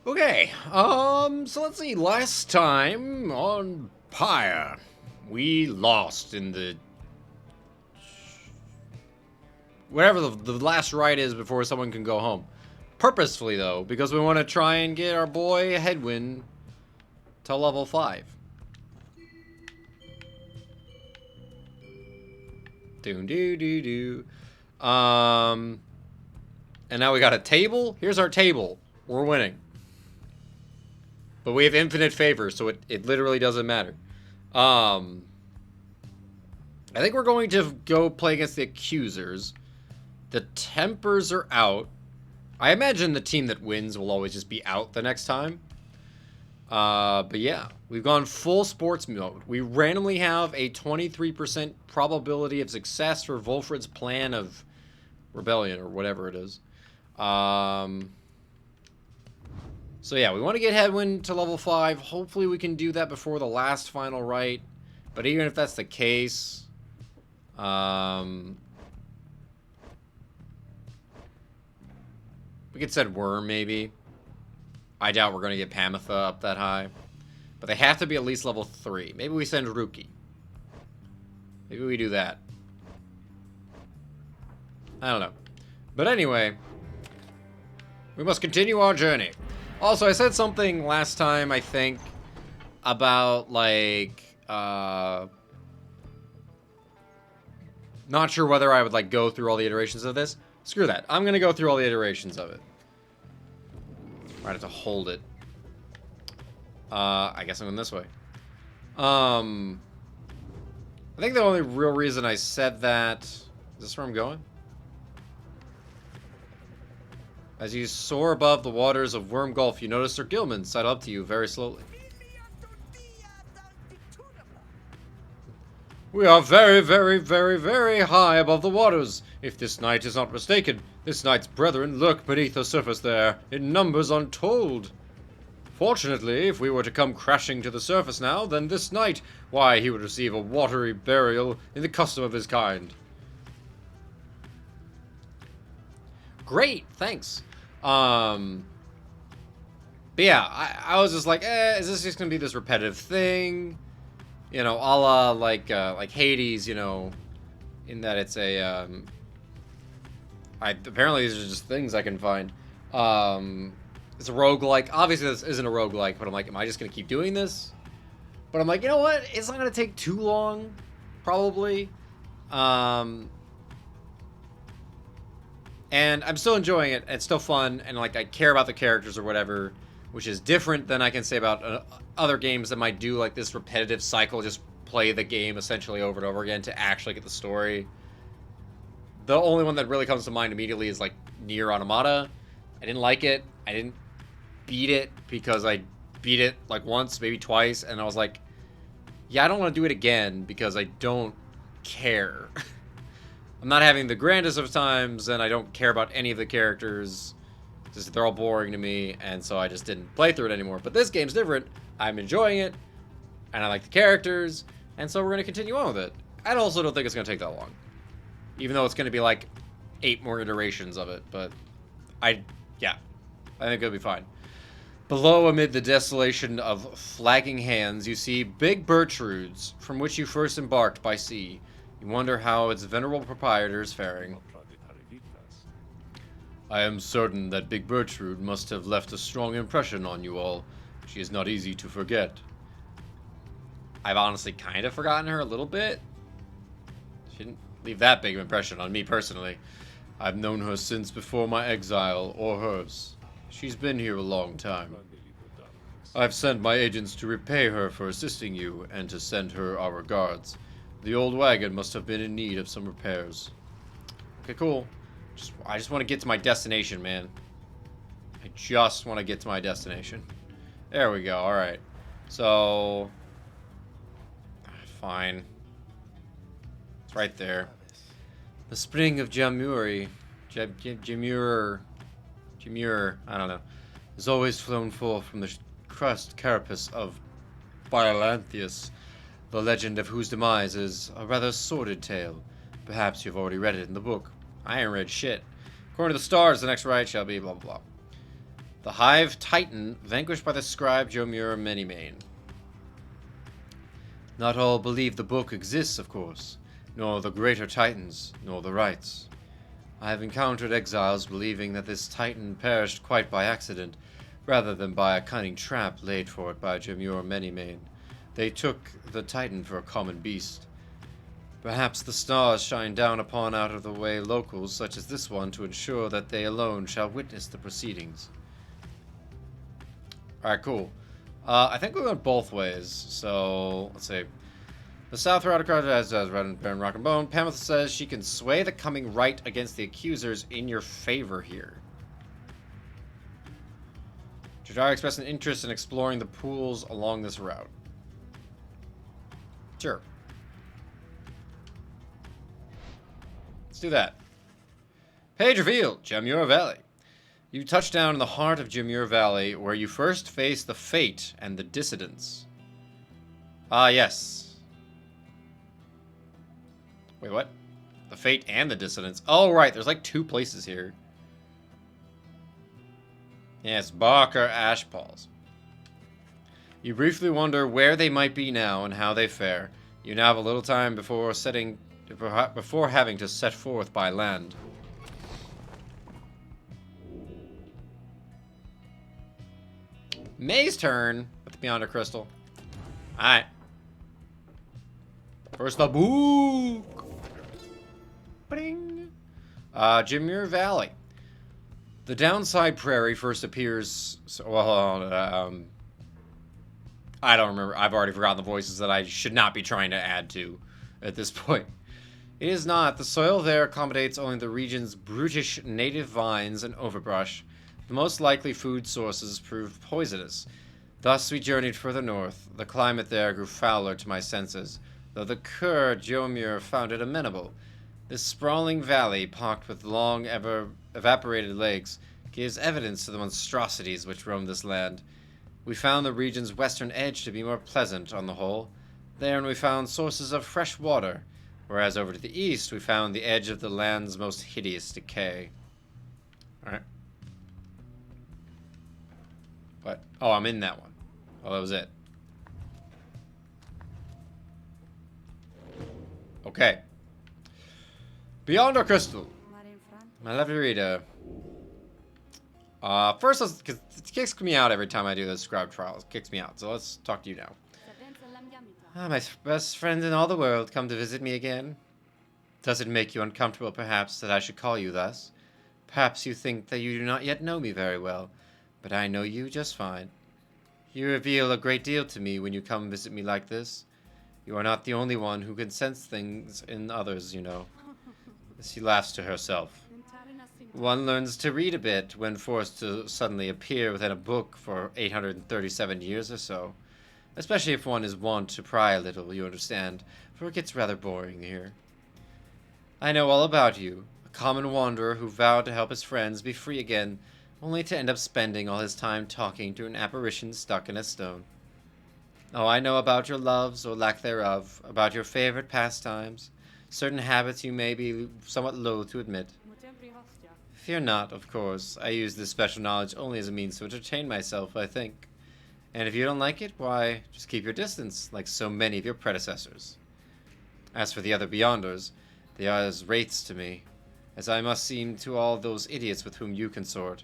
Okay, so let's see. Last time on Pyre, we lost in the whatever the last ride is before someone can go home. Purposefully though, because we want to try and get our boy Headwind to level 5. Doo doo doo doo. And now we got a table. Here's our table. We're winning. But we have infinite favors, so it literally doesn't matter. I think we're going to go play against the Accusers. The Tempers are out. I imagine the team that wins will always just be out the next time. But yeah, we've gone full sports mode. We randomly have a 23% probability of success for Volfred's plan of rebellion, or whatever it is. So yeah, we want to get Headwind to level 5. Hopefully we can do that before the last final right. But even if that's the case, we could send Worm maybe. I doubt we're going to get Pamitha up that high. But they have to be at least level 3. Maybe we send Ruki. Maybe we do that. I don't know. But anyway, we must continue our journey. Also, I said something last time, I think, about, like, not sure whether I would, like, go through all the iterations of this. Screw that. I'm gonna go through all the iterations of it. Might have to hold it. I guess I'm going this way. I think the only real reason I said that... Is this where I'm going? As you soar above the waters of Worm Gulf, you notice Sir Gilman sidle up to you very slowly. We are very, very, very, very high above the waters. If this knight is not mistaken, this knight's brethren lurk beneath the surface there, in numbers untold. Fortunately, if we were to come crashing to the surface now, then this knight, why, he would receive a watery burial in the custom of his kind. Great, thanks. But yeah, I was just like, is this just gonna be this repetitive thing? You know, a la like Hades, you know, in that it's a apparently these are just things I can find. It's a roguelike. Obviously this isn't a roguelike, but I'm like, am I just gonna keep doing this? But I'm like, you know what? It's not gonna take too long, probably. And I'm still enjoying it. It's still fun, and like I care about the characters or whatever, which is different than I can say about other games that might do like this repetitive cycle, just play the game essentially over and over again to actually get the story. The only one that really comes to mind immediately is like Nier Automata. I didn't like it. I didn't beat it because I beat it like once, maybe twice, and I was like, yeah, I don't want to do it again because I don't care. I'm not having the grandest of times, and I don't care about any of the characters. Just they're all boring to me, and so I just didn't play through it anymore. But this game's different. I'm enjoying it, and I like the characters, and so we're going to continue on with it. I also don't think it's going to take that long. Even though it's going to be like 8 more iterations of it, but yeah, I think it'll be fine. Below, amid the desolation of flagging hands, you see big birch roots from which you first embarked by sea. You wonder how its venerable proprietor is faring. I am certain that Big Birchroot must have left a strong impression on you all. She is not easy to forget. I've honestly kind of forgotten her a little bit. She didn't leave that big of an impression on me personally. I've known her since before my exile, or hers. She's been here a long time. I've sent my agents to repay her for assisting you, and to send her our regards. The old wagon must have been in need of some repairs. Okay, cool. I just want to get to my destination, man. I just want to get to my destination. There we go, alright. So... fine. It's right there. The spring of Jamuri. Jamur, I don't know. Has always flown forth from the crust carapace of Biolanthius. The legend of whose demise is a rather sordid tale. Perhaps you've already read it in the book. I ain't read shit. According to the stars, the next ride shall be blah blah blah. The Hive Titan, vanquished by the scribe Jomur Manymane. Not all believe the book exists, of course, nor the greater titans, nor the rites. I have encountered exiles believing that this titan perished quite by accident, rather than by a cunning trap laid for it by Jomur Manymane. They took the titan for a common beast. Perhaps the stars shine down upon out-of-the-way locals such as this one to ensure that they alone shall witness the proceedings. Alright, cool. I think we went both ways, so let's see. The South Router card has Red Baron Rock and Bone. Pamela says she can sway the coming right against the accusers in your favor here. Jadar expressed an interest in exploring the pools along this route. Sure. Let's do that. Page revealed, Jomur Valley. You touch down in the heart of Jomur Valley, where you first face the Fate and the Dissidents. Ah, yes. Wait, what? The Fate and the Dissidents. Oh, right. There's like two places here. Yes, Barker Ashpalls. You briefly wonder where they might be now and how they fare. You now have a little time before having to set forth by land. May's turn with the Beyonder Crystal. Alright. First the book. Bing. Jomur Valley. The downside prairie first appears. I don't remember. I've already forgotten the voices that I should not be trying to add to at this point. It is not. The soil there accommodates only the region's brutish native vines and overbrush. The most likely food sources proved poisonous. Thus we journeyed further north. The climate there grew fouler to my senses, though the Kur Jomur found it amenable. This sprawling valley, pocked with long, evaporated lakes, gives evidence to the monstrosities which roam this land. We found the region's western edge to be more pleasant on the whole. Therein we found sources of fresh water, whereas over to the east we found the edge of the land's most hideous decay. Alright. What? Oh, I'm in that one. Oh, that was it. Okay. Beyond our crystal. My lovely reader. First, because it kicks me out every time I do the scribe trials. It kicks me out. So let's talk to you now. My best friend in all the world, come to visit me again. Does it make you uncomfortable, perhaps, that I should call you thus? Perhaps you think that you do not yet know me very well, but I know you just fine. You reveal a great deal to me when you come visit me like this. You are not the only one who can sense things in others, you know. She laughs to herself. One learns to read a bit when forced to suddenly appear within a book for 837 years or so. Especially if one is wont to pry a little, you understand, for it gets rather boring here. I know all about you, a common wanderer who vowed to help his friends be free again, only to end up spending all his time talking to an apparition stuck in a stone. Oh, I know about your loves, or lack thereof, about your favorite pastimes, certain habits you may be somewhat loath to admit. Fear not, of course. I use this special knowledge only as a means to entertain myself, I think. And if you don't like it, why, just keep your distance, like so many of your predecessors. As for the other Beyonders, they are as wraiths to me, as I must seem to all those idiots with whom you consort.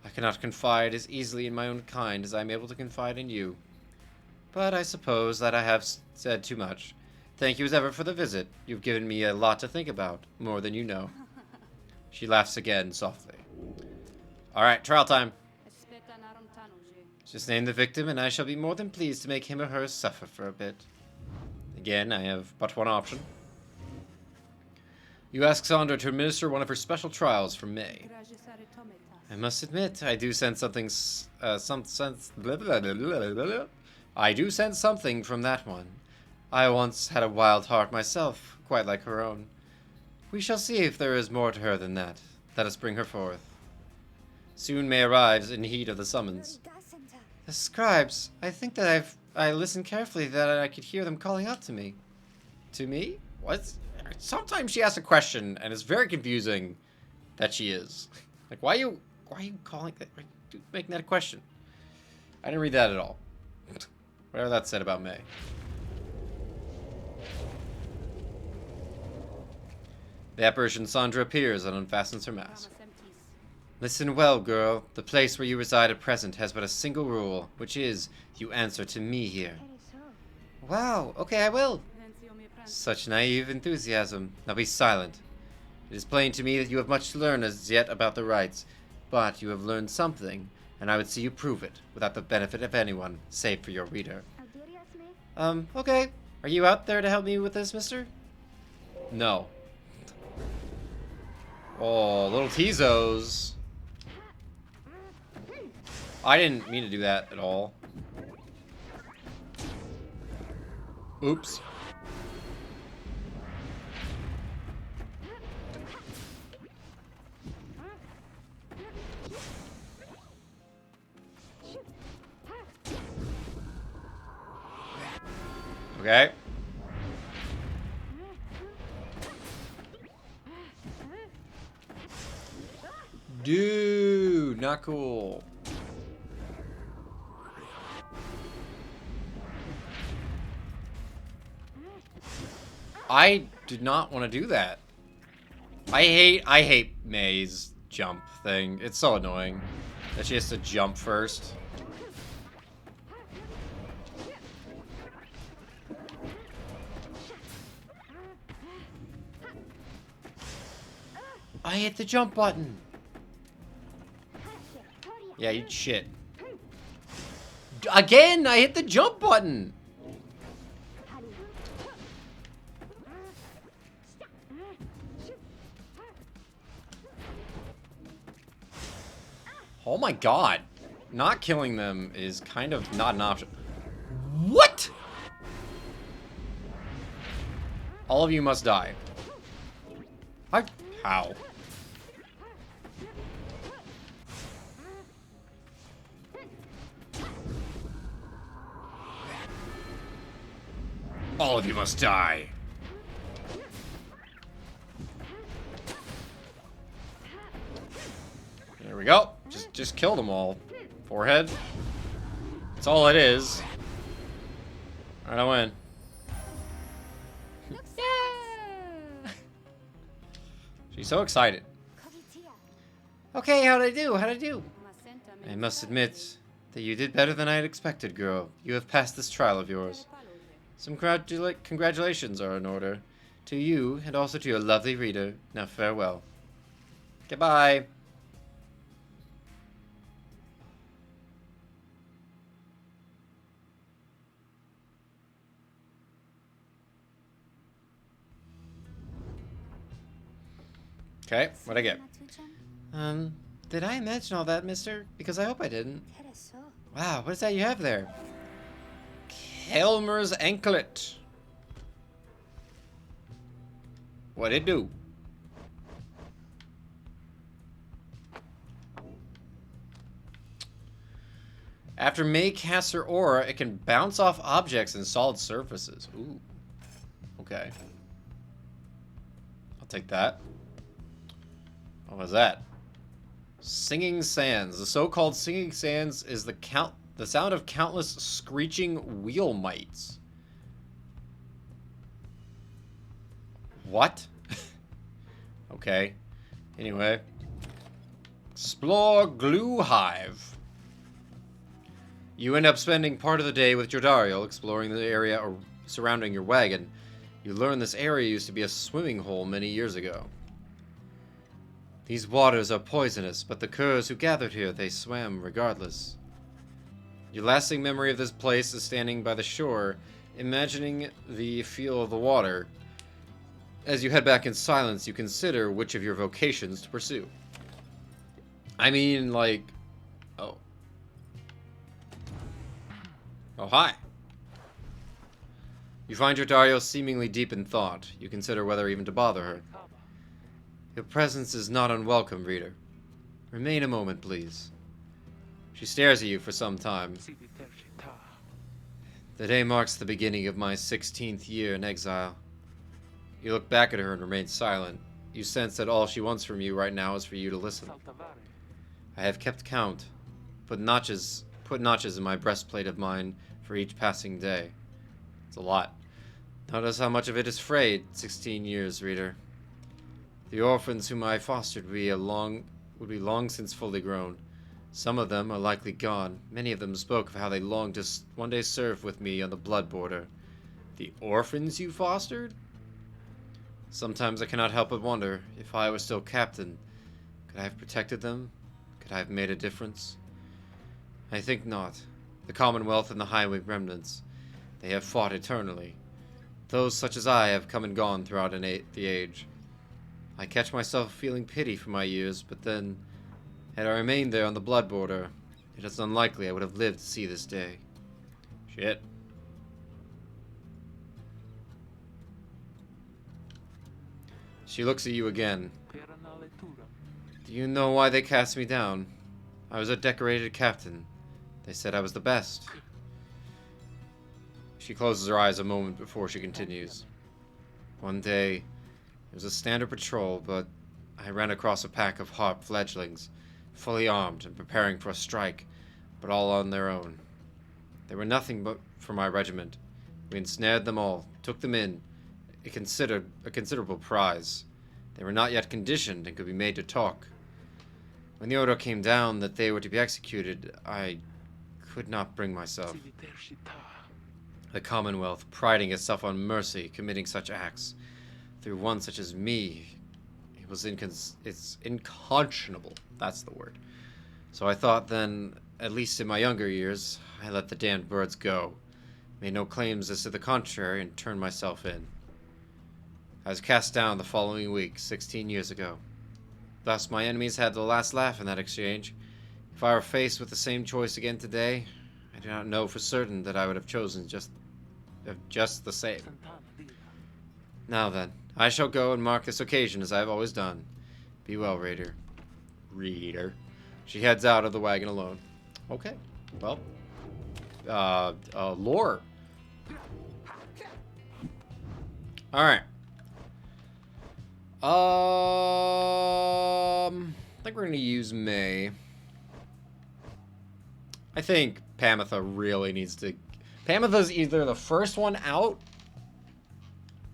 I cannot confide as easily in my own kind as I am able to confide in you. But I suppose that I have said too much. Thank you as ever for the visit. You've given me a lot to think about, more than you know. She laughs again, softly. Alright, trial time. Just name the victim, and I shall be more than pleased to make him or her suffer for a bit. Again, I have but one option. You ask Sandra to administer one of her special trials for May. I must admit, I do sense something, I do sense something from that one. I once had a wild heart myself, quite like her own. We shall see if there is more to her than that. Let us bring her forth. Soon May arrives in heed of the summons. The scribes, I think that I listened carefully that I could hear them calling out to me. To me? What? Sometimes she asks a question, and it's very confusing that she is. Like, why are you calling that? making that a question? I didn't read that at all. Whatever that said about May. The apparition Sandra appears and unfastens her mask. Listen well, girl. The place where you reside at present has but a single rule, which is, you answer to me here. Wow, okay, I will. Such naive enthusiasm. Now be silent. It is plain to me that you have much to learn as yet about the rites, but you have learned something, and I would see you prove it, without the benefit of anyone, save for your reader. Okay. Are you out there to help me with this, mister? No. Oh, little Tezos. I didn't mean to do that at all. Oops. Okay. Dude, not cool. I did not want to do that. I hate May's jump thing. It's so annoying that she has to jump first. I hit the jump button. Yeah, eat shit. Again, I hit the jump button. Oh my god. Not killing them is kind of not an option. What? All of you must die. How? All of you must die. There we go. Just kill them all. Forehead. That's all it is. Alright, I win. Yeah! She's so excited. Okay, how'd I do? How'd I do? I must admit that you did better than I had expected, girl. You have passed this trial of yours. Some congratulations are in order. To you, and also to your lovely reader. Now farewell. Goodbye. Okay, what'd I get? Did I imagine all that, mister? Because I hope I didn't. Wow, what is that you have there? Helmer's anklet. What'd it do? After May casts her aura, it can bounce off objects and solid surfaces. Ooh. Okay. I'll take that. What was that? Singing sands. The so-called singing sands is the sound of countless screeching wheel mites. What? Okay. Anyway. Explore Glue Hive. You end up spending part of the day with Jordariel exploring the area surrounding your wagon. You learn this area used to be a swimming hole many years ago. These waters are poisonous, but the curs who gathered here, they swam regardless. Your lasting memory of this place is standing by the shore, imagining the feel of the water. As you head back in silence, you consider which of your vocations to pursue. I mean, like... Oh. Oh, hi. You find your Dario seemingly deep in thought. You consider whether even to bother her. Your presence is not unwelcome, reader. Remain a moment, please. She stares at you for some time. The day marks the beginning of my 16th year in exile. You look back at her and remain silent. You sense that all she wants from you right now is for you to listen. I have kept count. put notches in my breastplate of mine for each passing day. It's a lot. Notice how much of it is frayed. 16 years, reader. The orphans whom I fostered would be long since fully grown. Some of them are likely gone. Many of them spoke of how they longed to one day serve with me on the blood border. The orphans you fostered? Sometimes I cannot help but wonder, if I were still captain, could I have protected them? Could I have made a difference? I think not. The Commonwealth and the Highwing remnants, they have fought eternally. Those such as I have come and gone throughout the age. I catch myself feeling pity for my years, but then, had I remained there on the blood border, it is unlikely I would have lived to see this day. Shit. She looks at you again. Do you know why they cast me down? I was a decorated captain. They said I was the best. She closes her eyes a moment before she continues. One day, it was a standard patrol, but I ran across a pack of harp fledglings, fully armed and preparing for a strike, but all on their own. They were nothing but for my regiment. We ensnared them all, took them in, a considerable prize. They were not yet conditioned and could be made to talk. When the order came down that they were to be executed, I could not bring myself. The Commonwealth, priding itself on mercy, committing such acts, through one such as me, it's unconscionable. That's the word. So I thought then, at least in my younger years, I let the damned birds go, made no claims as to the contrary, and turned myself in. I was cast down the following week, 16 years ago. Thus my enemies had the last laugh in that exchange. If I were faced with the same choice again today, I do not know for certain that I would have chosen just the same. Now then, I shall go and mark this occasion as I have always done. Be well, Raider. Reader. She heads out of the wagon alone. Okay, well, lore. Alright. I think we're gonna use May. I think Pamitha really needs to... Pamitha's either the first one out...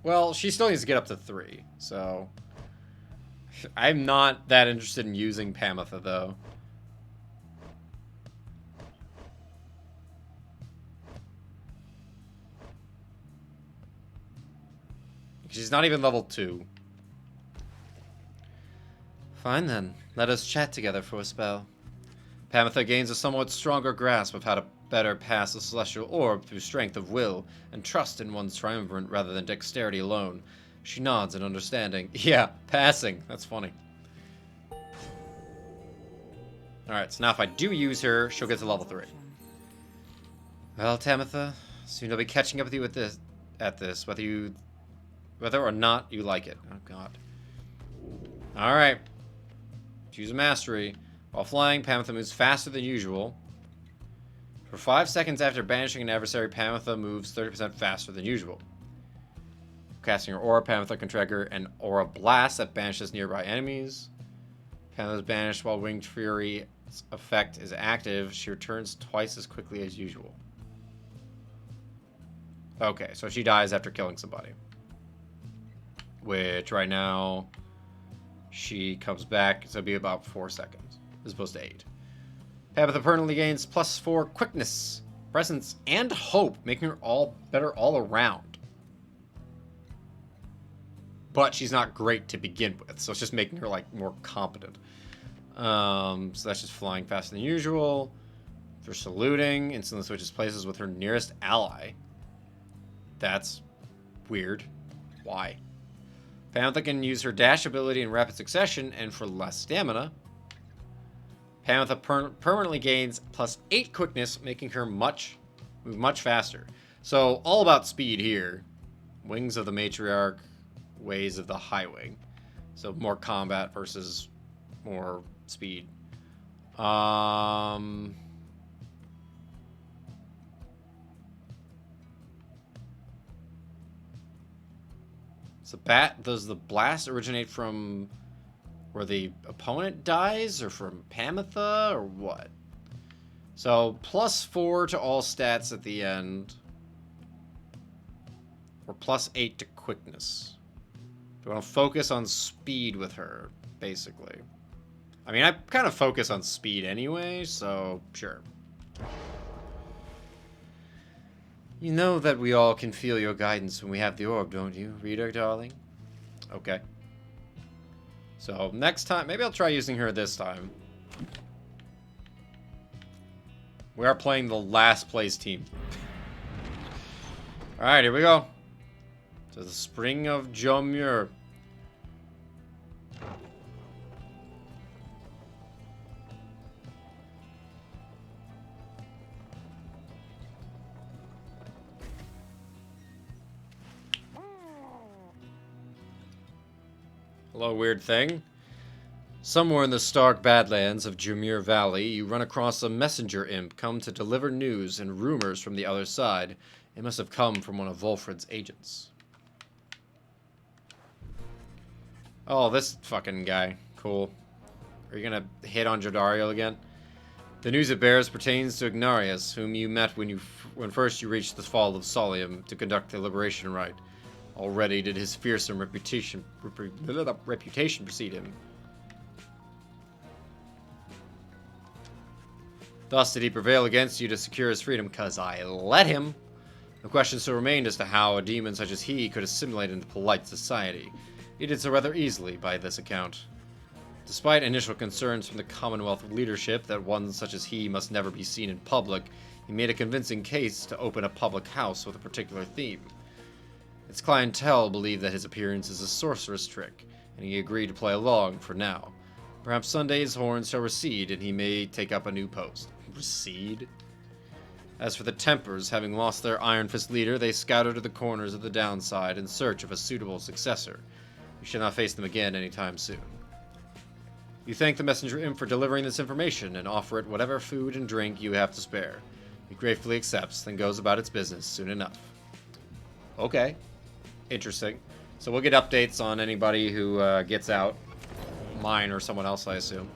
Well, she still needs to get up to 3, so... I'm not that interested in using Pamitha, though. She's not even level 2. Fine then, let us chat together for a spell. Pamitha gains a somewhat stronger grasp of how to better pass the celestial orb through strength of will and trust in one's triumvirate rather than dexterity alone. She nods in understanding. Yeah, passing. That's funny. Alright, so now if I do use her, she'll get to level 3. Well, Tamitha, soon I'll be catching up with you at this, whether or not you like it. Oh, God. Alright. Choose a mastery. While flying, Pamitha moves faster than usual. For 5 seconds after banishing an adversary, Pamitha moves 30% faster than usual. Casting her aura, Pamitha can trigger an aura blast that banishes nearby enemies. Pamitha is banished while Winged Fury's effect is active. She returns twice as quickly as usual. Okay, so she dies after killing somebody. Which, right now, she comes back, so it'll be about 4 seconds, as opposed to 8. Pamitha permanently gains +4 quickness, presence, and hope, making her all better all around. But she's not great to begin with, so it's just making her, like, more competent. So that's just flying faster than usual. For saluting, instantly switches places with her nearest ally. That's weird. Why? Pamitha can use her dash ability in rapid succession, and for less stamina. Pamitha permanently gains +8 quickness, making her move much faster. So, all about speed here. Wings of the Matriarch, Ways of the Highwing. So, more combat versus more speed. Does the blast originate from where the opponent dies, or from Pamitha, or what? So, +4 to all stats at the end. Or +8 to quickness. Do I want to focus on speed with her, basically? I mean, I kind of focus on speed anyway, so sure. You know that we all can feel your guidance when we have the orb, don't you, reader, darling? Okay. So, next time, maybe I'll try using her this time. We are playing the last place team. Alright, here we go. To the Spring of Jomur. Hello, weird thing. Somewhere in the stark badlands of Jomur Valley, you run across a messenger imp come to deliver news and rumors from the other side. It must have come from one of Volfred's agents. Oh, this fucking guy. Cool. Are you gonna hit on Jodariel again? The news it bears pertains to Ignarius, whom you met when first you reached the fall of Solium to conduct the liberation rite. Already did his fearsome reputation precede him. Thus did he prevail against you to secure his freedom, 'cause I let him. The question still remained as to how a demon such as he could assimilate into polite society. He did so rather easily, by this account. Despite initial concerns from the Commonwealth leadership that one such as he must never be seen in public, he made a convincing case to open a public house with a particular theme. Its clientele believe that his appearance is a sorceress trick, and he agreed to play along for now. Perhaps Sunday his horns shall recede, and he may take up a new post. Recede? As for the Tempers, having lost their Iron Fist leader, they scattered to the corners of the downside in search of a suitable successor. We shall not face them again anytime soon. You thank the messenger imp for delivering this information, and offer it whatever food and drink you have to spare. It gratefully accepts, then goes about its business soon enough. Okay. Interesting. So we'll get updates on anybody who gets out. Mine or someone else, I assume.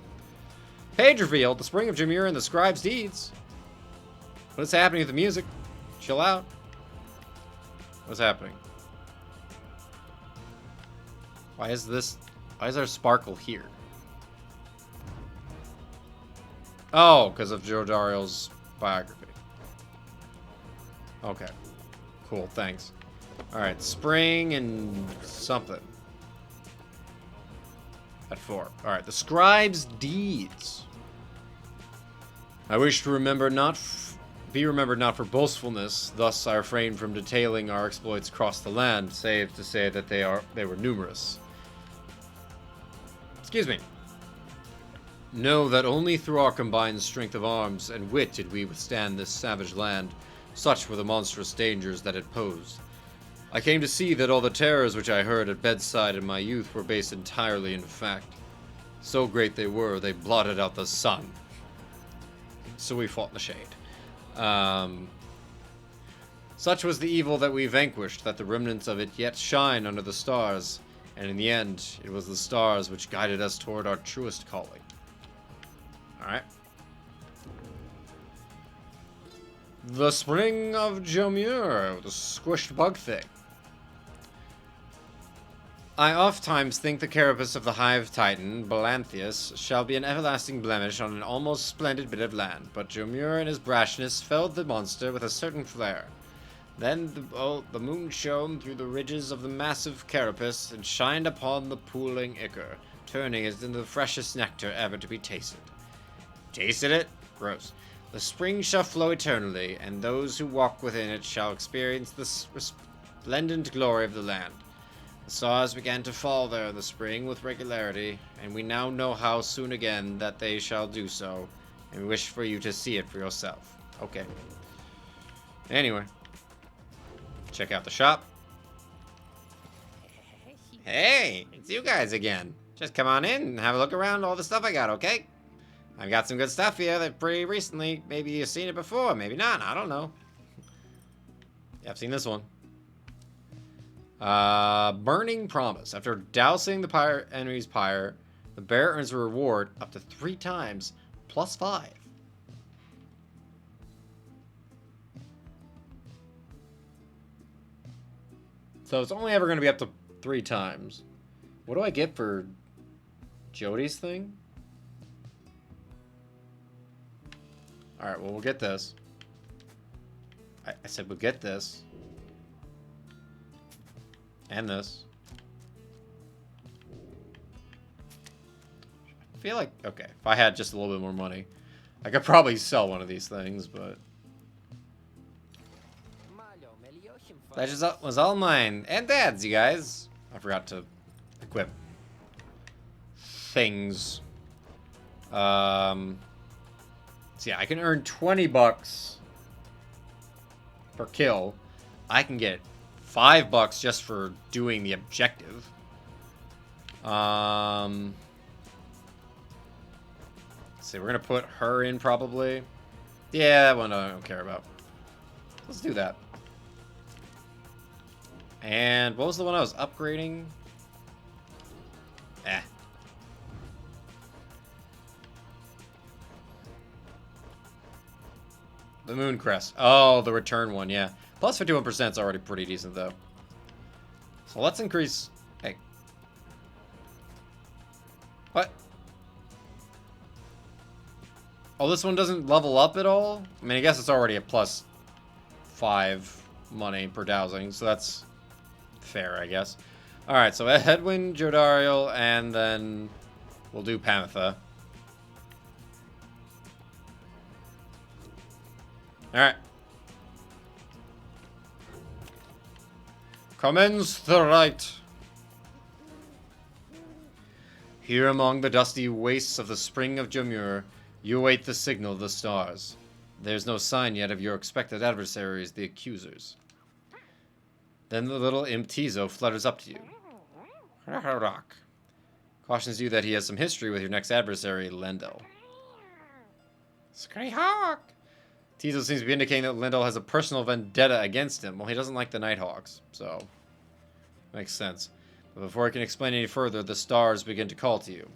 Page revealed, the Spring of Jomur and the Scribe's deeds. What is happening with the music? Chill out. What's happening? Why is there sparkle here? Oh, because of Jodariel's biography. Okay. Cool, thanks. Alright, spring and something. At 4. Alright, the Scribe's deeds. I wish to be remembered not for boastfulness, thus I refrain from detailing our exploits across the land, save to say that they were numerous. Excuse me. Know that only through our combined strength of arms and wit did we withstand this savage land. Such were the monstrous dangers that it posed. I came to see that all the terrors which I heard at bedside in my youth were based entirely in fact. So great they were, they blotted out the sun. So we fought in the shade. Such was the evil that we vanquished, that the remnants of it yet shine under the stars, and in the end, it was the stars which guided us toward our truest calling. Alright. The Spring of Jomur, the squished bug thing. I ofttimes think the carapace of the Hive Titan, Balanthius, shall be an everlasting blemish on an almost splendid bit of land, but Jomur in his brashness felled the monster with a certain flair. Then the moon shone through the ridges of the massive carapace and shined upon the pooling ichor, turning it into the freshest nectar ever to be tasted. Tasted it? Gross. The spring shall flow eternally, and those who walk within it shall experience the resplendent glory of the land. The stars began to fall there in the spring with regularity, and we now know how soon again that they shall do so, and we wish for you to see it for yourself. Okay. Anyway. Check out the shop. Hey, it's you guys again. Just come on in and have a look around all the stuff I got, okay? I've got some good stuff here that pretty recently. Maybe you've seen it before, maybe not. I don't know. Yeah, I've seen this one. Burning Promise. After dousing the enemy's pyre, the bear earns a reward up to 3 times, plus 5. So it's only ever going to be up to 3 times. What do I get for Jody's thing? Alright, well, we'll get this. I said we'll get this. And this. I feel like, okay, if I had just a little bit more money, I could probably sell one of these things, but... That just was all mine. And Dad's, you guys. I forgot to equip things. So yeah, I can earn 20 bucks per kill. I can get $5 just for doing the objective. Let's see, we're gonna put her in probably. Yeah, that one I don't care about. Let's do that. And what was the one I was upgrading? The Moon Crest. Oh, the return one, yeah. Plus 51% is already pretty decent, though. So let's increase... Hey. What? Oh, this one doesn't level up at all? I mean, I guess it's already a plus 5 money per dowsing, so that's fair, I guess. Alright, so Headwind, Jodariel, and then we'll do Pamitha. Alright. Commence the rite. Here among the dusty wastes of the spring of Jomur, you await the signal of the stars. There's no sign yet of your expected adversaries, the accusers. Then the little imp Tizo flutters up to you. Rock. Cautions you that he has some history with your next adversary, Lendl. Skyhawk! Tizo seems to be indicating that Lendl has a personal vendetta against him. Well, he doesn't like the Nighthawks, so... Makes sense. But before I can explain any further, the stars begin to call to you.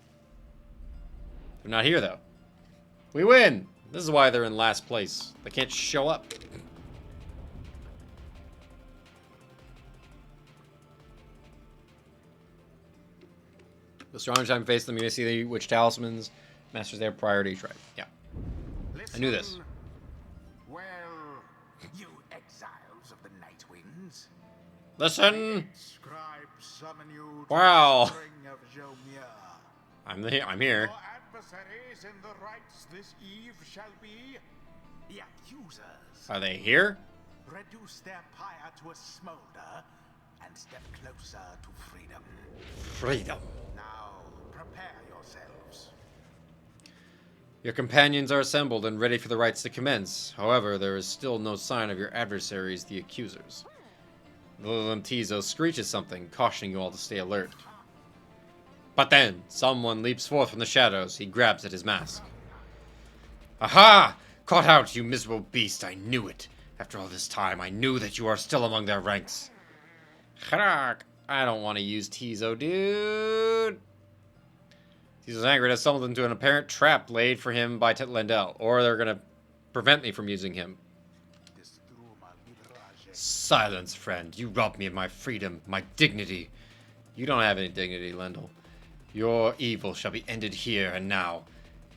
They're not here, though. We win! This is why they're in last place. They can't show up. The stronger time face them, you may see the witch talismans, masters their priority tribe. Yeah. Listen, I knew this. Well, you exiles of the Night Winds. Listen! Scribe summon you to Wow. the spring of Jomur. I'm here. Your adversaries in the rites this eve shall be the accusers. Are they here? Reduce their pyre to a smolder and step closer to freedom. Freedom. Now, prepare yourselves. Your companions are assembled and ready for the rites to commence. However, there is still no sign of your adversaries, the accusers. The little Tizo screeches something, cautioning you all to stay alert. But then, someone leaps forth from the shadows. He grabs at his mask. Aha! Caught out, you miserable beast. I knew it. After all this time, I knew that you are still among their ranks. Harak! I don't want to use Tizo, dude. Tizo's angry has stumbled into an apparent trap laid for him by Lendl, or they're going to prevent me from using him. Silence, friend. You robbed me of my freedom, my dignity. You don't have any dignity, Lendl. Your evil shall be ended here and now,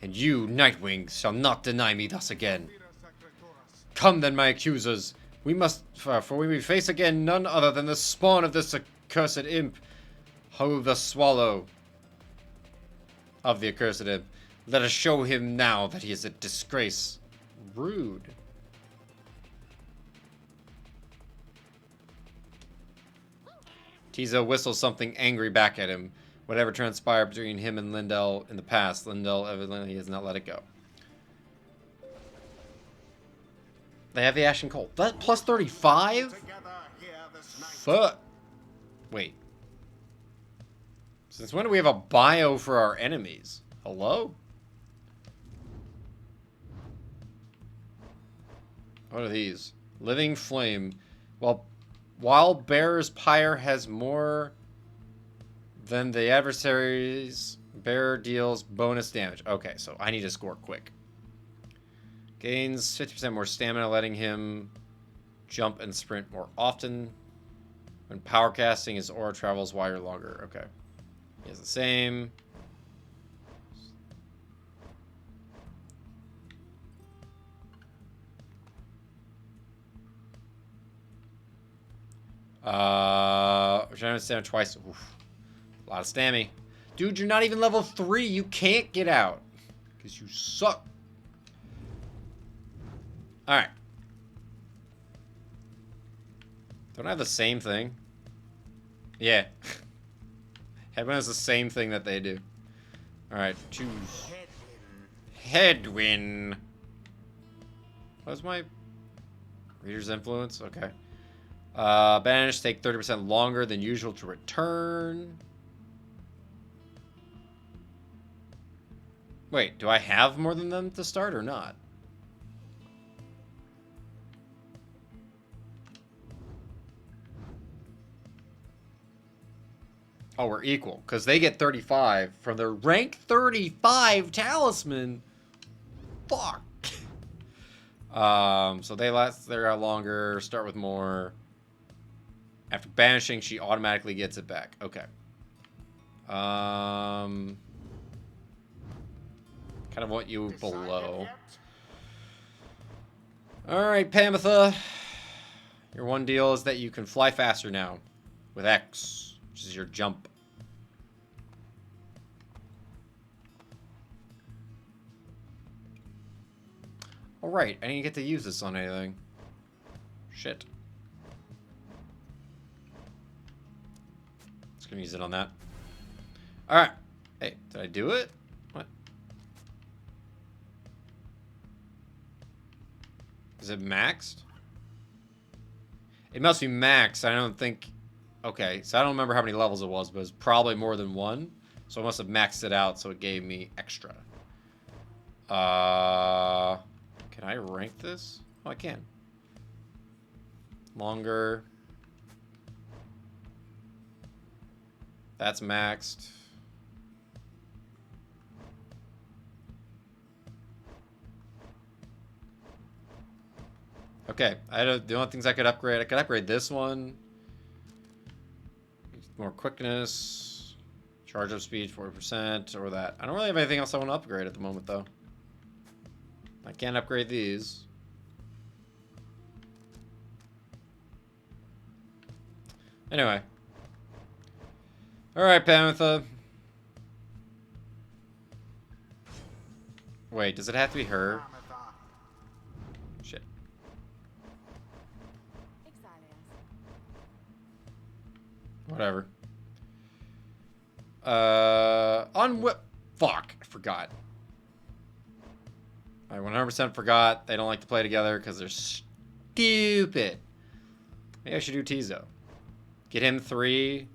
and you, Nightwing, shall not deny me thus again. Come then, my accusers. We must, for we face again none other than the spawn of this accursed imp, Ho the Swallow. Of the accursed imp. Let us show him now that he is a disgrace. Rude. Tizo whistles something angry back at him. Whatever transpired between him and Lendl in the past, Lendl evidently has not let it go. They have the Ashen Colt. That plus 35? Fuck. Wait. Since when do we have a bio for our enemies? Hello? What are these? Living Flame. While Bearer's Pyre has more than the adversary's, Bearer deals bonus damage. Okay, so I need to score quick. Gains 50% more stamina, letting him jump and sprint more often. When power casting, his aura travels wider longer. Okay. He has the same. Trying to stand twice. Oof. A lot of stammy. Dude, you're not even level 3. You can't get out. Because you suck. Alright. Don't I have the same thing? Yeah. Headwind has the same thing that they do. Alright, choose. Headwind. What's my reader's influence? Okay. Banish take 30% longer than usual to return. Wait, do I have more than them to start or not? Oh, we're equal. Because they get 35 from their rank 35 talisman. Fuck. So they last there longer, start with more. After banishing, she automatically gets it back. Okay. Kind of want you below. Alright, Pamitha. Your one deal is that you can fly faster now. With X, which is your jump. Alright, I didn't get to use this on anything. Shit. Just gonna use it on that. Alright. Hey, did I do it? What? Is it maxed? It must be maxed. I don't think... Okay, so I don't remember how many levels it was, but it's probably more than one. So I must have maxed it out, so it gave me extra. Can I rank this? Oh, I can. Longer. That's maxed. Okay, the only things I could upgrade this one. More quickness. Charge up speed 40%, or that. I don't really have anything else I want to upgrade at the moment, though. I can't upgrade these. Anyway. Alright, Pamitha. Wait, does it have to be her? Shit. Whatever. Fuck, I forgot. I 100% forgot. They don't like to play together because they're stupid. Maybe I should do Tizo. Get him 3.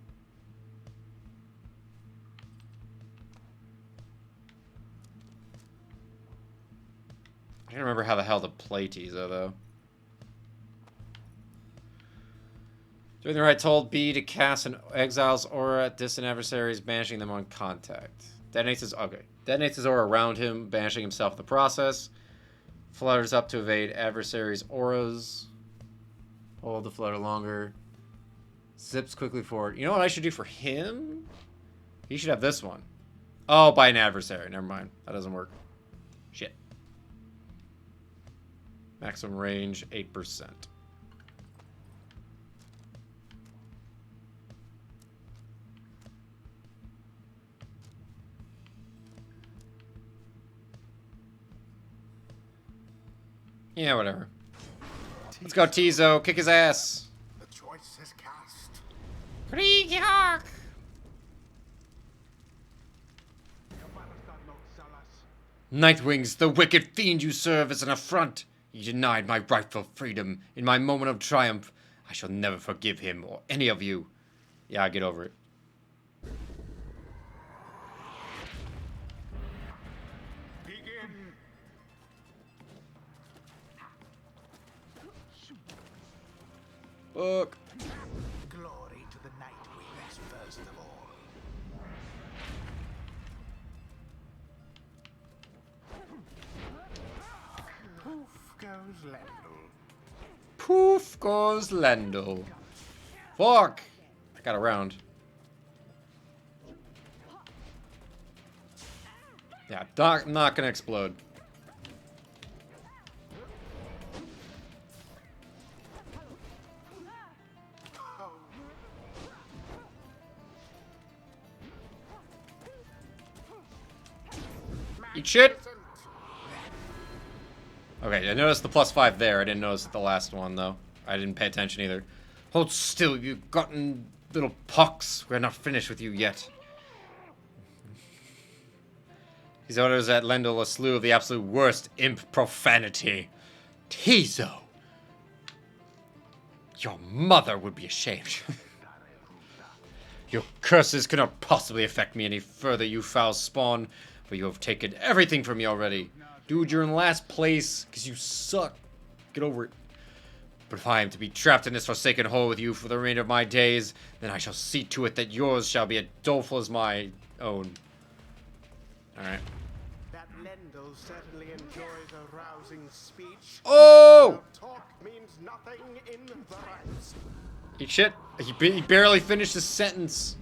I don't remember how the hell to play Tizo, though. Doing the right told B to cast an exile's aura at distant adversaries, banishing them on contact. Detonates his aura around him, banishing himself in the process. Flutters up to evade adversaries' auras. Hold the flutter longer. Zips quickly forward. You know what I should do for him? He should have this one. Oh, by an adversary. Never mind. That doesn't work. Shit. Maximum range, 8%. Yeah, whatever. Let's go, Tizo. Kick his ass. The choice is cast. Kriegehawk. Nightwings, the wicked fiend you serve is an affront. He denied my rightful freedom in my moment of triumph. I shall never forgive him or any of you. Yeah, get over it. Begin. Fuck. Glory to the Nightwings first of all. Poof goes Lendl. Poof goes Lendl. Fuck. got around. Yeah, not gonna explode. Eat shit! Okay, I noticed the +5 there. I didn't notice the last one, though. I didn't pay attention either. Hold still, you gotten little pucks. We're not finished with you yet. These orders at Lendl a slew of the absolute worst imp profanity. Tizo! Your mother would be ashamed. Your curses cannot possibly affect me any further, you foul spawn, for you have taken everything from me already. Dude, you're in last place, because you suck. Get over it. But if I am to be trapped in this forsaken hole with you for the remainder of my days, then I shall see to it that yours shall be as doleful as my own. Alright. That Lendl certainly enjoys a rousing speech. Oh! Talk means nothing in the ranks. Eat shit. He barely finished his sentence.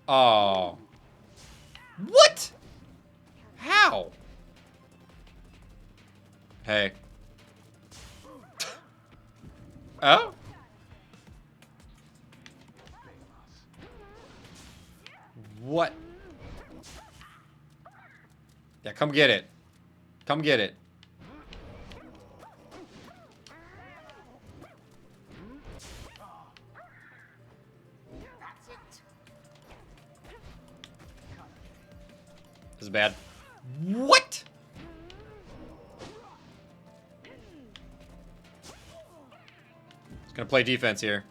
Oh. What? How? Hey. Oh? What? Yeah, come get it. Come get it. This is bad. What? Just gonna play defense here.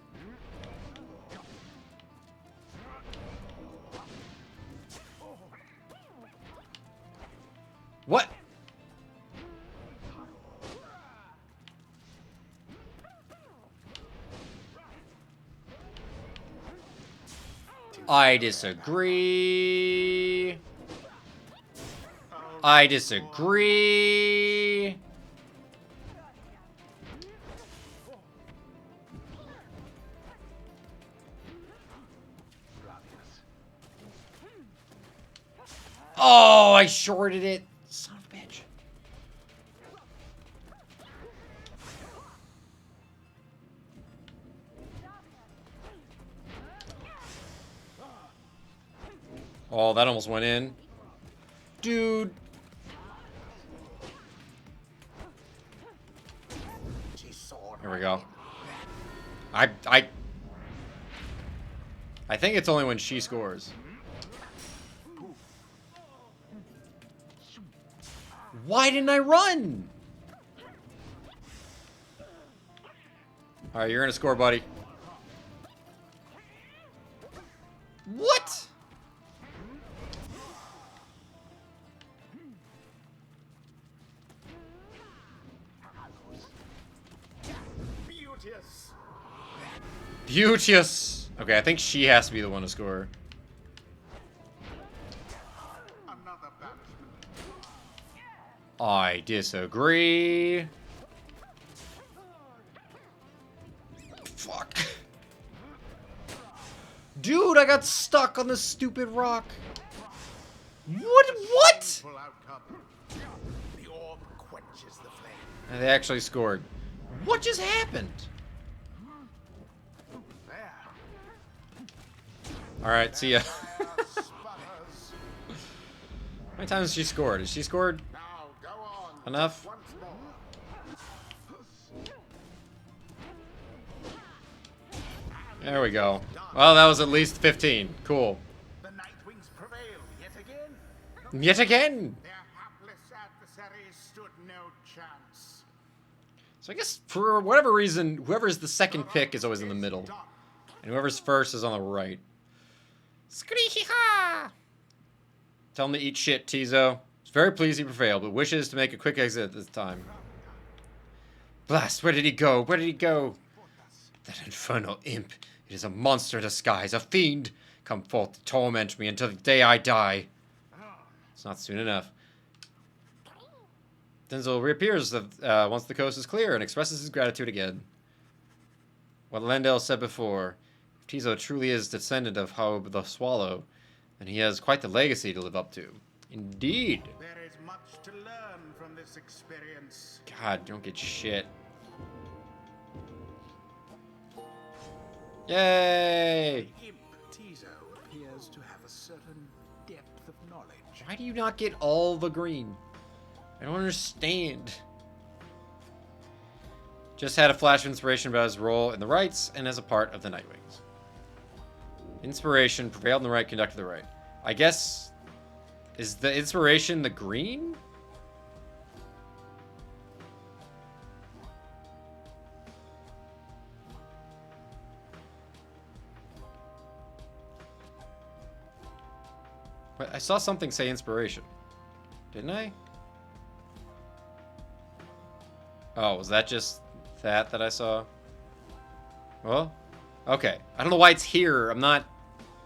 What? I disagree. I disagree. Oh, I shorted it. Son of a bitch. Oh, that almost went in. Dude. Here we go. I think it's only when she scores. Why didn't I run? Alright, you're gonna score, buddy. What? Beauteous. Okay, I think she has to be the one to score. Another banishment. I disagree. Fuck. Dude, I got stuck on this stupid rock. What? Full outcome. The orb quenches the flame. And they actually scored. What just happened? There. Alright, see ya. Sputters. How many times has she scored? Has she scored Now go on. enough? Once more. There we go. Well, that was at least 15. Cool. The Nightwings prevailed yet again. Yet again! Their hapless adversaries stood no chance. So I guess for whatever reason, whoever's the second pick is always in the middle. And whoever's first is on the right. Screehy-ha! Tell him to eat shit, Tizo. He's very pleased he prevailed, but wishes to make a quick exit at this time. Blast, where did he go? Where did he go? That infernal imp. It is a monster in disguise, a fiend. Come forth to torment me until the day I die. It's not soon enough. Denzel reappears once the coast is clear and expresses his gratitude again. What Lendell said before, if Tizo truly is descendant of Haub the Swallow, then he has quite the legacy to live up to. Indeed. There is much to learn from this experience. God, don't get shit. Yay! Imp Tizo appears to have a certain depth of knowledge. Why do you not get all the green? I don't understand. Just had a flash of inspiration about his role in the Rights and as a part of the Nightwings. Inspiration prevailed in the right, conducted the right. I guess... Is the inspiration the green? But I saw something say inspiration. Didn't I? Oh, was that just that I saw? Well, okay. I don't know why it's here. I'm not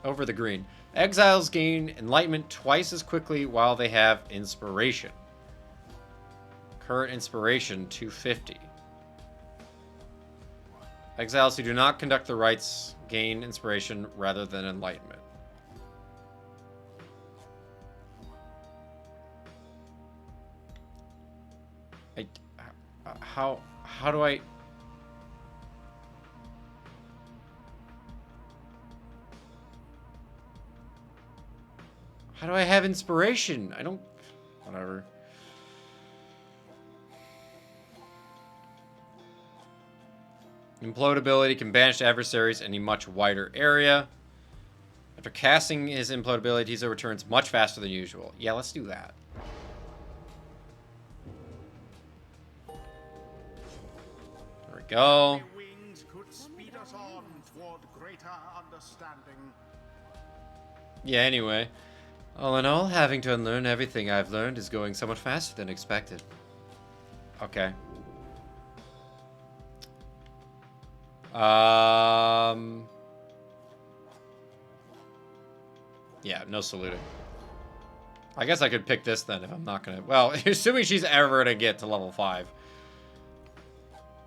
over the green. Exiles gain enlightenment twice as quickly while they have inspiration. Current inspiration 250. Exiles who do not conduct the rites gain inspiration rather than enlightenment. How do I... How do I have inspiration? I don't... Whatever. Implode ability can banish adversaries in a much wider area. After casting his implode ability, Tizo returns much faster than usual. Yeah, let's do that. There we go. Wings could speed us on toward greater understanding. Yeah, anyway. All in all, having to unlearn everything I've learned is going somewhat faster than expected. Okay. Yeah, no saluting. I guess I could pick this then if I'm not gonna... Well, assuming she's ever gonna get to level 5.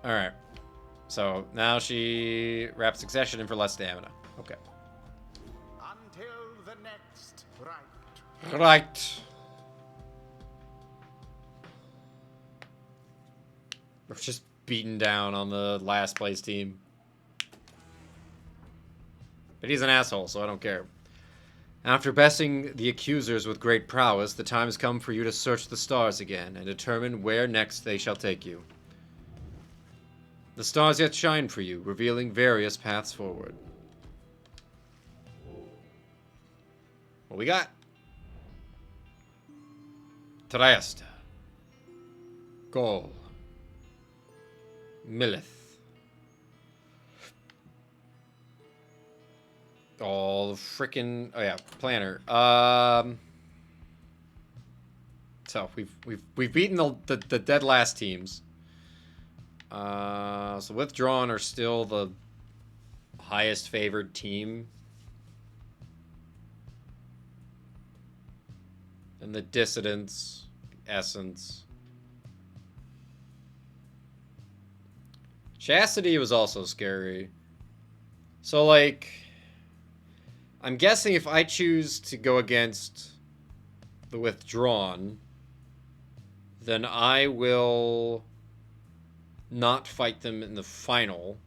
Alright. So, now she wraps Succession in for less stamina. Okay. Until the next right. Right. We're just beaten down on the last place team. But he's an asshole, so I don't care. After besting the accusers with great prowess, the time has come for you to search the stars again and determine where next they shall take you. The stars yet shine for you, revealing various paths forward. What we got? Trieste. Gaul. Millith. All frickin'... Oh yeah, planner. So we've beaten the dead last teams. So Withdrawn are still the highest favored team. And the Dissidents, Essence. Chastity was also scary. So like... I'm guessing if I choose to go against the Withdrawn, then I will not fight them in the final.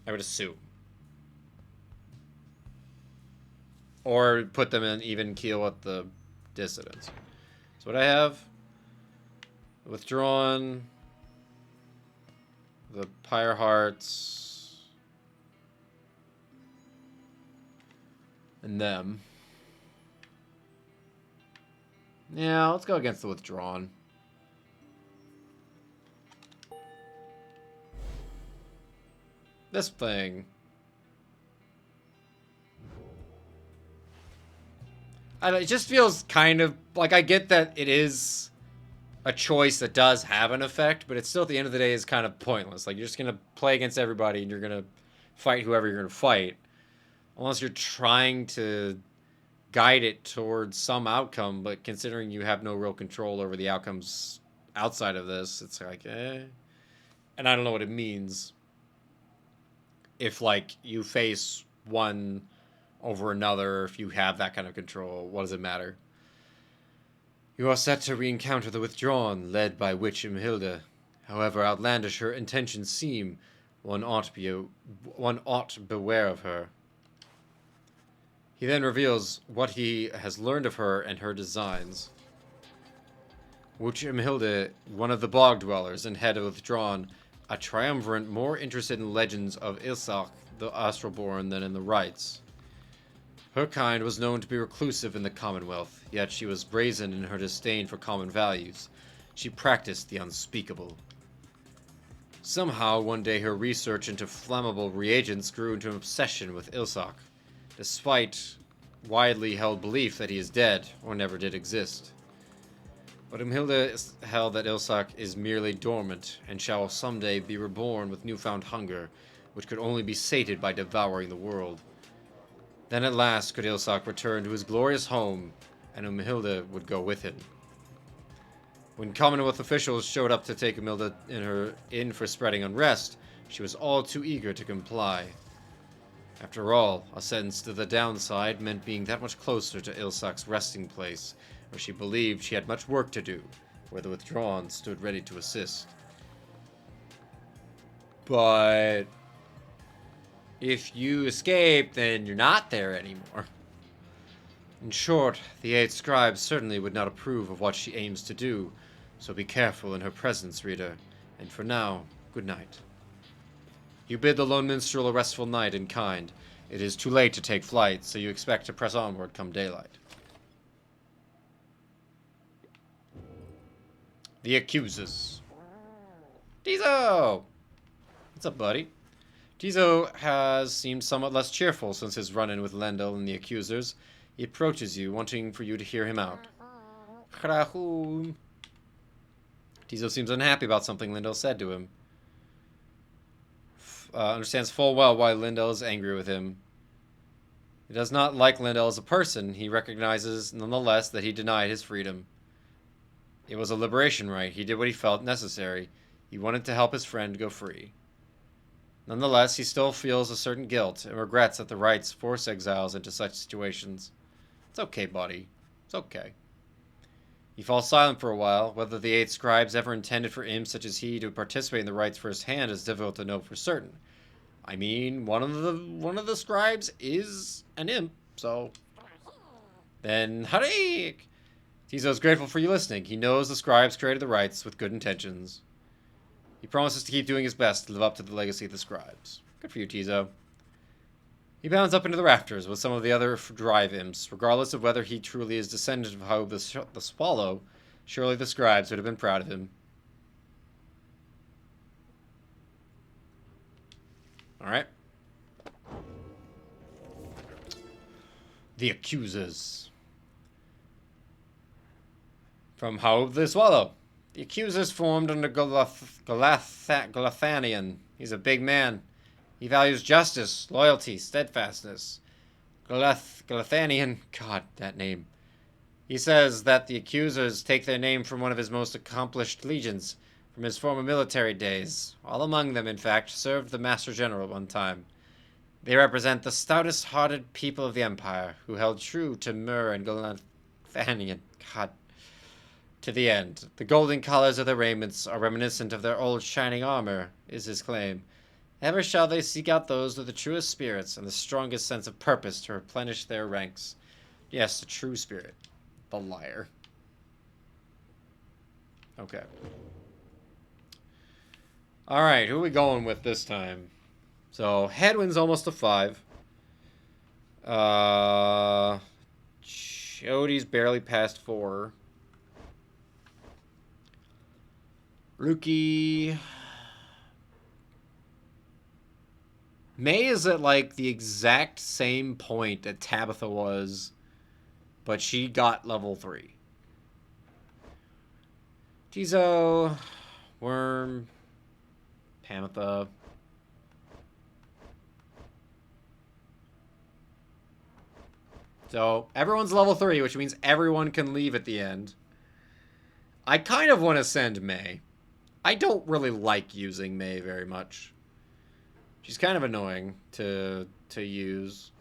I would assume. Or put them in even keel with the Dissidents. So what I have? The Withdrawn, the Pyre Hearts, and them. Yeah, let's go against the Withdrawn. This thing. I don't know, it just feels kind of... Like, I get that it is a choice that does have an effect, but it's still, at the end of the day, is kind of pointless. Like, you're just going to play against everybody, and you're going to fight whoever you're going to fight. Unless you're trying to guide it towards some outcome, but considering you have no real control over the outcomes outside of this, it's like, eh. And I don't know what it means. If, like, you face one over another, if you have that kind of control, what does it matter? You are set to re-encounter the Withdrawn, led by Witch Imhilda. However outlandish her intentions seem, one ought beware of her. He then reveals what he has learned of her and her designs. Witch Imhilda, one of the bog dwellers and head of Withdrawn, a triumvirate more interested in legends of Ilsach, the Astralborn, than in the rites. Her kind was known to be reclusive in the Commonwealth, yet she was brazen in her disdain for common values. She practiced the unspeakable. Somehow, one day her research into flammable reagents grew into an obsession with Ilsach, despite widely held belief that he is dead or never did exist. But Imhilda held that Ilsach is merely dormant and shall someday be reborn with newfound hunger, which could only be sated by devouring the world. Then at last could Ilsach return to his glorious home, and Imhilda would go with him. When Commonwealth officials showed up to take Imhilda in for spreading unrest, she was all too eager to comply. After all, a sentence to the downside meant being that much closer to Ilsach's resting place, where she believed she had much work to do, where the Withdrawn stood ready to assist. But if you escape, then you're not there anymore. In short, the 8 scribes certainly would not approve of what she aims to do, so be careful in her presence, reader, and for now, good night. You bid the lone minstrel a restful night in kind. It is too late to take flight, so you expect to press onward come daylight. The Accusers. Tizo! What's up, buddy? Tizo has seemed somewhat less cheerful since his run-in with Lendl and the Accusers. He approaches you, wanting for you to hear him out. Tizo seems unhappy about something Lendl said to him. Understands full well why Lendl is angry with him. He does not like Lendl as a person. He recognizes, nonetheless, that he denied his freedom. It was a liberation right. He did what he felt necessary. He wanted to help his friend go free. Nonetheless, he still feels a certain guilt and regrets that the rites force exiles into such situations. It's okay, buddy. It's okay. He falls silent for a while. Whether the 8 scribes ever intended for imps such as he to participate in the rites firsthand is difficult to know for certain. I mean, one of the scribes is an imp, so then Harik! Tizo's grateful for you listening. He knows the scribes created the rites with good intentions. He promises to keep doing his best to live up to the legacy of the scribes. Good for you, Tizo. He bounds up into the rafters with some of the other drive imps. Regardless of whether he truly is descendant of Howe the Swallow, surely the scribes would have been proud of him. Alright. The Accusers. From Howe the Swallow. The Accusers formed under Galathanian. He's a big man. He values justice, loyalty, steadfastness. Galathanian, God, that name. He says that the Accusers take their name from one of his most accomplished legions, from his former military days. All among them, in fact, served the Master General one time. They represent the stoutest-hearted people of the Empire, who held true to Mur and Galathanian. God. To the end. The golden colors of their raiments are reminiscent of their old shining armor, is his claim. Ever shall they seek out those with the truest spirits and the strongest sense of purpose to replenish their ranks. Yes, the true spirit. The liar. Okay. Alright, who are we going with this time? So, Headwind's almost a 5. Chody's barely past 4. Rookie. May is at like the exact same point that Tabitha was, but she got level 3. Tizo, Worm, Pamitha. So, everyone's level 3, which means everyone can leave at the end. I kind of want to send May. I don't really like using May very much. She's kind of annoying to use.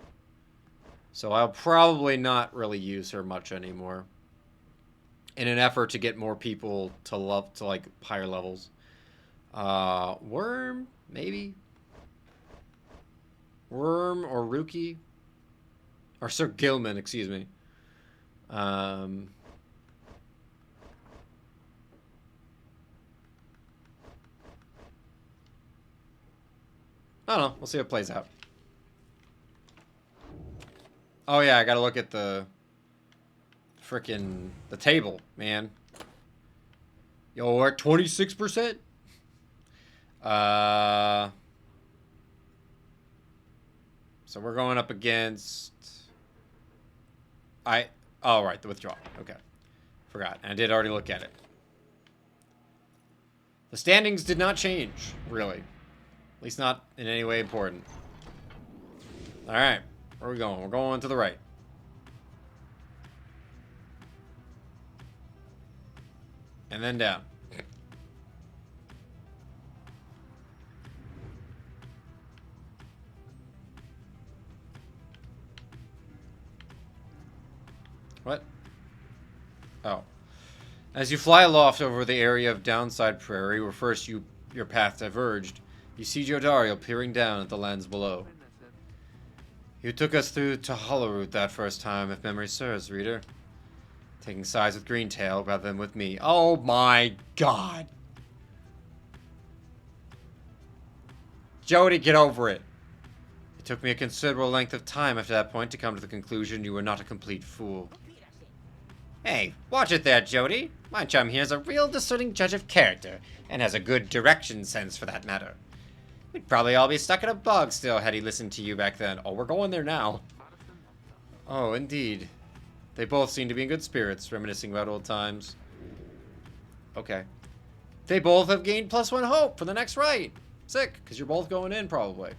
So I'll probably not really use her much anymore. In an effort to get more people to like higher levels. Worm, maybe? Worm or Rookie? Or Sir Gilman, excuse me. I don't know. We'll see how it plays out. Oh yeah, I gotta look at the the table, man. Yo, we're at 26%. So we're going up against oh right, the withdrawal. Okay. Forgot. And I did already look at it. The standings did not change, really. At least not in any way important. Alright. Where are we going? We're going to the right. And then down. What? Oh. As you fly aloft over the area of Downside Prairie, where first your path diverged, you see Jodariel peering down at the lands below. You took us through to Hollowroot that first time, if memory serves, reader. Taking sides with Greentail rather than with me. Oh my god! Jody, get over it! It took me a considerable length of time after that point to come to the conclusion you were not a complete fool. Hey, watch it there, Jody. My chum here is a real discerning judge of character, and has a good direction sense for that matter. We'd probably all be stuck in a bog still had he listened to you back then. Oh, we're going there now. Oh, indeed. They both seem to be in good spirits, reminiscing about old times. Okay. They both have gained +1 hope for the next right. Sick, because you're both going in, probably.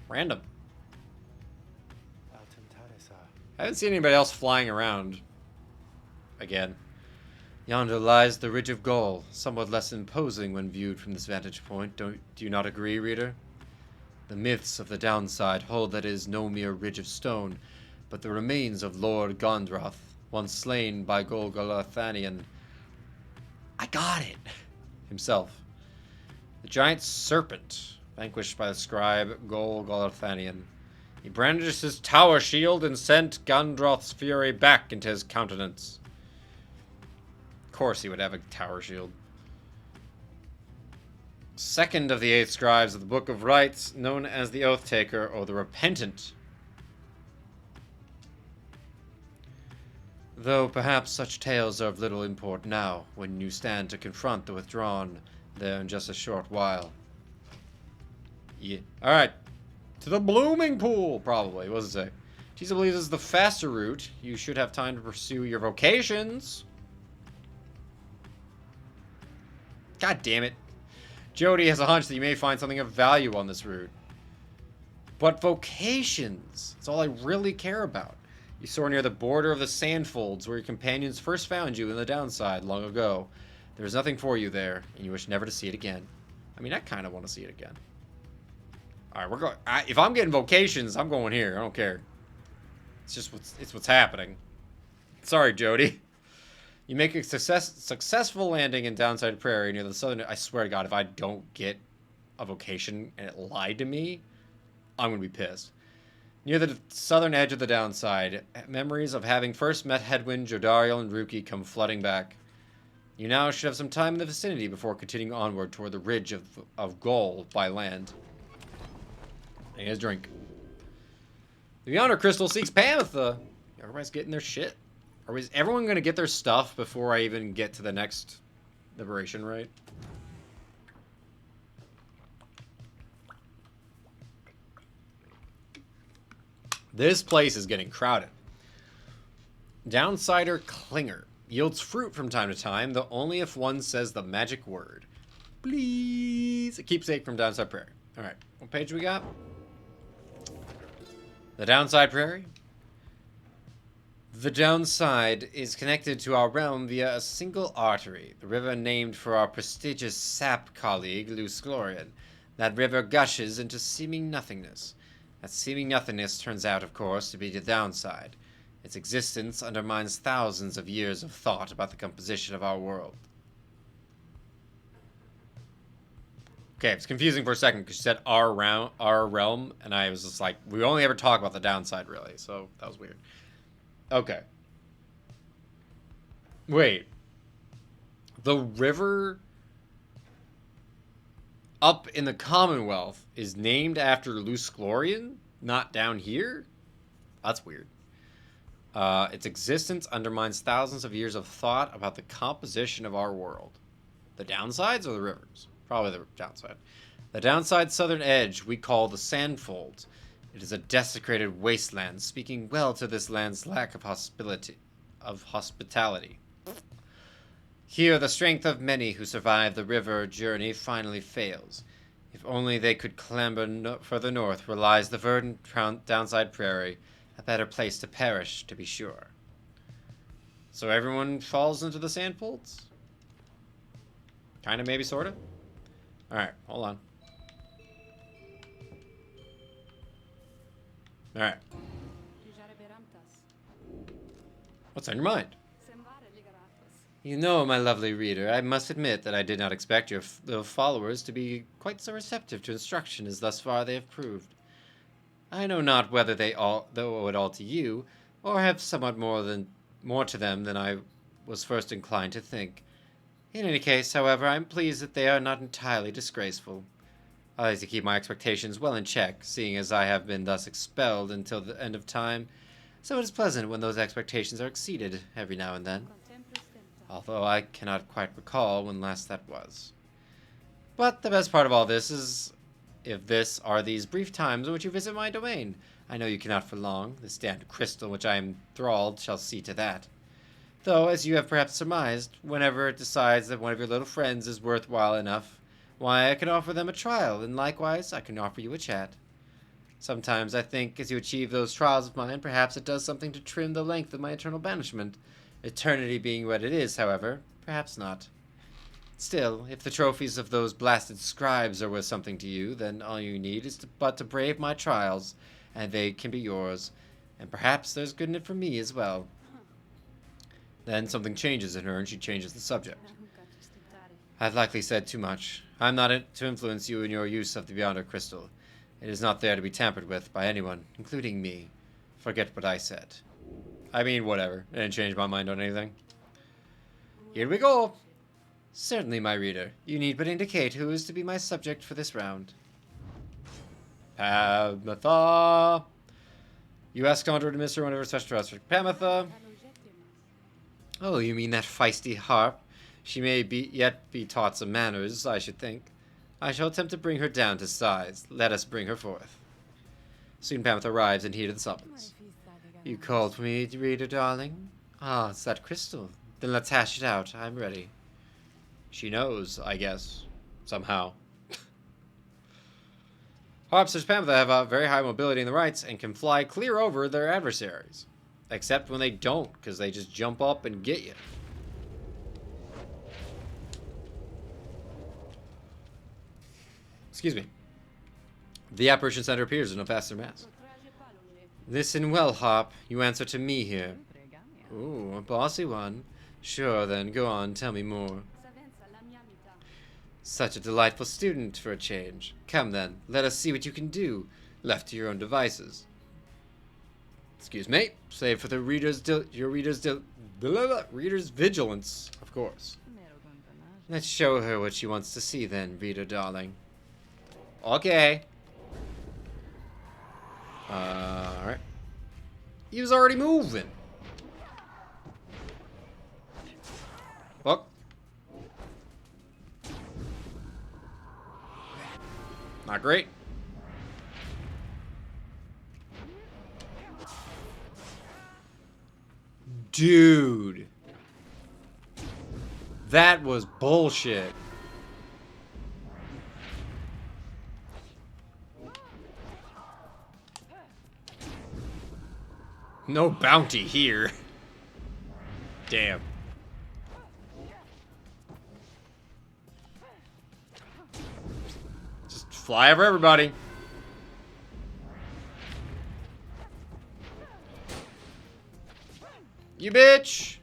Random. I haven't seen anybody else flying around. Again. Yonder lies the Ridge of Gaul, somewhat less imposing when viewed from this vantage point. Do you not agree, reader? The myths of the Downside hold that it is no mere ridge of stone, but the remains of Lord Gondroth, once slain by Golgolothanian. I got it! Himself. The giant serpent, vanquished by the scribe Golgolothanian. He brandished his tower shield and sent Gondroth's fury back into his countenance. Of course he would have a tower shield. Second of the 8 scribes of the Book of Rites, known as the Oath Taker or the Repentant. Though perhaps such tales are of little import now, when you stand to confront the withdrawn there in just a short while. Yeah. Alright. To the blooming pool, probably. What does it say? Tisa believes this is the faster route. You should have time to pursue your vocations. God damn it. Jody has a hunch that you may find something of value on this route. But vocations. That's all I really care about. You soar near the border of the Sandfolds, where your companions first found you in the Downside long ago. There is nothing for you there, and you wish never to see it again. I mean, I kind of want to see it again. Alright, we're going. If I'm getting vocations, I'm going here. I don't care. It's just what's happening. Sorry, Jody. You make a successful landing in Downside Prairie near the southern. I swear to God, if I don't get a vocation and it lied to me, I'm gonna be pissed. Near the southern edge of the Downside, memories of having first met Hedwyn, Jodariel, and Ruki come flooding back. You now should have some time in the vicinity before continuing onward toward the Ridge of Gaul by land. And here's a drink. The Yonder Crystal seeks Pamitha. Everybody's getting their shit. Is everyone going to get their stuff before I even get to the next liberation rite? This place is getting crowded. Downsider Clinger. Yields fruit from time to time, though only if one says the magic word. Please. A keepsake from Downside Prairie. Alright, what page we got? The Downside Prairie? The Downside is connected to our realm via a single artery, the river named for our prestigious sap colleague, Lusclorian. That river gushes into seeming nothingness. That seeming nothingness turns out, of course, to be the downside. Its existence undermines thousands of years of thought about the composition of our world. Okay, it's confusing for a second because you said our realm, and I was just like, we only ever talk about the downside, really, so that was weird. Okay. Wait. The river up in the Commonwealth is named after Lusclorian, not down here? That's weird. Its existence undermines thousands of years of thought about the composition of our world. The downsides or the rivers? Probably the downside. The downside southern edge we call the Sandfolds. It is a desecrated wasteland, speaking well to this land's lack of hospitality. Here, the strength of many who survive the river journey finally fails. If only they could clamber further north, where lies the verdant downside prairie, a better place to perish, to be sure. So everyone falls into the Sandfolds? Kinda, maybe, sorta? Alright, hold on. Alright. What's on your mind? You know, my lovely reader, I must admit that I did not expect your little followers to be quite so receptive to instruction as thus far they have proved. I know not whether they owe it all to you, or have somewhat more to them than I was first inclined to think. In any case, however, I am pleased that they are not entirely disgraceful. I like to keep my expectations well in check, seeing as I have been thus expelled until the end of time, so it is pleasant when those expectations are exceeded every now and then. Although I cannot quite recall when last that was. But the best part of all this is, if this are these brief times in which you visit my domain. I know you cannot for long. This damned crystal in which I am enthralled shall see to that. Though, as you have perhaps surmised, whenever it decides that one of your little friends is worthwhile enough, why, I can offer them a trial, and likewise I can offer you a chat. Sometimes I think, as you achieve those trials of mine, perhaps it does something to trim the length of my eternal banishment. Eternity being what it is, however, perhaps not. Still, if the trophies of those blasted scribes are worth something to you, then all you need is but to brave my trials, and they can be yours, and perhaps there's good in it for me as well. Then something changes in her, and she changes the subject. I've likely said too much. I'm not to influence you in your use of the Beyonder Crystal. It is not there to be tampered with by anyone, including me. Forget what I said. I mean, whatever. I didn't change my mind on anything. Here we go. Certainly, my reader. You need but indicate who is to be my subject for this round. Pamatha. You ask Condor to minister one of her special trusts for Pamatha. Oh, you mean that feisty harp? She may yet be taught some manners, I should think. I shall attempt to bring her down to size. Let us bring her forth. Soon Pamatha arrives in heat of the summons. You called for me, reader darling? Ah, it's that crystal. Then let's hash it out. I'm ready. She knows, I guess. Somehow. Harps such as Pamatha have a very high mobility in the rights and can fly clear over their adversaries. Except when they don't, because they just jump up and get you. Excuse me. The apparition center appears in a faster mass. Listen well, Harp. You answer to me here. Ooh, a bossy one. Sure, then, go on, tell me more. Such a delightful student for a change. Come then, let us see what you can do, left to your own devices. Excuse me, save for the reader's vigilance, of course. Let's show her what she wants to see then, reader darling. Okay. Alright. He was already moving. Fuck. Not great. Dude. That was bullshit. No bounty here. Damn. Just fly over everybody. You bitch!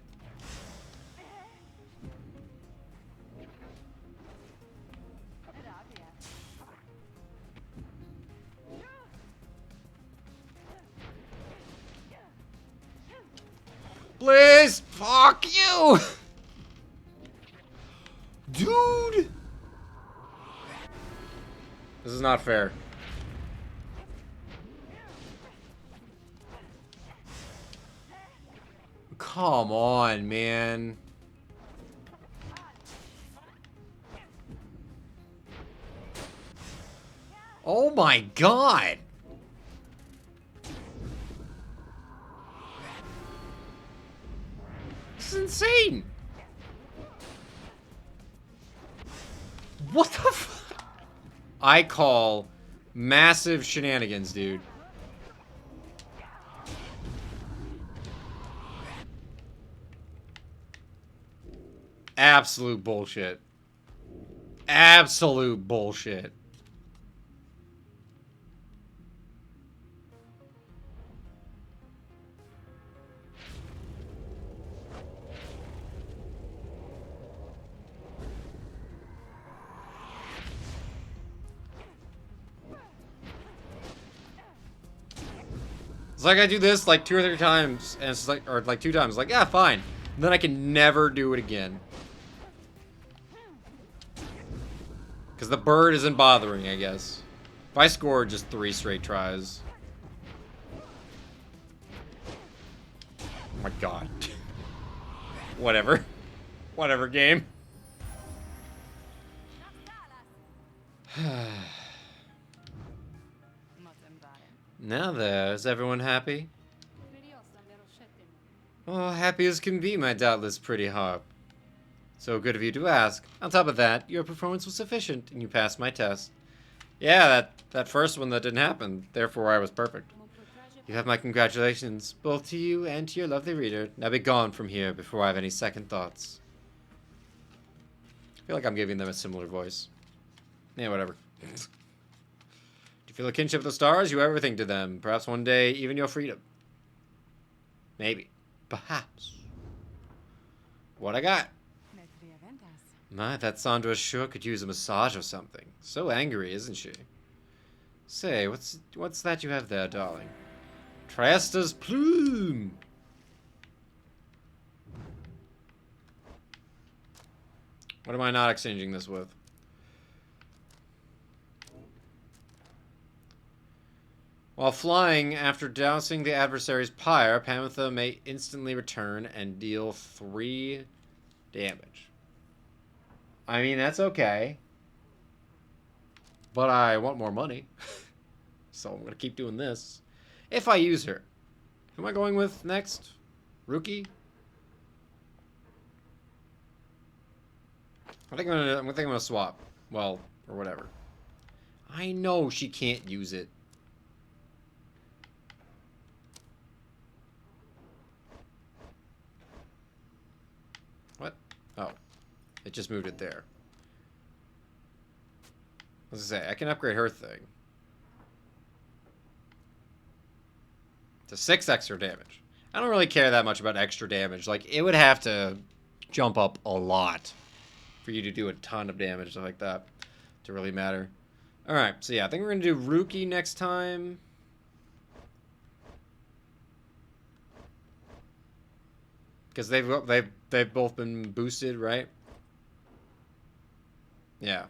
Please! Fuck you! Dude! This is not fair. Come on, man. Oh my god! This is insane! What the fuck? I call massive shenanigans, dude. Absolute bullshit. Absolute bullshit. It's like I do this like 2 or 3 times, and it's like, or like 2 times, like, yeah, fine. And then I can never do it again. Because the bird isn't bothering, I guess. If I scored just 3 straight tries. Oh my god. Whatever. Whatever, game. Now there, is everyone happy? Oh, happy as can be, my doubtless pretty harp. So good of you to ask. On top of that, your performance was sufficient, and you passed my test. Yeah, that first one that didn't happen. Therefore, I was perfect. You have my congratulations, both to you and to your lovely reader. Now be gone from here before I have any second thoughts. I feel like I'm giving them a similar voice. Yeah, whatever. Do you feel a kinship with the stars? You owe everything to them. Perhaps one day, even your freedom. Maybe. Perhaps. What I got? My, that Sandra sure could use a massage or something. So angry, isn't she? Say, what's that you have there, darling? Triesta's plume! What am I not exchanging this with? While flying, after dousing the adversary's pyre, Pamitha may instantly return and deal 3 damage. I mean, that's okay. But I want more money. So I'm going to keep doing this. If I use her. Who am I going with next? Rookie? I think I'm gonna swap. Well, or whatever. I know she can't use it. What? Oh. It just moved it there. I was gonna say, I can upgrade her thing. To 6 extra damage. I don't really care that much about extra damage. Like, it would have to jump up a lot for you to do a ton of damage, stuff like that, to really matter. Alright, so yeah, I think we're gonna do Rookie next time. Because they've both been boosted, right? Yeah.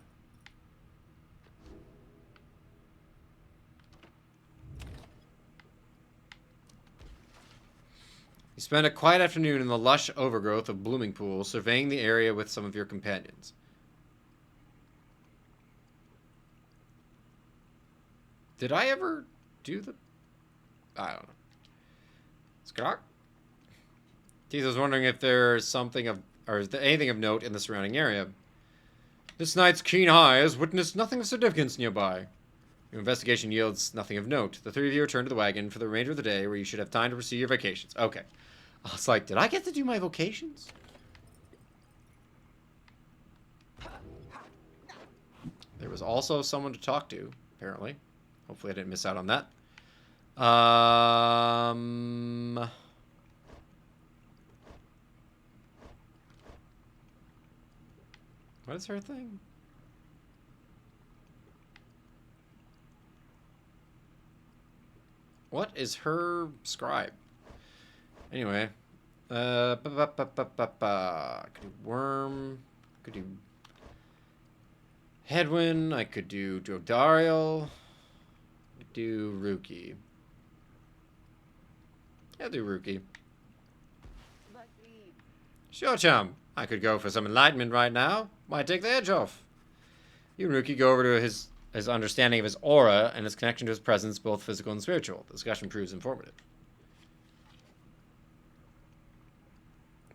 You spend a quiet afternoon in the lush overgrowth of Blooming Pool, surveying the area with some of your companions. Did I ever do the... I don't know. Skrock? Teeth was wondering if there's something of... or is there anything of note in the surrounding area. This night's keen eye has witnessed nothing of significance nearby. Your investigation yields nothing of note. The three of you return to the wagon for the remainder of the day, where you should have time to pursue your vacations. Okay. I was like, did I get to do my vocations? There was also someone to talk to, apparently. Hopefully I didn't miss out on that. What is her thing? What is her scribe? Anyway. I could do worm. I could do Hedwyn. I could do Dodariel. Do Rookie. I'll do Rookie. Sure, chum. I could go for some enlightenment right now. Might take the edge off. You and Rookie go over to his understanding of his aura and his connection to his presence, both physical and spiritual. The discussion proves informative.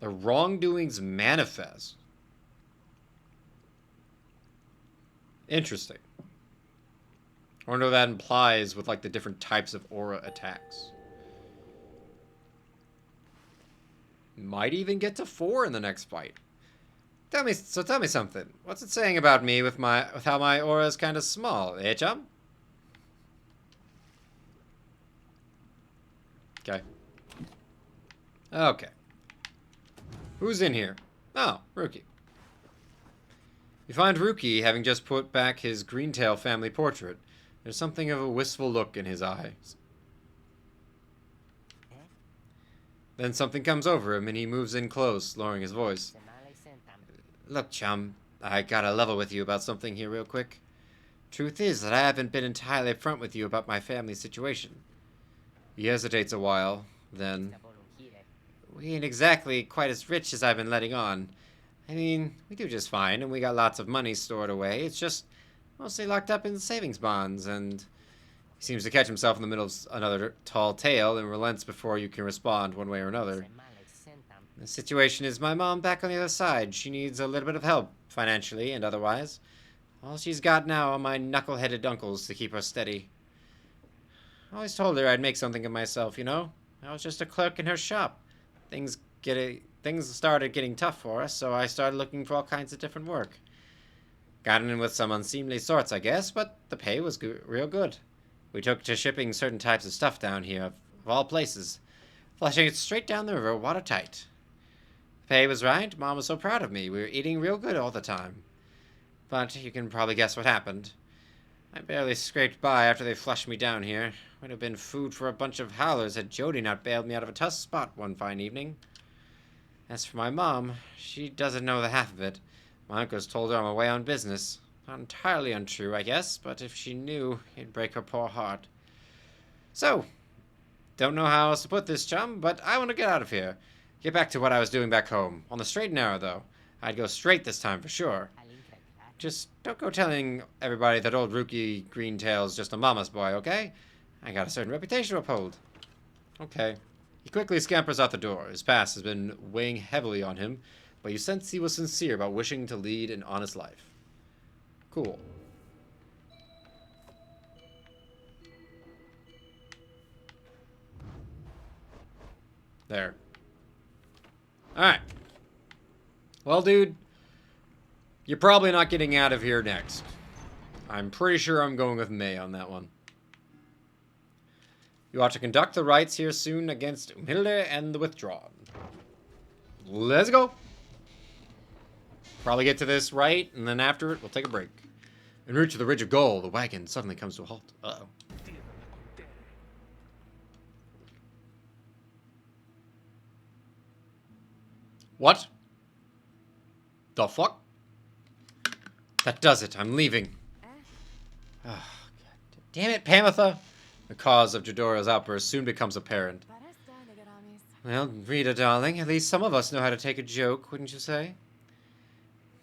The wrongdoings manifest. Interesting. I wonder what that implies with, like, the different types of aura attacks. Might even get to 4 in the next fight. Tell me something. What's it saying about me with how my aura is kind of small, eh, chum? Okay. Okay. Who's in here? Oh, Rookie. You find Rookie having just put back his Greentail family portrait. There's something of a wistful look in his eyes. Then something comes over him and he moves in close, lowering his voice. Look, chum, I gotta level with you about something here real quick. Truth is that I haven't been entirely upfront with you about my family situation. He hesitates a while, then... We ain't exactly quite as rich as I've been letting on. I mean, we do just fine, and we got lots of money stored away. It's just mostly locked up in savings bonds, and... He seems to catch himself in the middle of another tall tale and relents before you can respond one way or another. The situation is my mom back on the other side. She needs a little bit of help, financially and otherwise. All she's got now are my knuckle-headed uncles to keep her steady. I always told her I'd make something of myself, you know? I was just a clerk in her shop. Things started getting tough for us, so I started looking for all kinds of different work. Got in with some unseemly sorts, I guess, but the pay was real good. We took to shipping certain types of stuff down here, of all places, flushing it straight down the river, watertight. The pay was right. Mom was so proud of me. We were eating real good all the time. But you can probably guess what happened. I barely scraped by after they flushed me down here. Would have been food for a bunch of howlers had Jody not bailed me out of a tough spot one fine evening. As for my mom, she doesn't know the half of it. My uncles told her I'm away on business. Not entirely untrue, I guess, but if she knew, it'd break her poor heart. So, don't know how else to put this, chum, but I want to get out of here. Get back to what I was doing back home. On the straight and narrow, though. I'd go straight this time, for sure. Just don't go telling everybody that old Rookie Greentail's just a mama's boy, okay? I got a certain reputation to uphold. Okay. He quickly scampers out the door. His past has been weighing heavily on him, but you sense he was sincere about wishing to lead an honest life. Cool. There. Alright. Well, dude, you're probably not getting out of here next. I'm pretty sure I'm going with May on that one. You ought to conduct the rites here soon against Umhilde and the Withdrawn. Let's go. Probably get to this right, and then after it, we'll take a break. En route to the Ridge of Gold, the wagon suddenly comes to a halt. Uh-oh. What? The fuck? That does it. I'm leaving. Oh, God. Damn it, Pamitha! The cause of Jodorio's outburst soon becomes apparent. Well, Rita, darling, at least some of us know how to take a joke, wouldn't you say?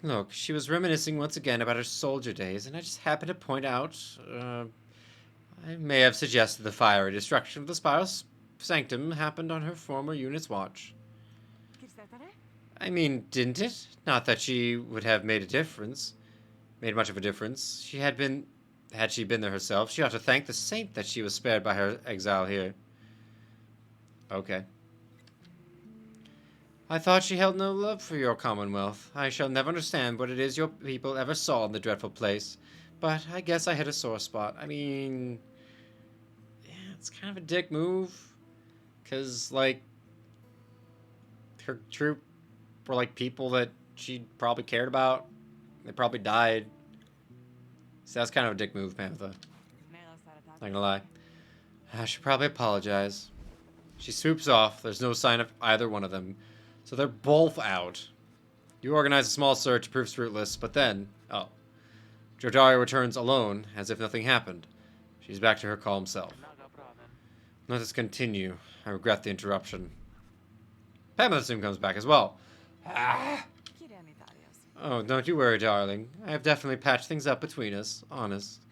Look, she was reminiscing once again about her soldier days, and I just happened to point out, I may have suggested the fiery destruction of the Spiral Sanctum happened on her former unit's watch. I mean, didn't it? Not that she would have made much of a difference. She had been Had she been there herself, she ought to thank the saint that she was spared by her exile here. Okay. I thought she held no love for your commonwealth. I shall never understand what it is your people ever saw in the dreadful place. But I guess I hit a sore spot. I mean, yeah, it's kind of a dick move. Because, like, her troop were, like, people that she probably cared about. They probably died. So that's kind of a dick move, Panther. Not gonna lie. I should probably apologize. She swoops off. There's no sign of either one of them. So they're both out. You organize a small search, proves fruitless, but then... Oh. Jordario returns alone, as if nothing happened. She's back to her calm self. Let us continue. I regret the interruption. Pamela soon comes back as well. Ah. Oh, don't you worry, darling. I have definitely patched things up between us, honest.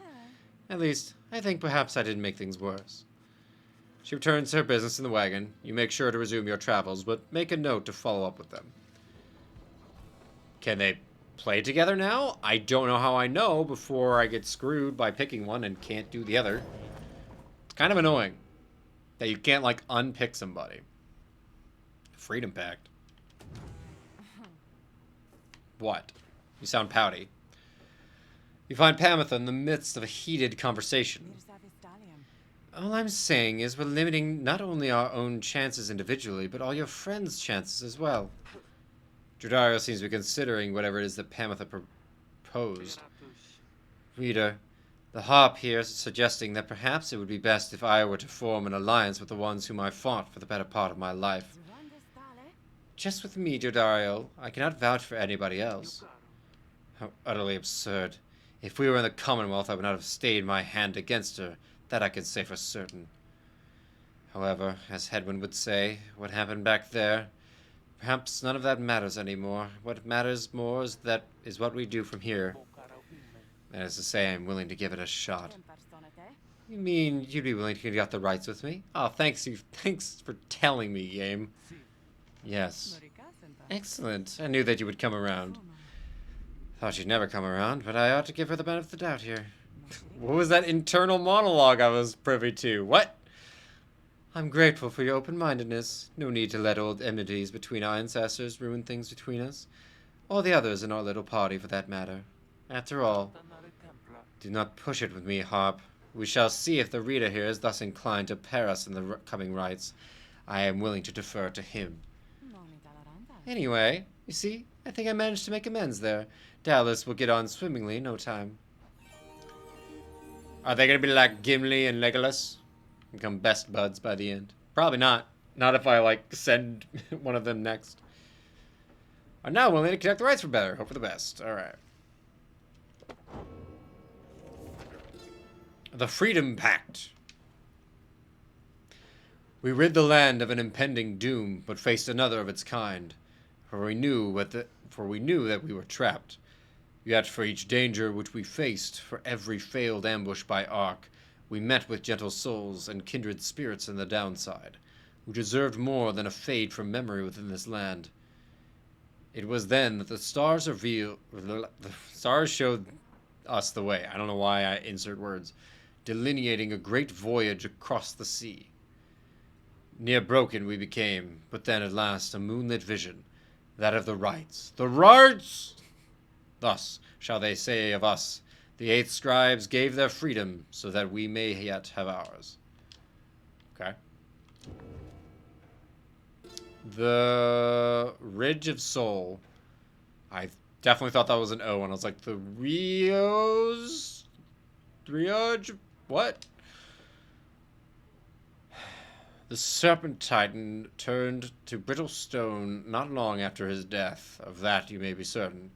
At least, I think perhaps I didn't make things worse. She returns to her business in the wagon. You make sure to resume your travels, but make a note to follow up with them. Can they play together now? I don't know how I know before I get screwed by picking one and can't do the other. It's kind of annoying that you can't, like, unpick somebody. Freedom Pact. What? You sound pouty. You find Pamitha in the midst of a heated conversation. All I'm saying is we're limiting not only our own chances individually, but all your friends' chances as well. Jordario seems to be considering whatever it is that Pamitha proposed. Reader, the harp here is suggesting that perhaps it would be best if I were to form an alliance with the ones whom I fought for the better part of my life. Just with me, Jordario. I cannot vouch for anybody else. How utterly absurd. If we were in the Commonwealth, I would not have stayed my hand against her. That I can say for certain. However, as Hedwyn would say, what happened back there, perhaps none of that matters anymore. What matters more is what we do from here. That is to say, I'm willing to give it a shot. You mean you'd be willing to get the rights with me? Oh, thanks for telling me, game. Yes. Excellent. I knew that you would come around. Thought you'd never come around, but I ought to give her the benefit of the doubt here. What was that internal monologue I was privy to? What? I'm grateful for your open-mindedness. No need to let old enmities between our ancestors ruin things between us. Or the others in our little party, for that matter. After all, do not push it with me, Harp. We shall see if the reader here is thus inclined to pair us in the coming rites. I am willing to defer to him. Anyway, you see, I think I managed to make amends there. Dallas will get on swimmingly in no time. Are they going to be like Gimli and Legolas? Become best buds by the end? Probably not. Not if I, like, send one of them next. Are now willing to conduct the rites for better. Hope for the best. Alright. The Freedom Pact. We rid the land of an impending doom, but faced another of its kind. For we knew that we were trapped. Yet for each danger which we faced, for every failed ambush by Ark, we met with gentle souls and kindred spirits in the downside, who deserved more than a fade from memory within this land. It was then that the stars showed us the way. I don't know why I insert words. Delineating a great voyage across the sea. Near broken we became, but then at last a moonlit vision, that of the rites. The rites! Thus shall they say of us, the 8 scribes gave their freedom so that we may yet have ours. Okay. The Ridge of Soul. I definitely thought that was an O, and I was like, the Rios? Rioj? What? The Serpent Titan turned to brittle stone not long after his death. Of that you may be certain.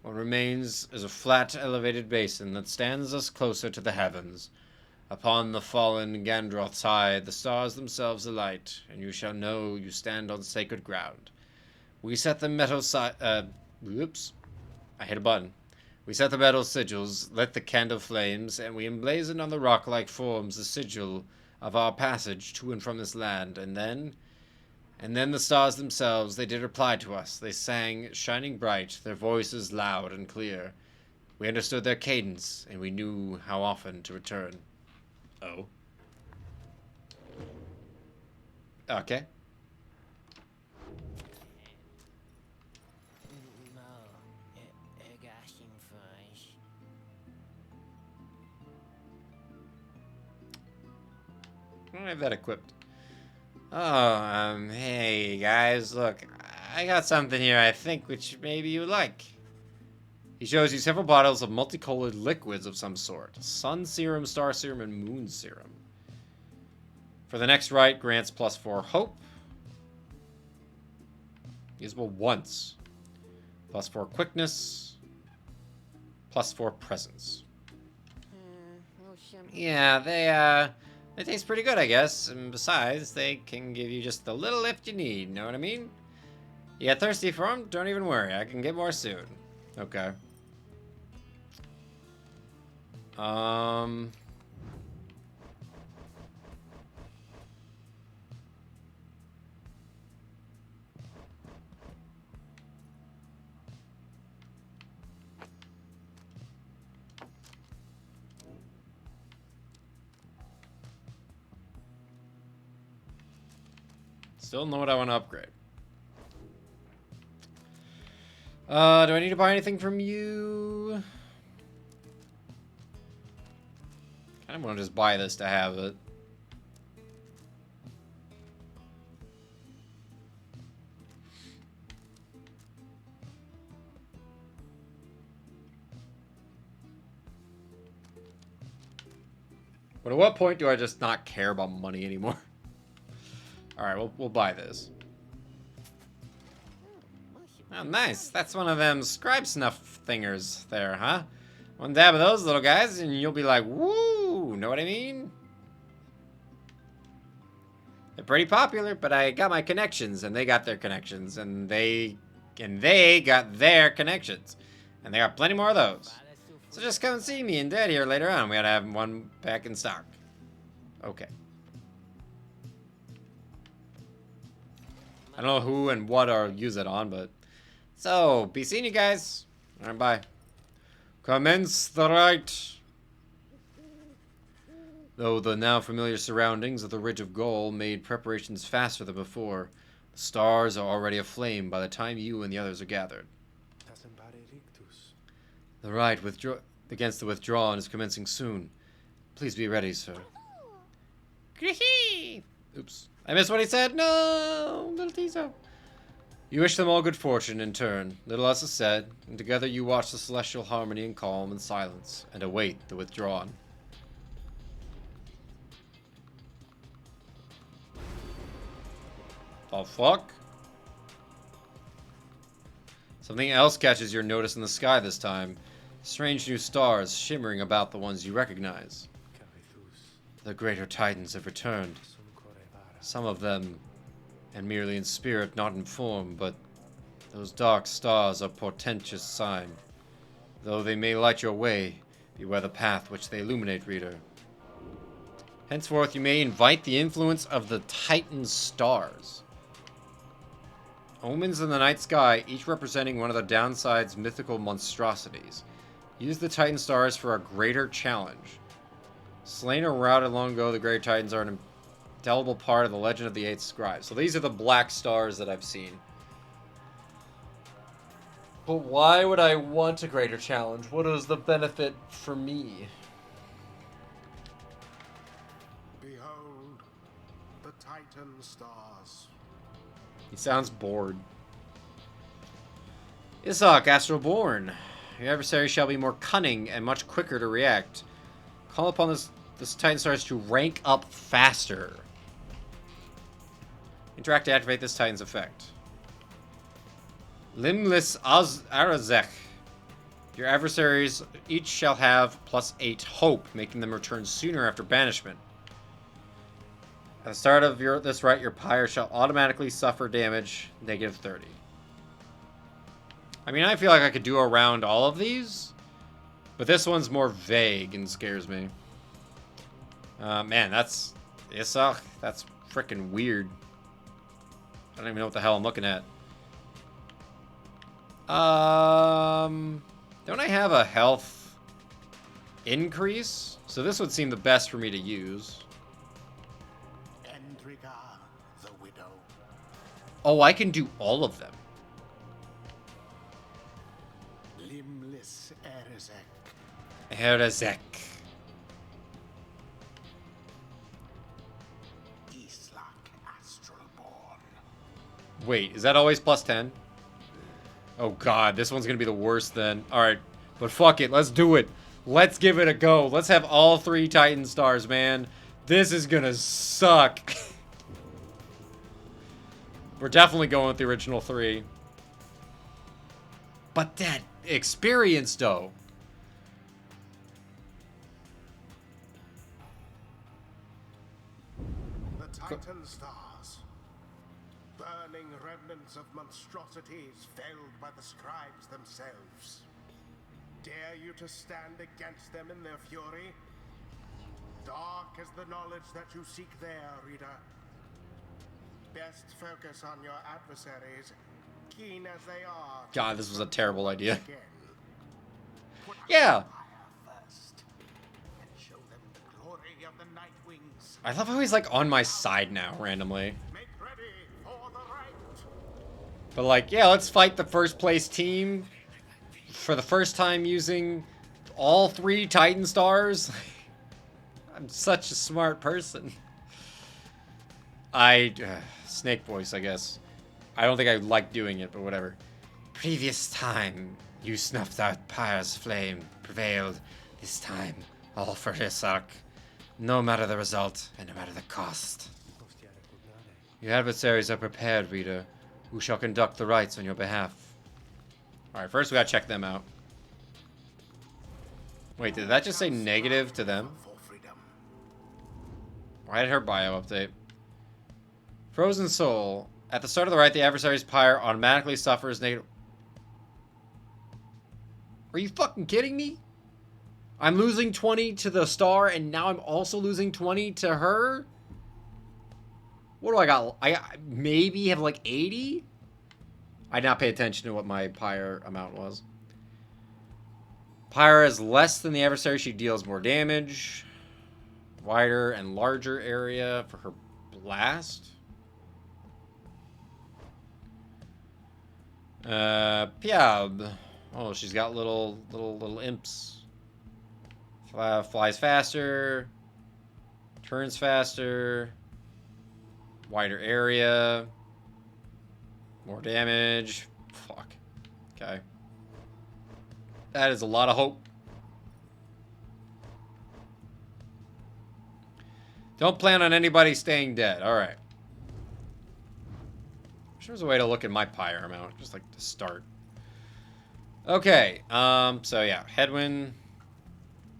What remains is a flat, elevated basin that stands us closer to the heavens. Upon the fallen Gandroth's side, the stars themselves alight, and you shall know you stand on sacred ground. We set the metal whoops. I hit a button. We set the metal sigils, lit the candle flames, and we emblazoned on the rock-like forms the sigil of our passage to and from this land, and then the stars themselves, they did reply to us. They sang, shining bright, their voices loud and clear. We understood their cadence, and we knew how often to return. Oh. Okay. I don't have that equipped. Oh, hey guys, look, I got something here I think which maybe you like. He shows you several bottles of multicolored liquids of some sort. Sun serum, star serum, and moon serum. For the next rite, grants +4 hope. Usable once. +4 quickness. +4 presence. Yeah, they taste pretty good, I guess. And besides, they can give you just the little lift you need, know what I mean? You get thirsty for them? Don't even worry, I can get more soon. Okay. Still don't know what I want to upgrade. Do I need to buy anything from you? I want to just buy this to have it. But at what point do I just not care about money anymore? Alright, we'll buy this. Oh, nice. That's one of them scribe snuff thingers there, huh? One dab of those little guys and you'll be like, woo! Know what I mean? They're pretty popular, but I got my connections and they got their connections and they got their connections. And they got plenty more of those. So just come and see me and Dad here later on. We ought to have one back in stock. Okay. I don't know who and what I'll use it on, but... So, be seeing you guys. Alright, bye. Commence the rite. Though the now familiar surroundings of the Ridge of Gold made preparations faster than before, the stars are already aflame by the time you and the others are gathered. The rite against the withdrawn is commencing soon. Please be ready, sir. Oops. I missed what he said. No, little teaser. You wish them all good fortune in turn. Little else is said, and together you watch the celestial harmony in calm and silence, and await the withdrawn. The fuck? Something else catches your notice in the sky this time. Strange new stars shimmering about the ones you recognize. The greater titans have returned. Some of them, and merely in spirit, not in form, but those dark stars are a portentous sign. Though they may light your way, beware the path which they illuminate, reader. Henceforth you may invite the influence of the Titan stars. Omens in the night sky, each representing one of the downside's mythical monstrosities. Use the Titan stars for a greater challenge. Slain or routed long ago, the greater Titans are an indelible part of the legend of the Eight Scribes. So these are the black stars that I've seen. But why would I want a greater challenge? What is the benefit for me? Behold, the Titan stars. He sounds bored. Isaac, Astral Born. Your adversary shall be more cunning and much quicker to react. Call upon this Titan stars to rank up faster. Interact to activate this Titan's effect. Limbless Arazek. Your adversaries each shall have +8 hope, making them return sooner after banishment. At the start of this rite, your Pyre shall automatically suffer damage, -30. I mean, I feel like I could do around all of these, but this one's more vague and scares me. Man, that's... Isaac, that's freaking weird. I don't even know what the hell I'm looking at. Don't I have a health increase? So this would seem the best for me to use. Endriga, the widow. Oh, I can do all of them. Limbless Erzek. Herzek. Islak Astralborn. Wait, is that always plus 10? Oh god, this one's gonna be the worst then. Alright, but fuck it, let's do it. Let's give it a go. Let's have all 3 Titan stars, man. This is gonna suck. We're definitely going with the original 3. But that experience, though. The Titan stars. Burning remnants of monstrosities felled by the scribes themselves. Dare you to stand against them in their fury? Dark is the knowledge that you seek there, reader. Best focus on your adversaries, keen as they are. God, this was a terrible idea. Again. Put out Yeah. the fire first, and show them the glory of the Night Wings. I love how he's like on my side now, randomly. Make ready for the right. But like, yeah, let's fight the first place team for the first time using all 3 Titan stars. I'm such a smart person. Snake voice, I guess. I don't think I like doing it, but whatever. Previous time, you snuffed out Pyre's flame, prevailed. This time, all for Isak. No matter the result, and no matter the cost. Your adversaries are prepared, reader, who shall conduct the rites on your behalf. Alright, first we gotta check them out. Wait, did that just say negative to them? For freedom. Why did her bio update? Frozen Soul. At the start of the rite, the adversary's pyre automatically suffers negative... Are you fucking kidding me? I'm losing 20 to the star, and now I'm also losing 20 to her? What do I got? I maybe have like 80? I did not pay attention to what my pyre amount was. Pyre is less than the adversary. She deals more damage. Wider and larger area for her blast. Piab. Oh, she's got little imps. Flies faster. Turns faster. Wider area. More damage. Fuck. Okay. That is a lot of hope. Don't plan on anybody staying dead. Alright. Sure there's a way to look at my pyre amount, just like to start. Okay, so yeah, Headwind.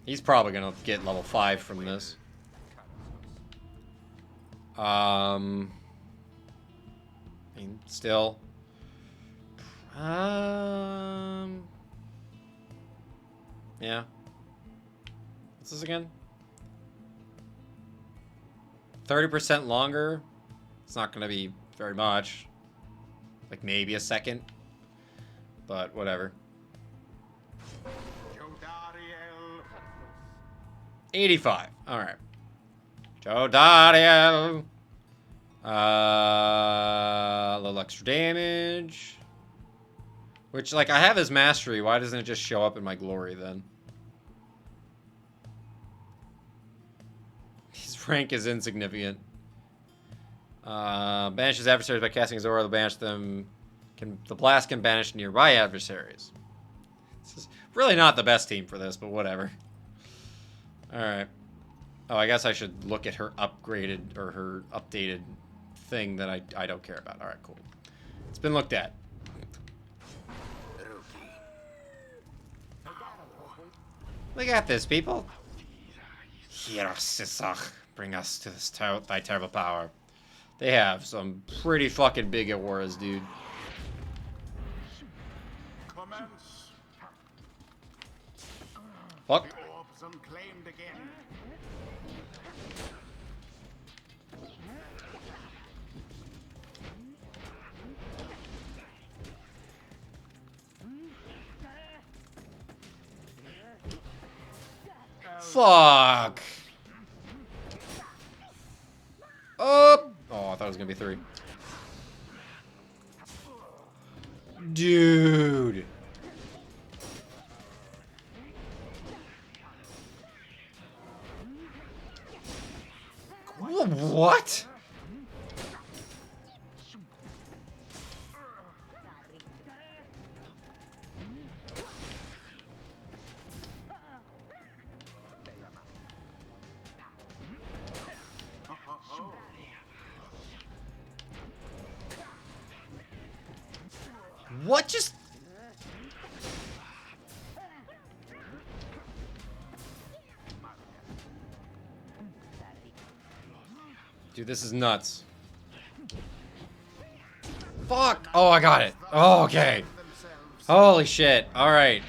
He's probably gonna get level 5 from this. I mean, still. Yeah. What's this again? 30% longer? It's not gonna be very much. Like maybe a second. But whatever. Jodariel. 85. Alright. Jodariel. A little extra damage. Which, like, I have his mastery. Why doesn't it just show up in my glory then? His rank is insignificant. Banishes adversaries by casting his aura. The banish them. The blast can banish nearby adversaries. This is really not the best team for this, but whatever. Alright. Oh, I guess I should look at her upgraded or her updated thing that I don't care about. Alright, cool. It's been looked at. Look at this, people. Here, Sisach, bring us to this thy terrible power. They have some pretty fucking big auras, dude. Commence. Fuck. The orbs unclaimed again. Fuck. Oh, I thought it was gonna be 3. Dude. What? What just... Dude, this is nuts. Fuck! Oh, I got it. Oh, okay. Holy shit. Alright.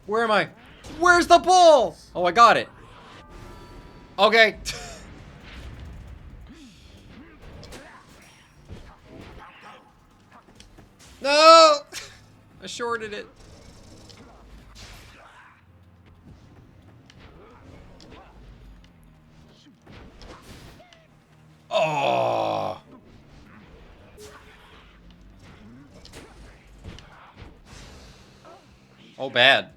Where am I? Where's the ball? Oh, I got it. Okay. No! I shorted it. Oh. Oh, bad.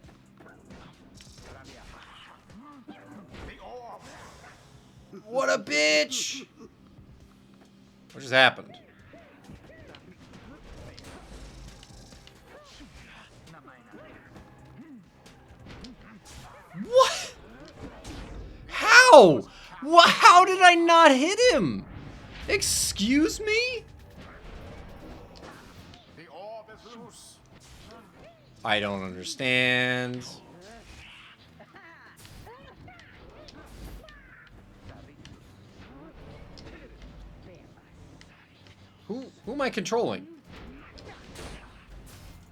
What a bitch! What just happened? What? How? What? How did I not hit him? Excuse me? The orb is loose. I don't understand. Who am I controlling?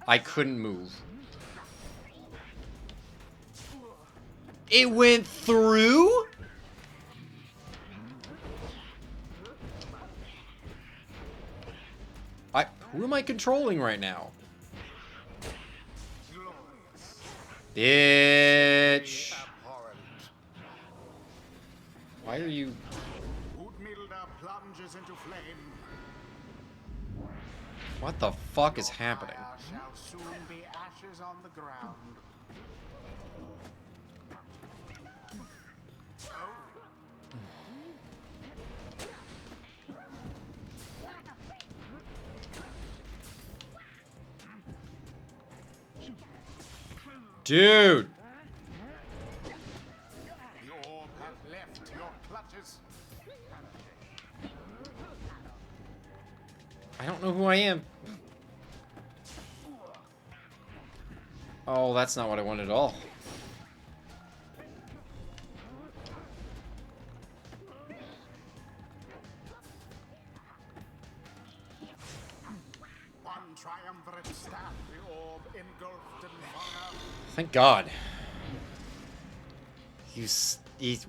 I couldn't move. It went through? Who am I controlling right now? Bitch. Why are you... Plunges into flame. What the fuck is happening? Fire shall soon be ashes on the ground. Dude! The orb has left your clutches. I don't know who I am. Oh, that's not what I wanted at all. One triumvirate stab, the orb engulfed in fire. Thank God.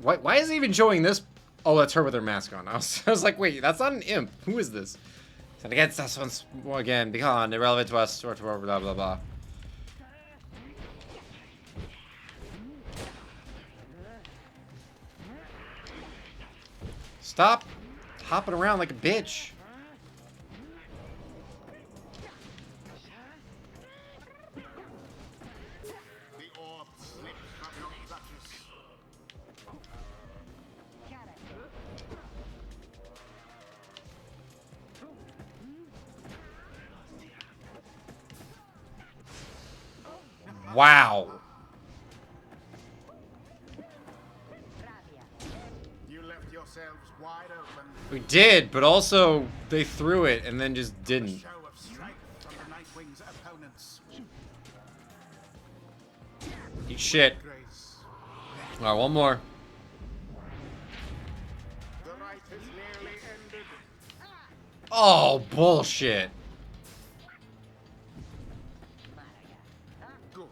Why is he even showing this? Oh, that's her with her mask on. I was like, wait, that's not an imp. Who is this? And against us once more again, beyond, irrelevant to us, or to blah blah blah. Stop hopping around like a bitch. The orb slips from your clutches. Wow. You left yourselves wide open. We did, but also they threw it and then just didn't. Show of strength from the Nightwing's opponents. Eat shit. Grace. Alright, one more. The rite is nearly ended. Oh, bullshit. Good.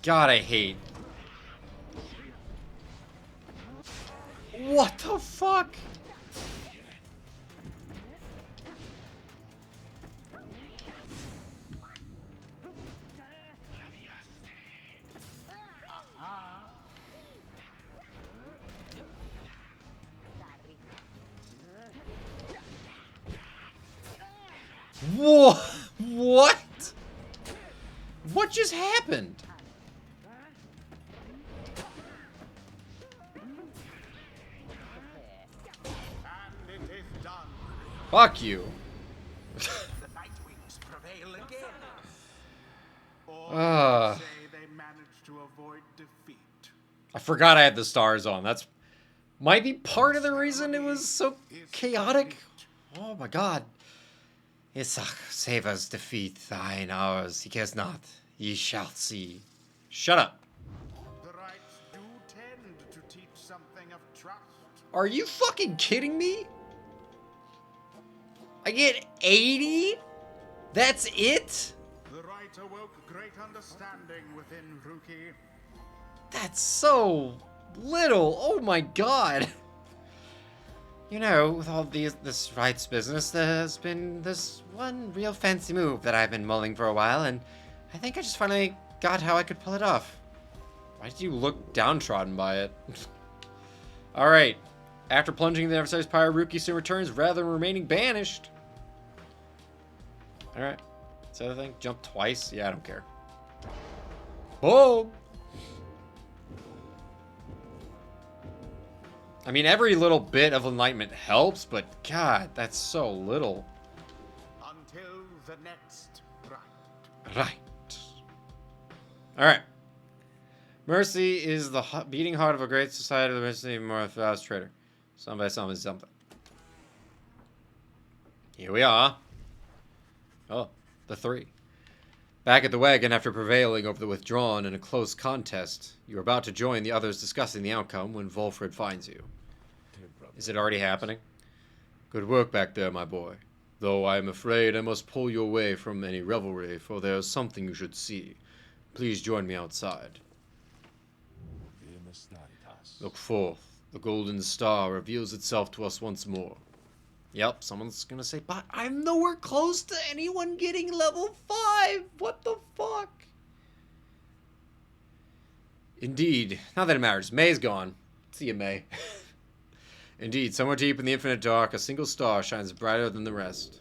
God, I hate. What the fuck? Whoa! What? What just happened? And it is done. Fuck you. The Nightwings prevail again. Or say they managed to avoid defeat. I forgot I had the stars on. That's might be part of the reason it was so chaotic. Oh my god. Isaac, save us defeat, thine ours. He cares not. Ye shall see. Shut up. The rites do tend to teach something of trust. Are you fucking kidding me? I get 80? That's it? The rite awoke great understanding within Ruki. That's so little. Oh my god. You know, with all this rights business, there's been this one real fancy move that I've been mulling for a while, and I think I just finally got how I could pull it off. Why did you look downtrodden by it? Alright. After plunging the adversary's Pyre, Ruki soon returns rather than remaining banished. Alright. Is that the thing? Jump twice? Yeah, I don't care. Boom! I mean, every little bit of enlightenment helps, but god, that's so little. Until the next rite. Right. Alright. Mercy is the beating heart of a great society of the mercy more fast trader. Somebody, something. Here we are. Oh, the 3. Back at the wagon after prevailing over the withdrawn in a close contest, you're about to join the others discussing the outcome when Volfred finds you. Is it already happening? Good work back there, my boy. Though I am afraid I must pull you away from any revelry, for there is something you should see. Please join me outside. Look forth. The golden star reveals itself to us once more. Yep, someone's gonna say, but I'm nowhere close to anyone getting level 5! What the fuck? Indeed. Not that it matters. May's gone. See you, May. Indeed, somewhere deep in the infinite dark, a single star shines brighter than the rest.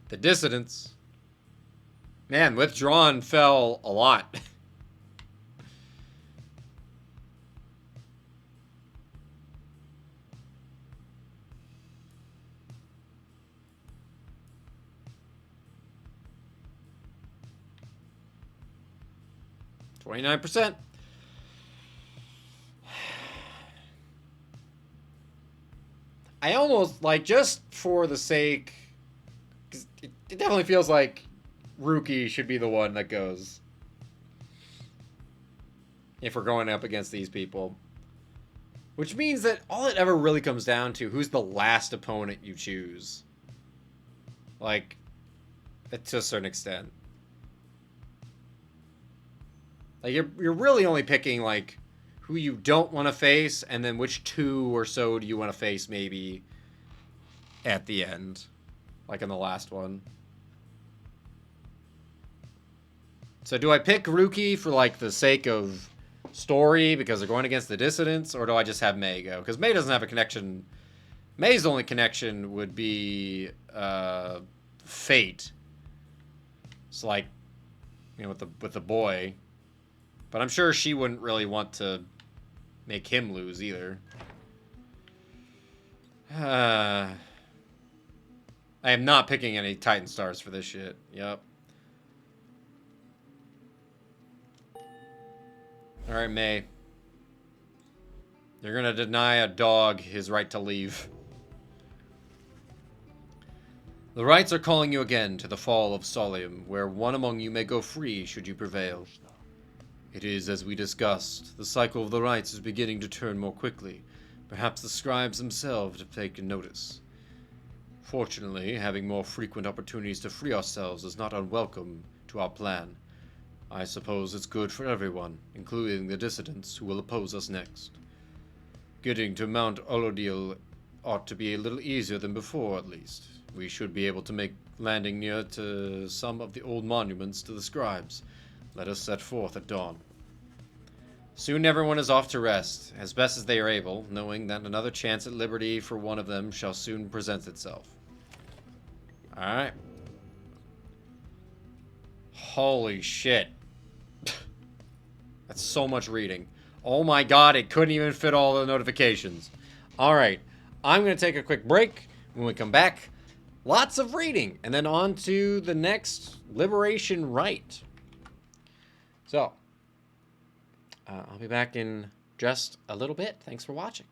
The dissidents. Man, withdrawn fell a lot. %. I almost, like, just for the sake... 'cause it definitely feels like Ruki should be the one that goes. If we're going up against these people. Which means that all it ever really comes down to, who's the last opponent you choose. Like, to a certain extent. Like, you're really only picking, like, who you don't want to face, and then which 2 or so do you want to face, maybe, at the end. Like in the last one. So do I pick Ruki for, like, the sake of story, because they're going against the dissidents, or do I just have May go? Because May doesn't have a connection. May's only connection would be, Fate. It's like, you know, with the boy. But I'm sure she wouldn't really want to make him lose either. I am not picking any Titan stars for this shit. Yep. Alright, May. You're gonna deny a dog his right to leave. The rites are calling you again to the fall of Solium, where one among you may go free should you prevail. It is as we discussed. The cycle of the rites is beginning to turn more quickly. Perhaps the scribes themselves have taken notice. Fortunately, having more frequent opportunities to free ourselves is not unwelcome to our plan. I suppose it's good for everyone, including the dissidents who will oppose us next. Getting to Mount Olodil ought to be a little easier than before, at least. We should be able to make landing near to some of the old monuments to the scribes. Let us set forth at dawn. Soon everyone is off to rest, as best as they are able, knowing that another chance at liberty for one of them shall soon present itself. Alright. Holy shit. That's so much reading. Oh my god, it couldn't even fit all the notifications. Alright, I'm going to take a quick break. When we come back, lots of reading, and then on to the next Liberation Rite. So, I'll be back in just a little bit. Thanks for watching.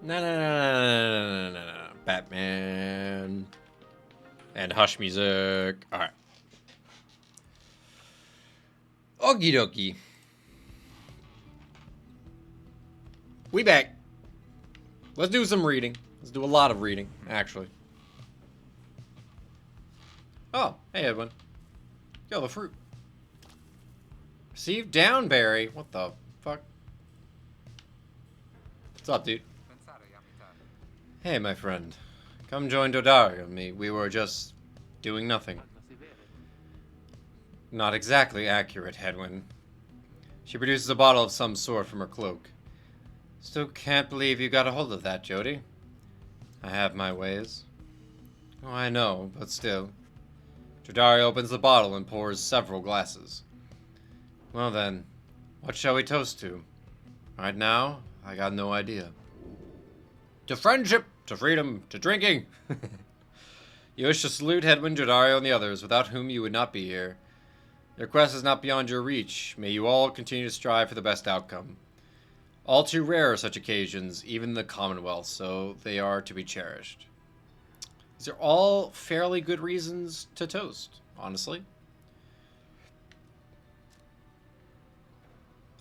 No, no, no, no, no, no, no. Batman. And hush music. Alright. Okie dokie. We back. Let's do some reading. Let's do a lot of reading, actually. Oh, hey Edwin. Yo, the fruit. Receive downberry. What the fuck? What's up, dude? Hey, my friend. Come join Dodari and me. We were just doing nothing. Not exactly accurate, Hedwin. She produces a bottle of some sort from her cloak. Still can't believe you got a hold of that, Jody. I have my ways. Oh, I know, but still. Dodari opens the bottle and pours several glasses. Well then, what shall we toast to? Right now, I got no idea. To friendship, to freedom, to drinking. You wish to salute Hedwin, Jodario, and the others, without whom you would not be here. Your quest is not beyond your reach. May you all continue to strive for the best outcome. All too rare are such occasions, even in the Commonwealth, so they are to be cherished. These are all fairly good reasons to toast, honestly.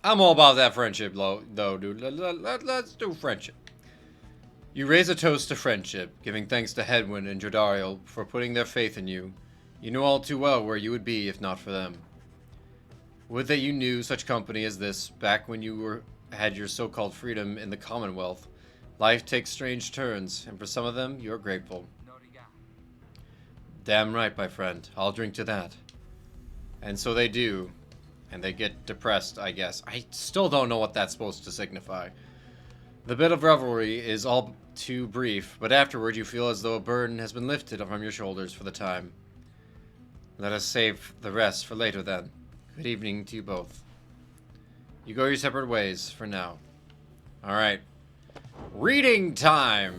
I'm all about that friendship, though, dude. Let's do friendship. You raise a toast to friendship, giving thanks to Hedwin and Jodariel for putting their faith in you. You know all too well where you would be if not for them. Would that you knew such company as this back when you had your so-called freedom in the Commonwealth. Life takes strange turns, and for some of them, you're grateful. Damn right, my friend. I'll drink to that. And so they do. And they get depressed, I guess. I still don't know what that's supposed to signify. The bit of revelry is all too brief, but afterward you feel as though a burden has been lifted from your shoulders for the time. Let us save the rest for later then. Good evening to you both. You go your separate ways for now. Alright. Reading time!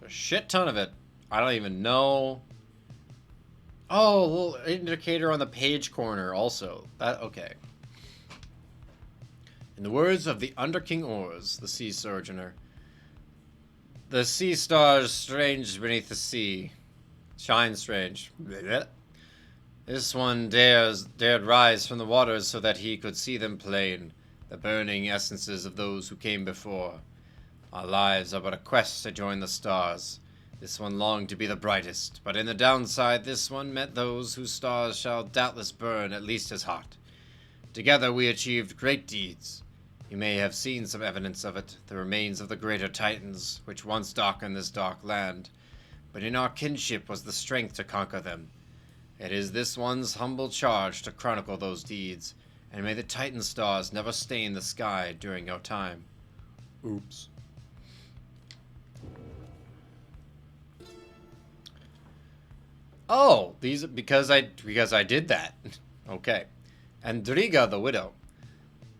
A shit ton of it. I don't even know. Oh, a little indicator on the page corner also. Okay. In the words of the Under King Oars, the sea sojourner, the sea stars strange beneath the sea, shine strange. This one dared rise from the waters so that he could see them plain, the burning essences of those who came before. Our lives are but a quest to join the stars. This one longed to be the brightest, but in the downside this one met those whose stars shall doubtless burn at least as hot. Together we achieved great deeds. You may have seen some evidence of it, the remains of the greater Titans, which once darkened this dark land. But in our kinship was the strength to conquer them. It is this one's humble charge to chronicle those deeds, and may the Titan stars never stain the sky during your time. Oops. Oh, these because I did that. Okay. Andriga the Widow.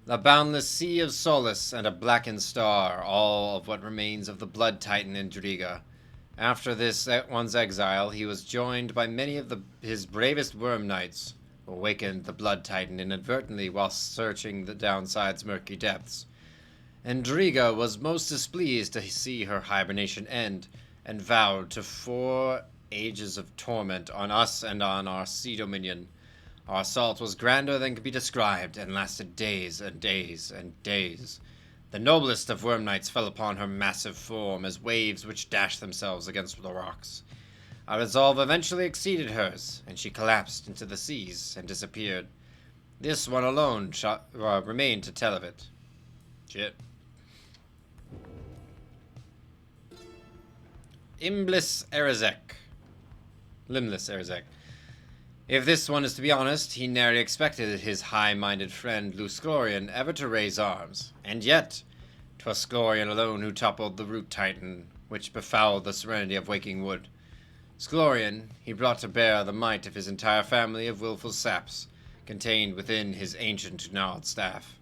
The boundless sea of solace and a blackened star, all of what remains of the blood titan Andriga. After this one's exile, he was joined by many of his bravest worm knights, who awakened the blood titan inadvertently while searching the downside's murky depths. Andriga was most displeased to see her hibernation end, and vowed to 4 ages of torment on us and on our sea dominion. Our assault was grander than could be described, and lasted days and days and days. The noblest of worm knights fell upon her massive form as waves which dashed themselves against the rocks. Our resolve eventually exceeded hers, and she collapsed into the seas and disappeared. This one alone remained to tell of it. Shit. Limbless Erizek. If this one is to be honest, he nary expected his high-minded friend Luscorian ever to raise arms. And yet, 'twas Sklorian alone who toppled the root titan, which befouled the serenity of Waking Wood. Sklorian, he brought to bear the might of his entire family of willful saps, contained within his ancient gnarled staff.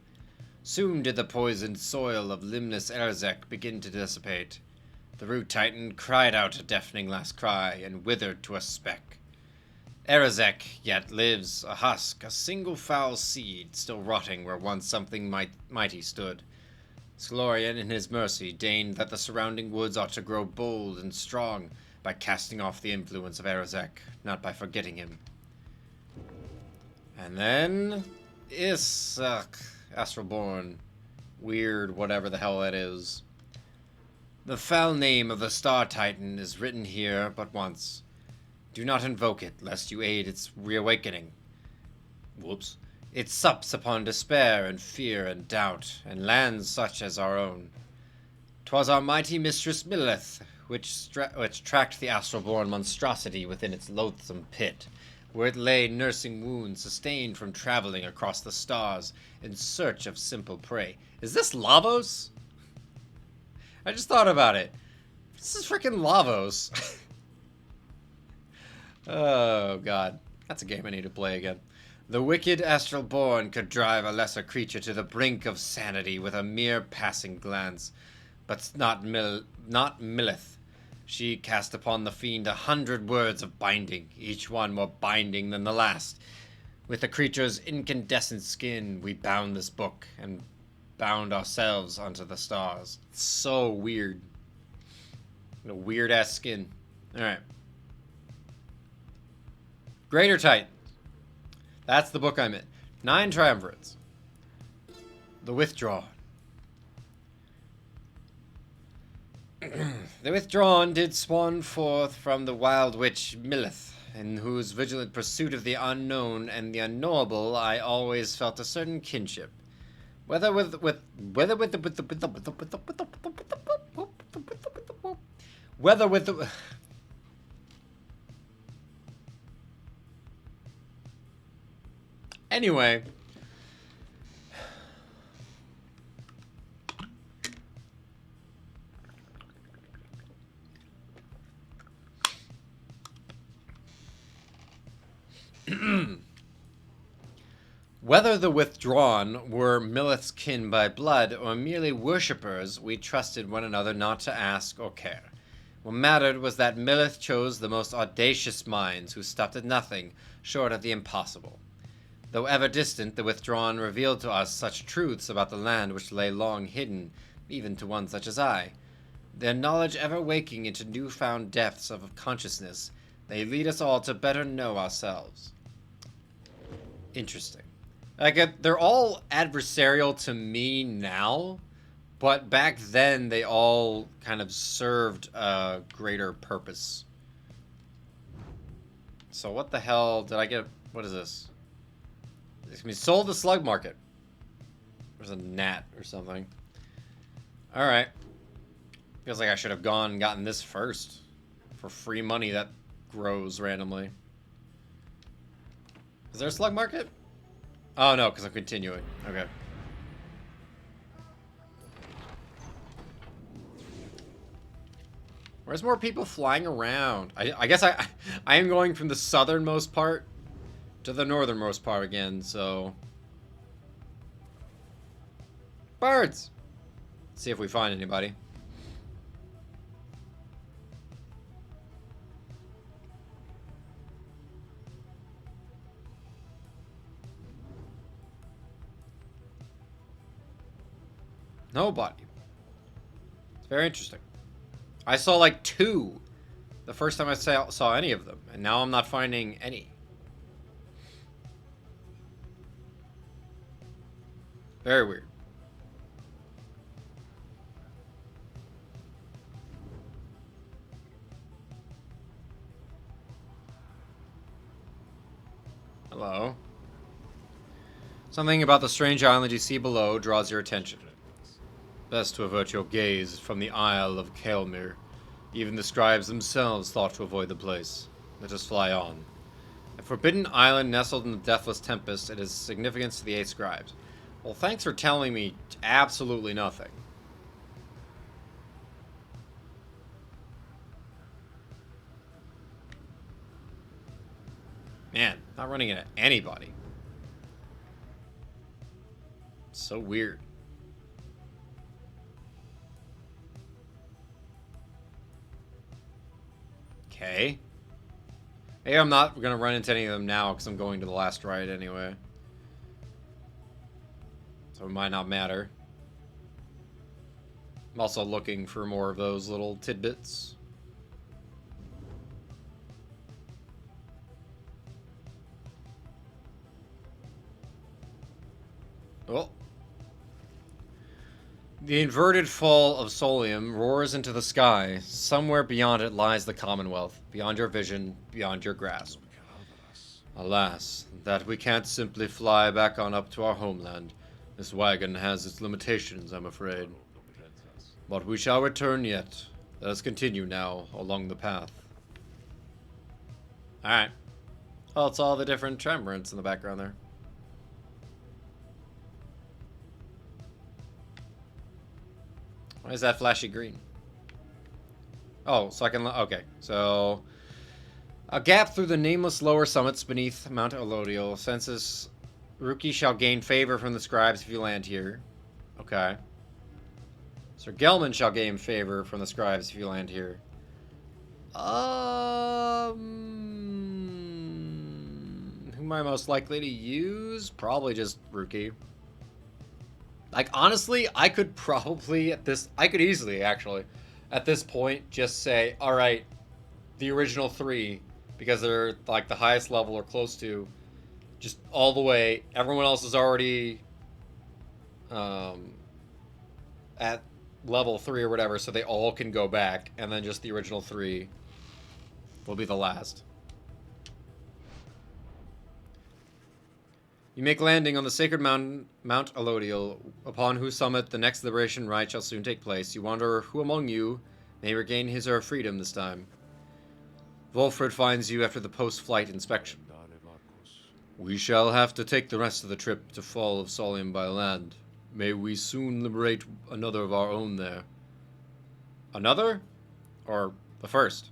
Soon did the poisoned soil of Limbless Erizek begin to dissipate. The root titan cried out a deafening last cry, and withered to a speck. Erizek yet lives, a husk, a single foul seed, still rotting where once something mighty stood. Sclorian, in his mercy, deigned that the surrounding woods ought to grow bold and strong by casting off the influence of Arazek, not by forgetting him. And then... Isak, Astralborn. Weird, whatever the hell that is. The foul name of the Star Titan is written here but once. Do not invoke it, lest you aid its reawakening. Whoops. It sups upon despair and fear and doubt, and lands such as our own. 'Twas our mighty mistress Milith, which tracked the Astralborn monstrosity within its loathsome pit, where it lay nursing wounds sustained from traveling across the stars in search of simple prey. Is this Lavos? I just thought about it. This is freaking Lavos. Oh, God. That's a game I need to play again. The wicked Astralborn could drive a lesser creature to the brink of sanity with a mere passing glance. But not Milith. She cast upon the fiend 100 words of binding, each one more binding than the last. With the creature's incandescent skin, we bound this book, and bound ourselves onto the stars. It's so weird. A weird-ass skin. Alright. Greater Titan. That's the book I'm in. 9 Triumvirates. The Withdrawn. The Withdrawn did spawn forth from the wild witch Milith, in whose vigilant pursuit of the unknown and the unknowable I always felt a certain kinship. Whether with the anyway. Whether the Withdrawn were Milith's kin by blood or merely worshippers, we trusted one another not to ask or care. What mattered was that Milith chose the most audacious minds who stopped at nothing short of the impossible. Though ever distant, the Withdrawn revealed to us such truths about the land which lay long hidden, even to one such as I. Their knowledge ever waking into newfound depths of consciousness, they lead us all to better know ourselves. Interesting. They're all adversarial to me now, but back then they all kind of served a greater purpose. So what the hell did I get? What is this? It's gonna be sold the slug market. There's a gnat or something. Alright. Feels like I should have gone and gotten this first. For free money that grows randomly. Is there a slug market? Oh no, because I'm continuing. Okay. Where's more people flying around? I guess I am going from the southernmost part to the northernmost part again, so... Birds! Let's see if we find anybody. Nobody. It's very interesting. I saw like 2 the first time I saw any of them, and now I'm not finding any. Very weird. Hello. Something about the strange island you see below draws your attention. Best to avert your gaze from the Isle of Kaelmir. Even the scribes themselves thought to avoid the place. Let us fly on. A forbidden island nestled in the deathless tempest, it has significance to the 8 scribes. Well, thanks for telling me absolutely nothing. Man, not running into anybody. It's so weird. Okay. Maybe I'm not going to run into any of them now because I'm going to the last ride anyway. So it might not matter. I'm also looking for more of those little tidbits. Oh. The inverted fall of Solium roars into the sky. Somewhere beyond it lies the Commonwealth, beyond your vision, beyond your grasp. Alas, that we can't simply fly back on up to our homeland. This wagon has its limitations, I'm afraid. But we shall return yet. Let us continue now along the path. Alright. Well, it's all the different triumvirates in the background there. Why is that flashy green? Oh, so I can... Okay, so... A gap through the nameless lower summits beneath Mount Elodial. Census Rookie shall gain favor from the scribes if you land here. Okay. Sir Gelman shall gain favor from the scribes if you land here. Who am I most likely to use? Probably just Rookie. Like, honestly, I could probably I could easily, actually, at this point, just say, alright, the original 3, because they're, like, the highest level or close to, just all the way. Everyone else is already, at level 3 or whatever, so they all can go back, and then just the original 3 will be the last. You make landing on the sacred Mount Elodial, upon whose summit the next liberation rite shall soon take place. You wonder who among you may regain his or her freedom this time. Wolfred finds you after the post-flight inspection. We shall have to take the rest of the trip to Fall of Solium by land. May we soon liberate another of our own there. Another? Or the first?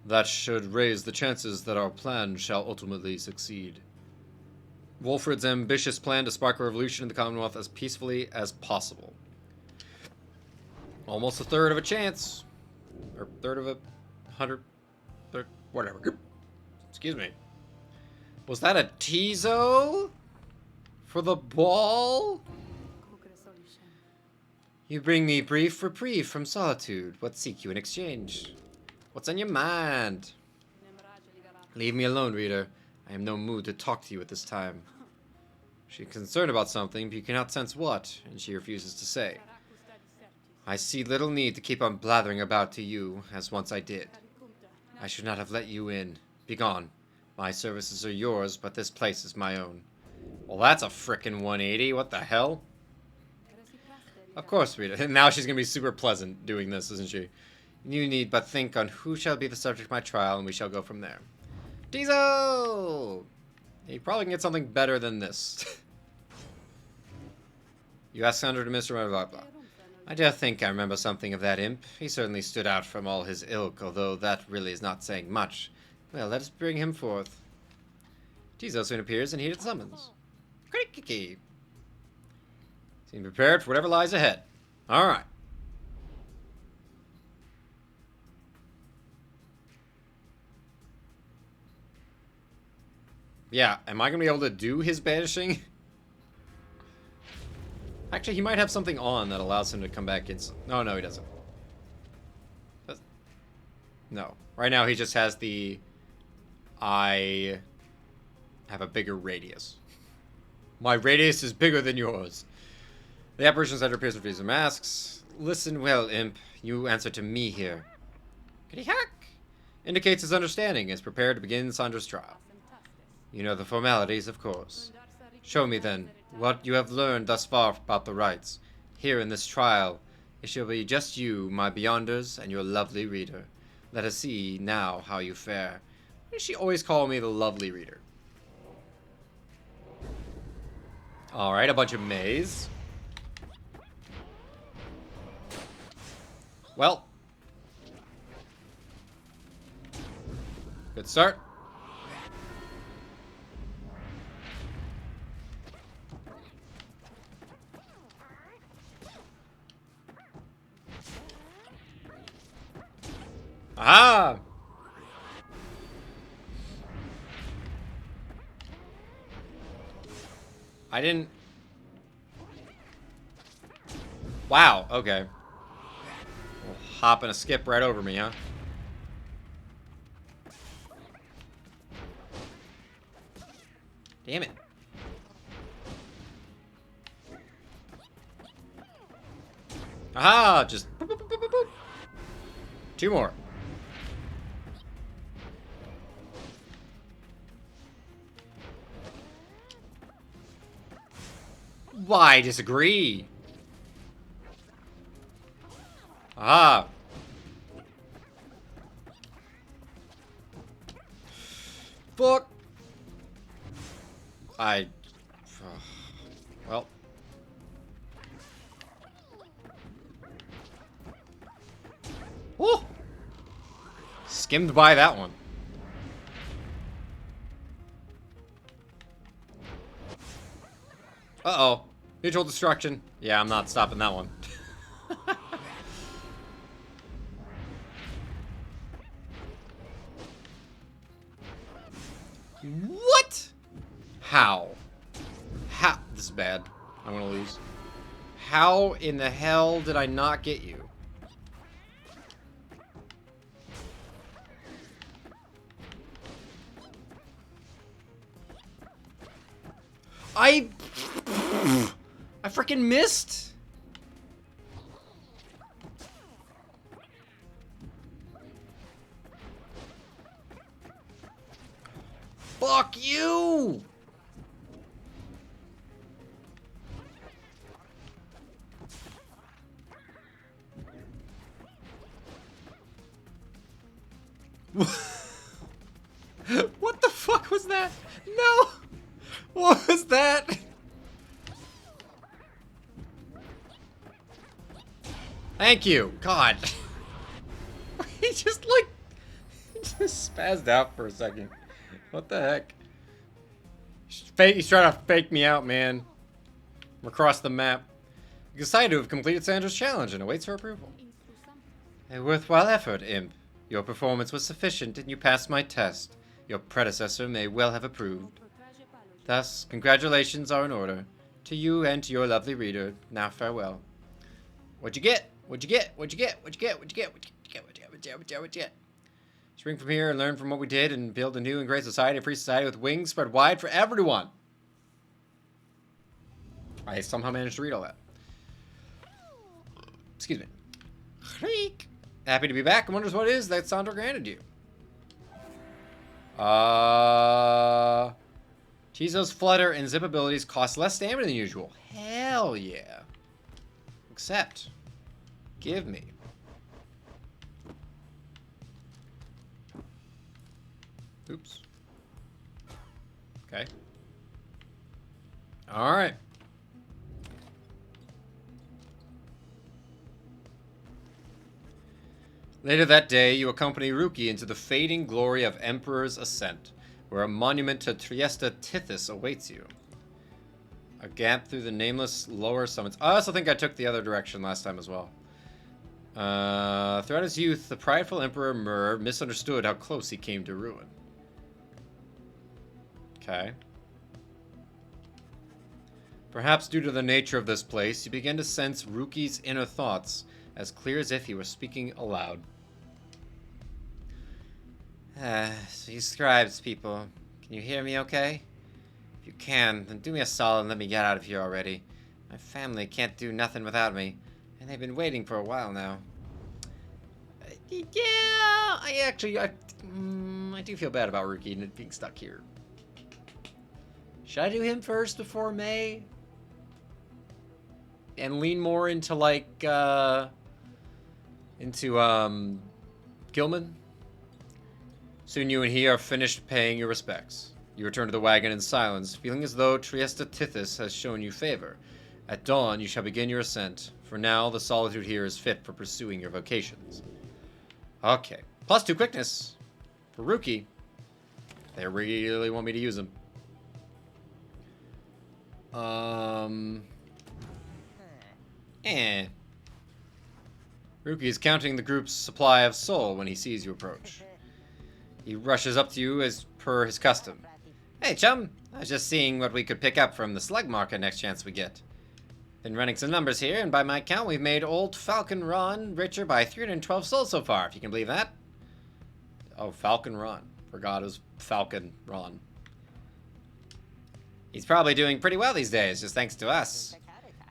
That should raise the chances that our plan shall ultimately succeed. Wolfred's ambitious plan to spark a revolution in the Commonwealth as peacefully as possible. Almost a third of a chance. Or third of a 100... whatever. Excuse me. Was that a Tizo? For the ball? You bring me brief reprieve from solitude. What seek you in exchange? What's on your mind? Leave me alone, reader. I am no mood to talk to you at this time. She is concerned about something, but you cannot sense what, and she refuses to say. I see little need to keep on blathering about to you, as once I did. I should not have let you in. Begone. My services are yours, but this place is my own. Well, that's a frickin' 180. What the hell? Of course, Rita. Now she's gonna be super pleasant doing this, isn't she? You need but think on who shall be the subject of my trial, and we shall go from there. Diesel! You probably can get something better than this. You ask Sandra to Mr. Blah, blah, blah. I do think I remember something of that imp. He certainly stood out from all his ilk, although that really is not saying much. Well, let us bring him forth. Tizo soon appears and heeded summons. Krikiki! Seem prepared for whatever lies ahead. Alright. Yeah, am I going to be able to do his banishing? Actually, he might have something on that allows him to come back in. No, no, he doesn't. No. Right now, he just has the... I have a bigger radius. My radius is bigger than yours. The apparition center appears with these masks. Listen well, imp. You answer to me here. Kitty hack! Indicates his understanding is prepared to begin Sandra's trial. You know the formalities, of course. Show me, then, what you have learned thus far about the rites. Here in this trial, it shall be just you, my Beyonders, and your lovely reader. Let us see now how you fare. Why does she always call me the lovely reader? Alright, a bunch of maze. Well. Good start. Aha! I didn't... Wow, okay. hop and a skip right over me, huh? Damn it. Aha! Just boop, boop, boop, boop, boop. 2 more. Why disagree? Ah. Fuck. Well. Oh. Skimmed by that one. Uh-oh. Mutual destruction. Yeah, I'm not stopping that one. What? How? How? This is bad. I'm gonna lose. How in the hell did I not get you? I freaking missed. Fuck you. What the fuck was that? No. What was that? Thank you. God. He just like just spazzed out for a second. What the heck? He's trying to fake me out, man. I'm across the map. You decided to have completed Sandra's challenge and awaits her approval. A worthwhile effort, Imp. Your performance was sufficient and you passed my test. Your predecessor may well have approved. Thus, congratulations are in order. To you and to your lovely reader, now farewell. What'd you get? What'd you get? What'd you get? What'd you get? What'd you get? What'd you get? What'd you get? What'd you get? What'd you get? What'd you get? Spring from here and learn from what we did and build a new and great society, a free society with wings spread wide for everyone. I somehow managed to read all that. Excuse me. Creak. Happy to be back and wonders what it is that Sandra granted you. Chizo's flutter and zip abilities cost less stamina than usual. Hell yeah. Except, give me. Oops. Okay. Alright. Later that day, you accompany Ruki into the fading glory of Emperor's Ascent, where a monument to Trieste Tithys awaits you. A gap through the nameless lower summits. I also think I took the other direction last time as well. Throughout his youth, the prideful Emperor Mur misunderstood how close he came to ruin. Okay. Perhaps due to the nature of this place, you begin to sense Ruki's inner thoughts, as clear as if he were speaking aloud. So you scribes people, can you hear me okay? If you can, then do me a solid and let me get out of here already. My family can't do nothing without me, and they've been waiting for a while now. Yeah, I do feel bad about Ruki and being stuck here. Should I do him first before May? And lean more into, like, Gilman? Soon you and he are finished paying your respects. You return to the wagon in silence, feeling as though Trieste Tithys has shown you favor. At dawn, you shall begin your ascent. For now, the solitude here is fit for pursuing your vocations. Okay. +2 quickness. For Ruki. They really want me to use him. Ruki is counting the group's supply of soul when he sees you approach. He rushes up to you as per his custom. Hey, chum. I was just seeing what we could pick up from the slug market next chance we get. Been running some numbers here, and by my count, we've made old Falcon Ron richer by 312 souls so far, if you can believe that. Oh, Falcon Ron. Forgot it was Falcon Ron. He's probably doing pretty well these days, just thanks to us.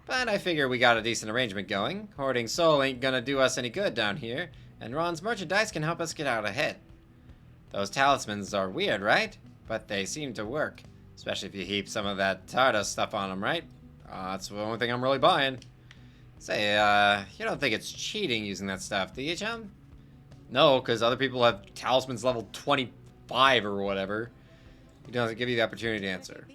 But I figure we got a decent arrangement going. Hoarding soul ain't gonna do us any good down here, and Ron's merchandise can help us get out ahead. Those talismans are weird, right? But they seem to work. Especially if you heap some of that Tardos stuff on them, right? That's the only thing I'm really buying. Say, you don't think it's cheating using that stuff, do you, chum? No, because other people have talismans level 25 or whatever. He doesn't give you the opportunity to answer.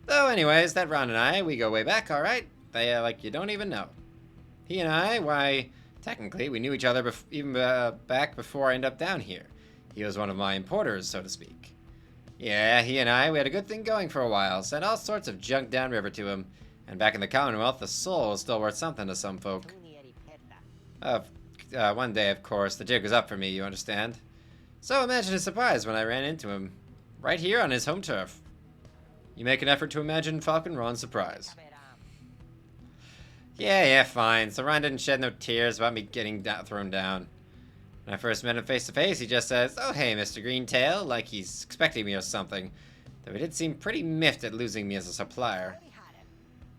So anyways, that Ron and I, we go way back, alright? They, like, you don't even know. He and I, why, technically, we knew each other even back before I ended up down here. He was one of my importers, so to speak. Yeah, he and I, we had a good thing going for a while. Sent all sorts of junk downriver to him. And back in the Commonwealth, the soul was still worth something to some folk. One day, of course, the jig was up for me, you understand? So imagine his surprise when I ran into him. Right here on his home turf. You make an effort to imagine Falcon Ron's surprise. Yeah, fine. So Ron didn't shed no tears about me getting thrown down. When I first met him face to face, he just says, "Oh hey, Mr. Greentail," like he's expecting me or something. Though he did seem pretty miffed at losing me as a supplier.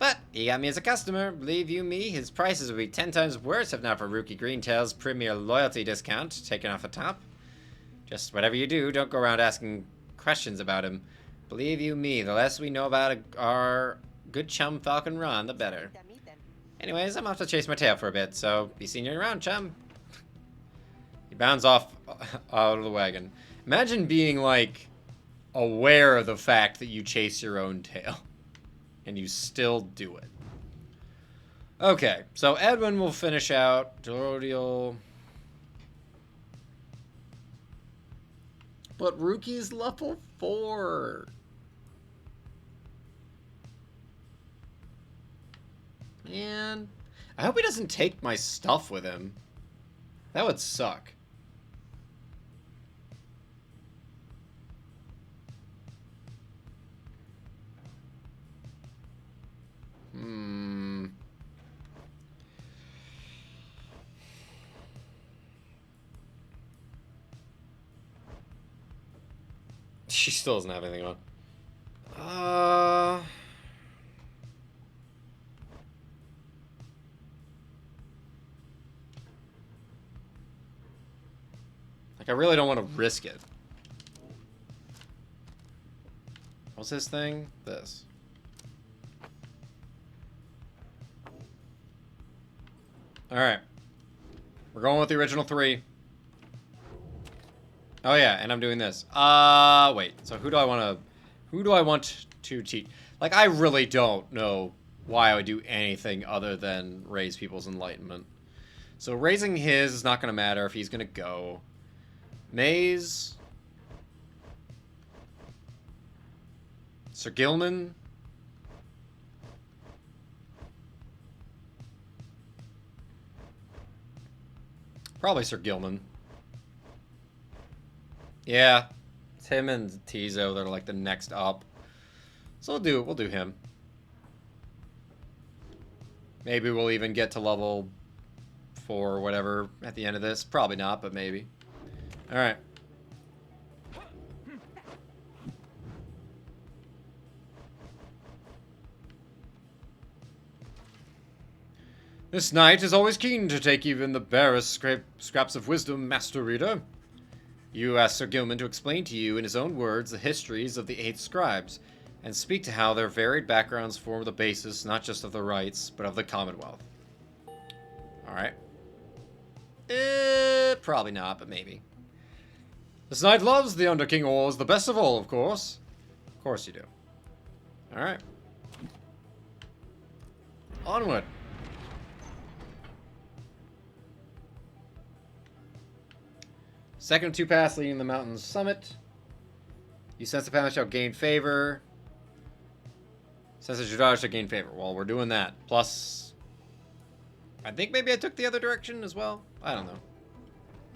But he got me as a customer. Believe you me, his prices would be 10 times worse if not for Rookie Greentail's premier loyalty discount taken off the top. Just whatever you do, don't go around asking questions about him. Believe you me, the less we know about our good chum Falcon Ron, the better. Anyways, I'm off to chase my tail for a bit, so be seeing you around, chum. He bounds off out of the wagon. Imagine being, like, aware of the fact that you chase your own tail. And you still do it. Okay, so Edwin will finish out. Jordial. But Rookie's level 4. Man. I hope he doesn't take my stuff with him. That would suck. She still doesn't have anything on. Like, I really don't want to risk it. What's this thing? This. Alright. We're going with the original 3. Oh yeah, and I'm doing this. Wait. So who do I want to teach? Like, I really don't know why I would do anything other than raise people's enlightenment. So raising his is not going to matter if he's going to go. Maze. Sir Gilman. Probably Sir Gilman. Yeah, it's him and Tizo that are like the next up. So we'll do him. Maybe we'll even get to level 4 or whatever at the end of this. Probably not, but maybe. Alright. This knight is always keen to take even the barest scraps of wisdom, Master Reader. You ask Sir Gilman to explain to you in his own words the histories of the 8 scribes, and speak to how their varied backgrounds form the basis not just of the rights, but of the Commonwealth. Alright. Probably not, but maybe. This knight loves the Under King Ores, the best of all, of course. Of course you do. Alright. Onward. Second of 2 paths leading the mountain's summit. You sense the path shall gain favor. Sense that your daughter shall gain favor. Well, we're doing that. Plus, I think maybe I took the other direction as well. I don't know.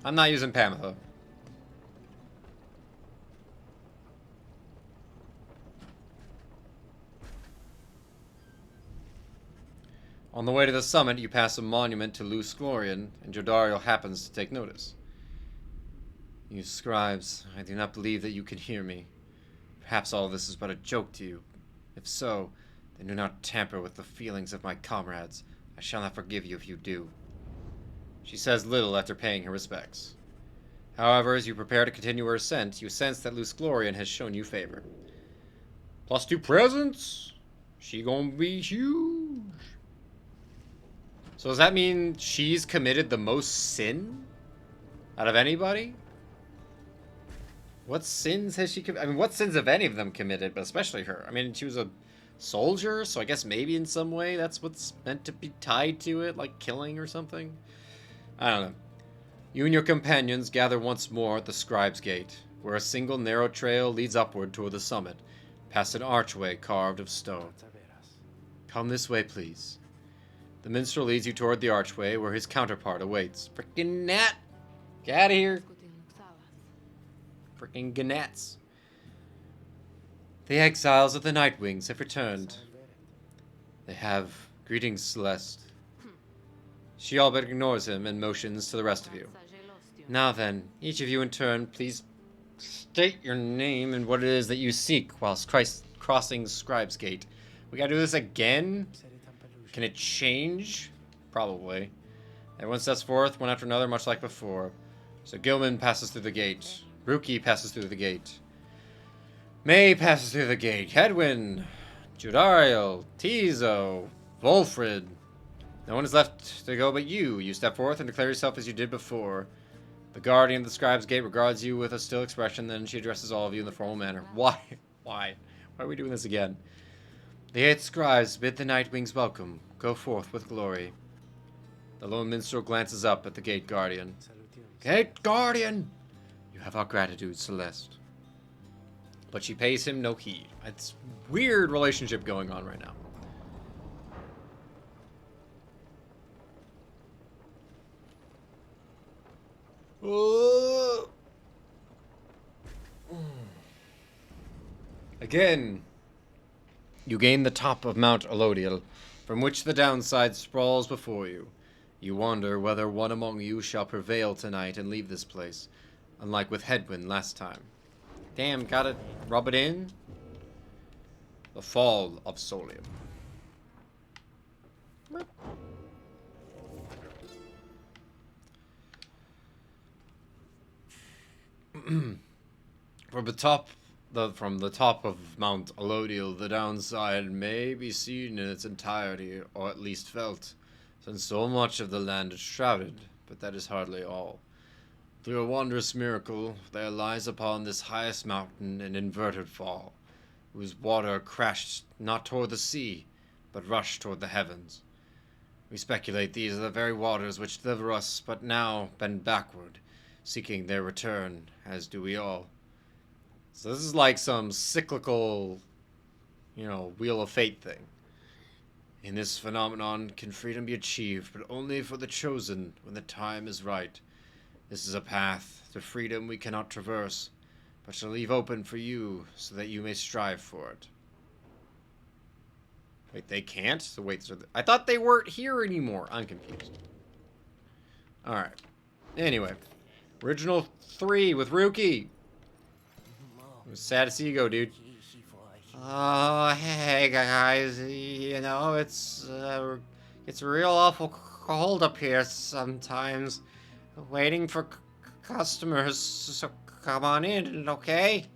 I'm not using Pamitha. On the way to the summit, you pass a monument to Luz Glorian, and Jodariel happens to take notice. You scribes, I do not believe that you can hear me. Perhaps all this is but a joke to you. If so, then do not tamper with the feelings of my comrades. I shall not forgive you if you do. She says little after paying her respects. However, as you prepare to continue her ascent, you sense that Luz Glorian has shown you favor. +2 presents! She gonna be huge. So does that mean she's committed the most sin out of anybody? What sins has she committed? I mean, what sins have any of them committed, but especially her? I mean, she was a soldier, so I guess maybe in some way that's what's meant to be tied to it, like killing or something? I don't know. You and your companions gather once more at the Scribe's Gate, where a single narrow trail leads upward toward the summit, past an archway carved of stone. Come this way, please. The minstrel leads you toward the archway, where his counterpart awaits. Frickin' gnat! Get out of here! Frickin' gnats. The exiles of the Nightwings have returned. They have. Greetings, Celeste. She all but ignores him and motions to the rest of you. Now then, each of you in turn, please state your name and what it is that you seek whilst crossing Scribe's Gate. We gotta do this again? Can it change? Probably. Everyone steps forth, one after another, much like before. So Gilman passes through the gate. Ruki passes through the gate. May passes through the gate. Hedwyn, Jodariel, Tizo, Wolfrid. No one is left to go but you. You step forth and declare yourself as you did before. The guardian of the Scribe's Gate regards you with a still expression, then she addresses all of you in the formal manner. Why? Why are we doing this again? The 8 scribes bid the Nightwings welcome. Go forth with glory. The lone minstrel glances up at the gate guardian. Gate guardian! You have our gratitude, Celeste. But she pays him no heed. It's a weird relationship going on right now. Again, you gain the top of Mount Elodiel, from which the downside sprawls before you. You wonder whether one among you shall prevail tonight and leave this place, unlike with Hedwyn last time. Damn, gotta rub it in. The fall of Solium. From the top of Mount Elodiel, the downside may be seen in its entirety, or at least felt, since so much of the land is shrouded, but that is hardly all. Through a wondrous miracle, there lies upon this highest mountain an inverted fall, whose water crashed not toward the sea, but rushed toward the heavens. We speculate these are the very waters which deliver us, but now bend backward, seeking their return, as do we all. So this is like some cyclical, Wheel of Fate thing. In this phenomenon can freedom be achieved, but only for the chosen when the time is right. This is a path to freedom we cannot traverse, but shall leave open for you so that you may strive for it. Wait, they can't? So wait, I thought they weren't here anymore. I'm confused. Alright. Anyway. Original 3 with Ruki. It was sad to see you go, dude. Oh, hey guys. It's real awful cold up here sometimes. Waiting for customers, so come on in, okay?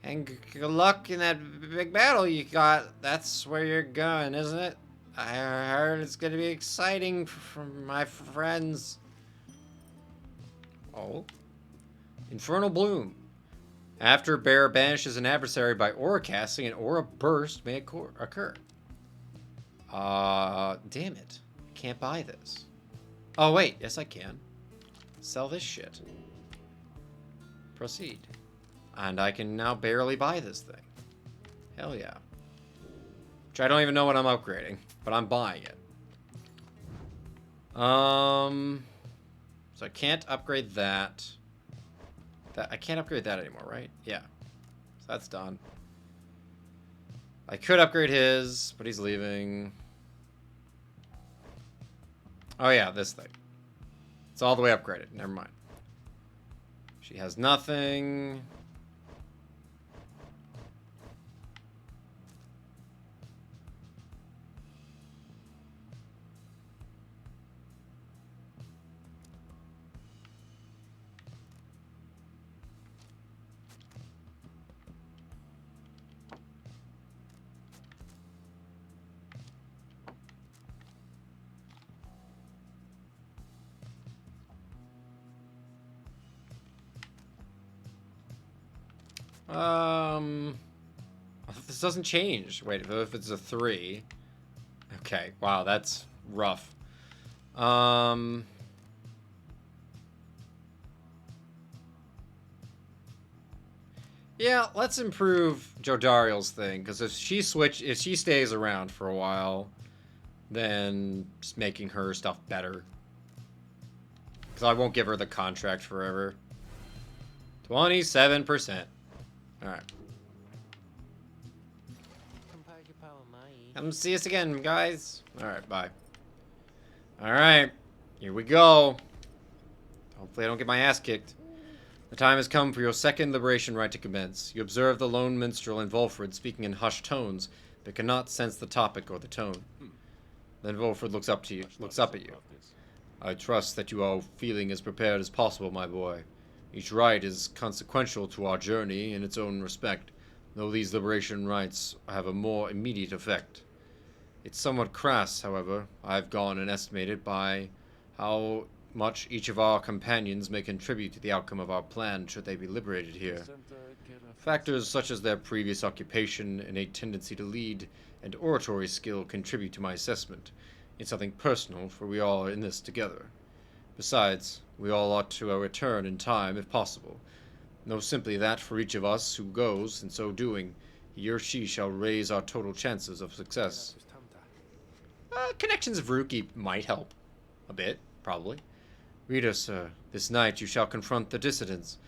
And good luck in that big battle you got. That's where you're going, isn't it? I heard it's gonna be exciting for my friends. Oh. Infernal Bloom. After Bear banishes an adversary by aura casting, an aura burst may occur. Damn it. Can't buy this. Oh, wait. Yes, I can. Sell this shit. Proceed. And I can now barely buy this thing. Hell yeah. Which I don't even know what I'm upgrading, but I'm buying it. So I can't upgrade that. I can't upgrade that anymore, right? Yeah. So that's done. I could upgrade his, but he's leaving. Oh yeah, this thing. It's all the way upgraded. Never mind. She has nothing. This doesn't change. Wait, if it's a 3. Okay, wow, that's rough. Yeah, let's improve Jodariel's thing, because if she stays around for a while, then just making her stuff better. Because I won't give her the contract forever. 27%. Alright. Come see us again, guys. Alright, bye. Alright. Here we go. Hopefully I don't get my ass kicked. The time has come for your second liberation rite to commence. You observe the lone minstrel and Volfred speaking in hushed tones, but cannot sense the topic or the tone. Then Volfred looks up at you. I trust that you are feeling as prepared as possible, my boy. Each rite is consequential to our journey in its own respect, though these liberation rites have a more immediate effect. It's somewhat crass, however. I've gone and estimated by how much each of our companions may contribute to the outcome of our plan should they be liberated here. Factors such as their previous occupation, innate tendency to lead, and oratory skill contribute to my assessment. It's something personal, for we all are in this together. Besides, we all ought to return in time if possible. Know simply that for each of us who goes, in so doing, he or she shall raise our total chances of success. Connections of Ruki might help. A bit, probably. Reader, sir, this night you shall confront the dissidents.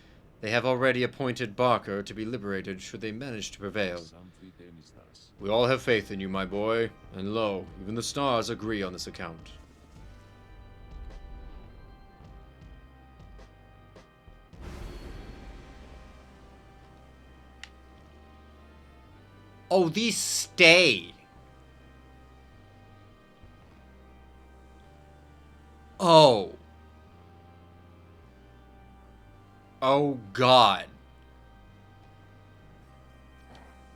They have already appointed Barker to be liberated should they manage to prevail. We all have faith in you, my boy, and lo, even the stars agree on this account. Oh, these stay. Oh. Oh, God.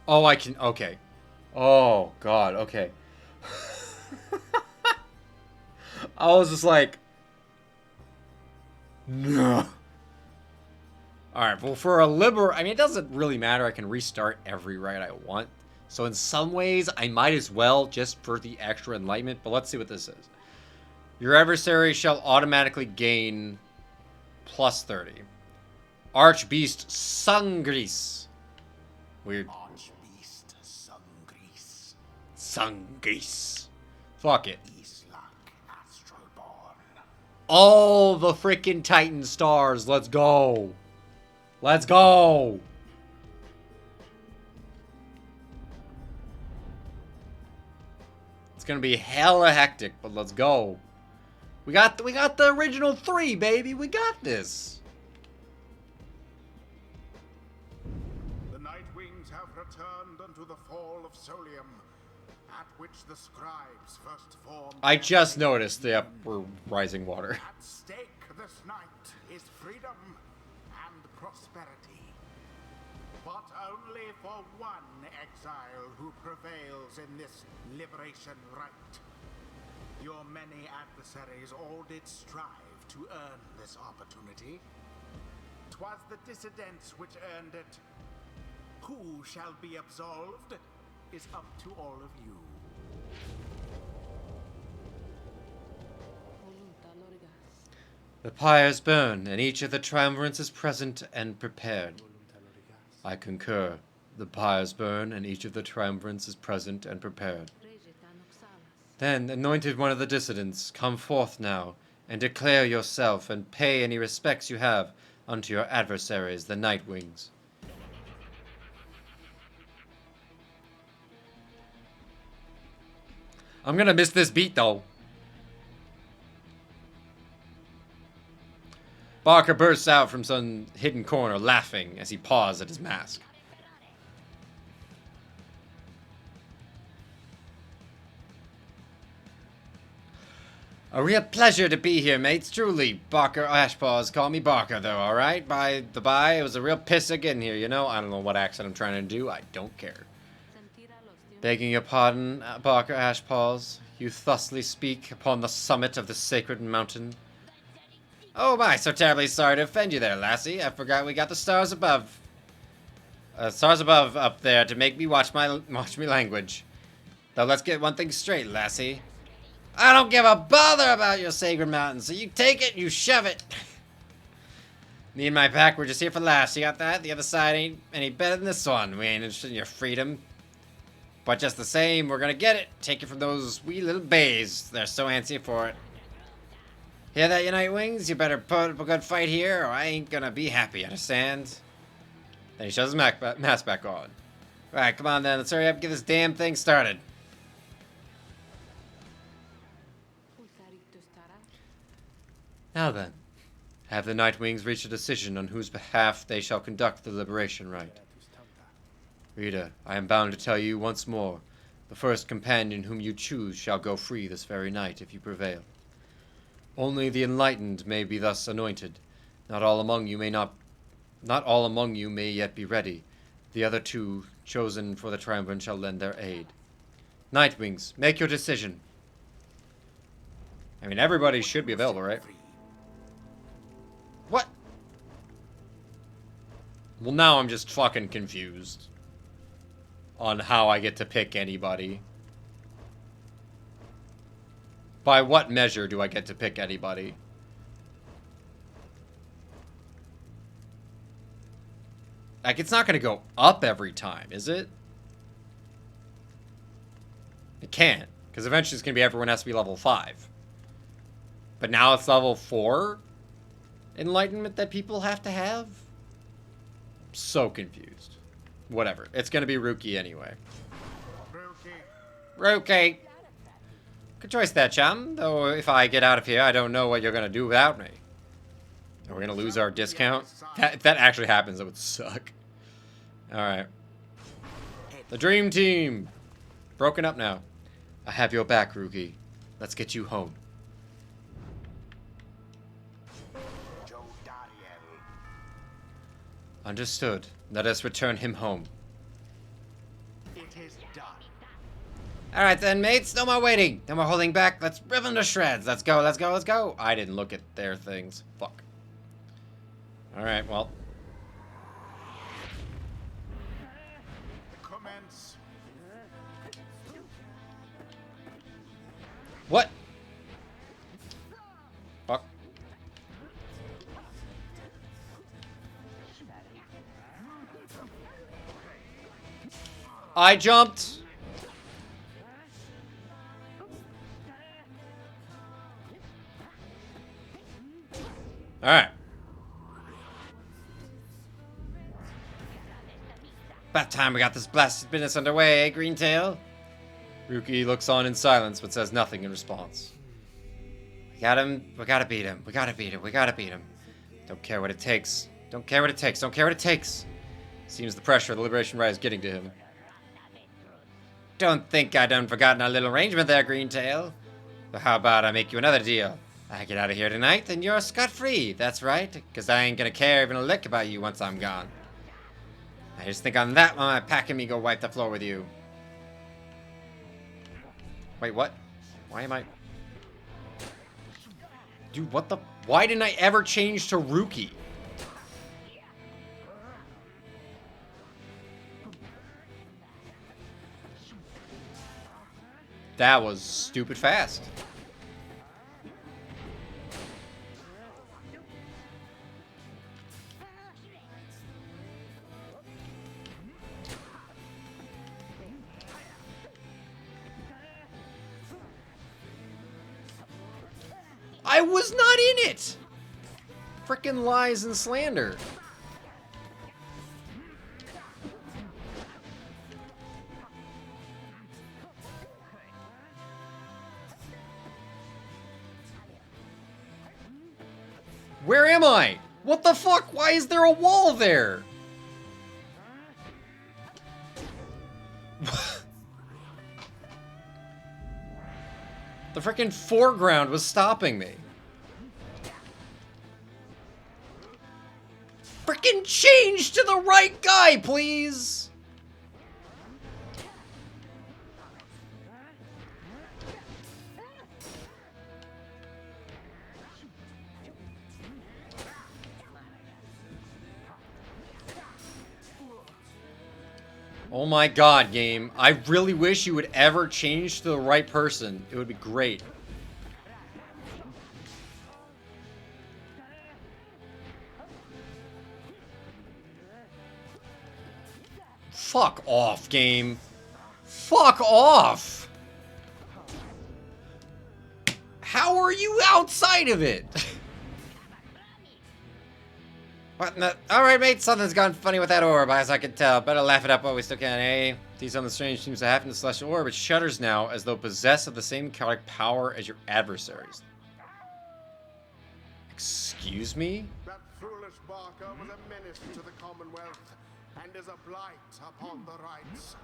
Oh, I can... Okay. Oh, God. Okay. I was just like... No. Alright, well, for a I mean, it doesn't really matter. I can restart every rite I want. So in some ways, I might as well, just for the extra enlightenment. But let's see what this is. Your adversary shall automatically gain plus 30. Archbeast Sungris. Weird. Archbeast Sungris. Sungris. Fuck it. Islak Astroborn. All the freaking Titan stars. Let's go. Let's go. It's gonna be hella hectic, but let's go. We got the original 3, baby. We got this. The Nightwings have returned unto the fall of Solium, at which the scribes first formed. I just noticed the upper rising water. At stake this night is freedom and prosperity. But only for one exile who prevails in this liberation rite. Your many adversaries all did strive to earn this opportunity. 'Twas the dissidents which earned it. Who shall be absolved is up to all of you. The pyres burn, and each of the triumvirats is present and prepared. I concur. The pyres burn, and each of the triumvirats is present and prepared. Then, anointed one of the dissidents, come forth now, and declare yourself, and pay any respects you have unto your adversaries, the Nightwings. I'm gonna miss this beat, though. Barker bursts out from some hidden corner, laughing as he paws at his mask. A real pleasure to be here, mates. Truly, Barker Ashpaws. Call me Barker, though, alright? By the by, it was a real pisser getting here, you know? I don't know what accent I'm trying to do. I don't care. Begging your pardon, Barker Ashpaws. You thusly speak upon the summit of the sacred mountain. Oh my, so terribly sorry to offend you there, lassie. I forgot we got the stars above. Stars above up there to make me watch me language. Though let's get one thing straight, lassie. I don't give a bother about your sacred mountain, so you take it, you shove it. Me and my pack, we're just here for laughs. You got that? The other side ain't any better than this one. We ain't interested in your freedom. But just the same, we're gonna get it. Take it from those wee little bays. They're so antsy for it. Hear that, you Nightwings? You better put up a good fight here, or I ain't gonna be happy, understand? Then he shoves his mask back on. Alright, come on then, let's hurry up and get this damn thing started. Now then, have the Nightwings reached a decision on whose behalf they shall conduct the liberation rite? Reader, I am bound to tell you once more, the first companion whom you choose shall go free this very night if you prevail. Only the enlightened may be thus anointed. Not all among you may yet be ready. The other two, chosen for the triumvirate, shall lend their aid. Nightwings, make your decision. I mean, everybody should be available, right? What? Well, now I'm just fucking confused on how I get to pick anybody. By what measure do I get to pick anybody? Like, it's not going to go up every time, is it? It can't. Because eventually it's going to be everyone has to be level 5. But now it's level 4 enlightenment that people have to have? I'm so confused. Whatever. It's going to be Rookie anyway. Rookie! Good choice there, chum. Though if I get out of here, I don't know what you're going to do without me. Are we going to lose our discount? If that actually happens, that would suck. Alright. The dream team! Broken up now. I have your back, Rookie. Let's get you home. Understood. Let us return him home. It is done. Alright then, mates. No more waiting. No more holding back. Let's rip them to shreds. Let's go, let's go, let's go. I didn't look at their things. Fuck. Alright, well. Commence. What? Fuck. I jumped. Alright. About time we got this blasted business underway, eh, Greentail? Rookie looks on in silence, but says nothing in response. We got him. We gotta beat him. We gotta beat him. We gotta beat him. Don't care what it takes. Don't care what it takes. Don't care what it takes. Seems the pressure of the Liberation Rite is getting to him. Don't think I done forgotten our little arrangement there, Greentail. But how about I make you another deal? I get out of here tonight, then you're scot-free. That's right, because I ain't gonna care even a lick about you once I'm gone. I just think on that while my pack and me go wipe the floor with you. Wait, what? Why am I... Dude, what the... Why didn't I ever change to Rookie? That was stupid fast. I was not in it! Frickin' lies and slander. Where am I? What the fuck? Why is there a wall there? The freaking foreground was stopping me. Freaking change to the right guy, please! Oh my god, game. I really wish you would ever change to the right person. It would be great. Fuck off, game. Fuck off! How are you outside of it? What in the... Alright, mate, something's gone funny with that orb, as I can tell. Better laugh it up while we still can, eh? See, something strange seems to happen to the celestial orb. It shudders now, as though possessed of the same chaotic power as your adversaries. Excuse me? That foolish barker was a menace to the Commonwealth, and is a blight upon the rights.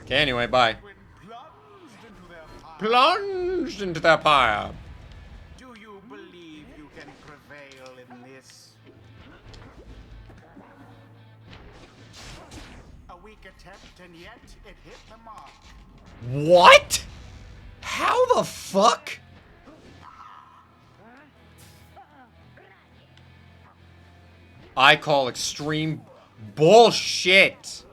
Okay, anyway, bye. When plunged into their pyre, Plunged into that pyre. do you believe you can prevail in this? A weak attempt, and yet it hit the mark. What? How the fuck? I call extreme bullshit.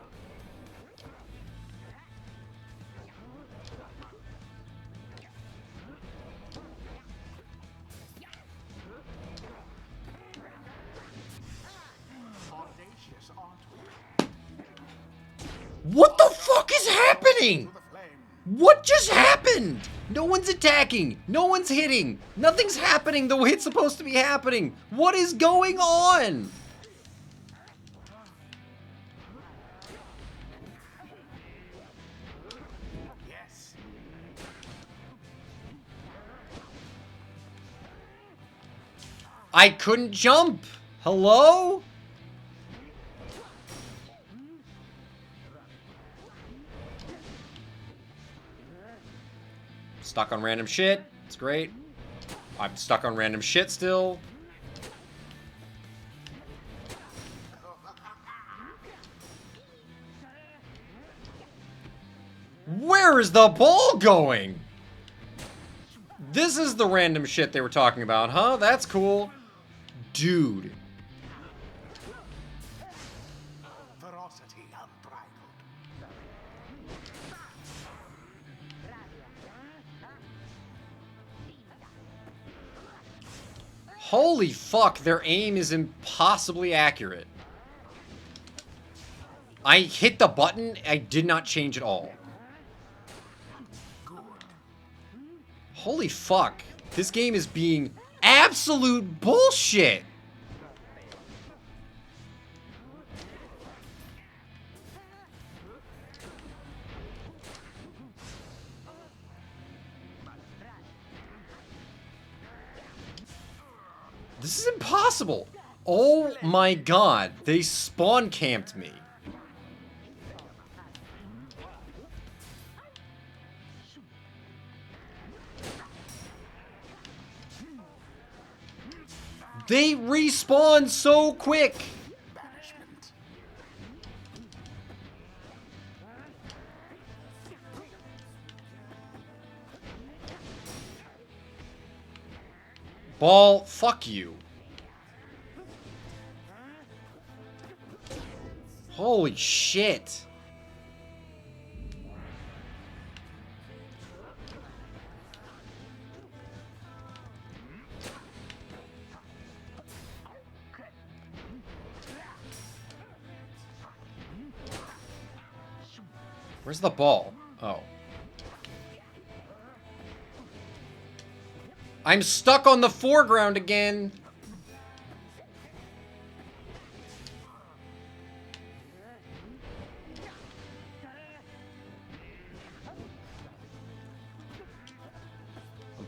Audacious, aren't we? What the fuck is happening? To the flame. What just happened? No one's attacking. No one's hitting. Nothing's happening the way it's supposed to be happening. What is going on? Yes. I couldn't jump. Hello? Stuck on random shit. It's great. I'm stuck on random shit still. Where is the ball going? This is the random shit they were talking about, huh? That's cool. Dude. Ferocity unbridled. Holy fuck, their aim is impossibly accurate. I hit the button, I did not change at all. Holy fuck. This game is being absolute bullshit. This is impossible. Oh my god, they spawn camped me. They respawn so quick. Banishment. Ball, fuck you. Holy shit. Where's the ball? Oh. I'm stuck on the foreground again.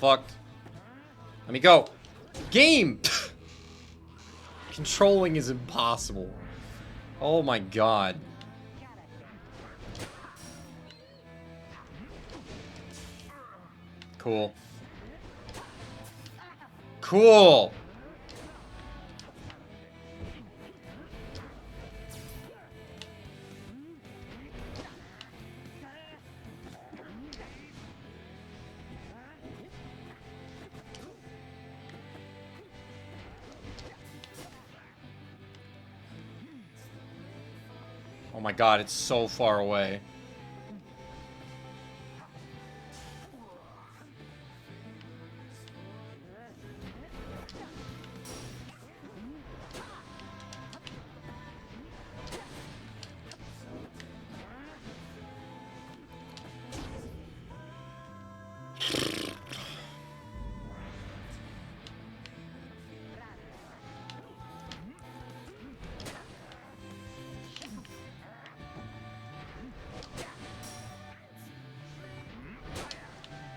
fucked. Let me go. Game! Controlling is impossible. Oh my god. Cool. Cool! Oh my god, it's so far away.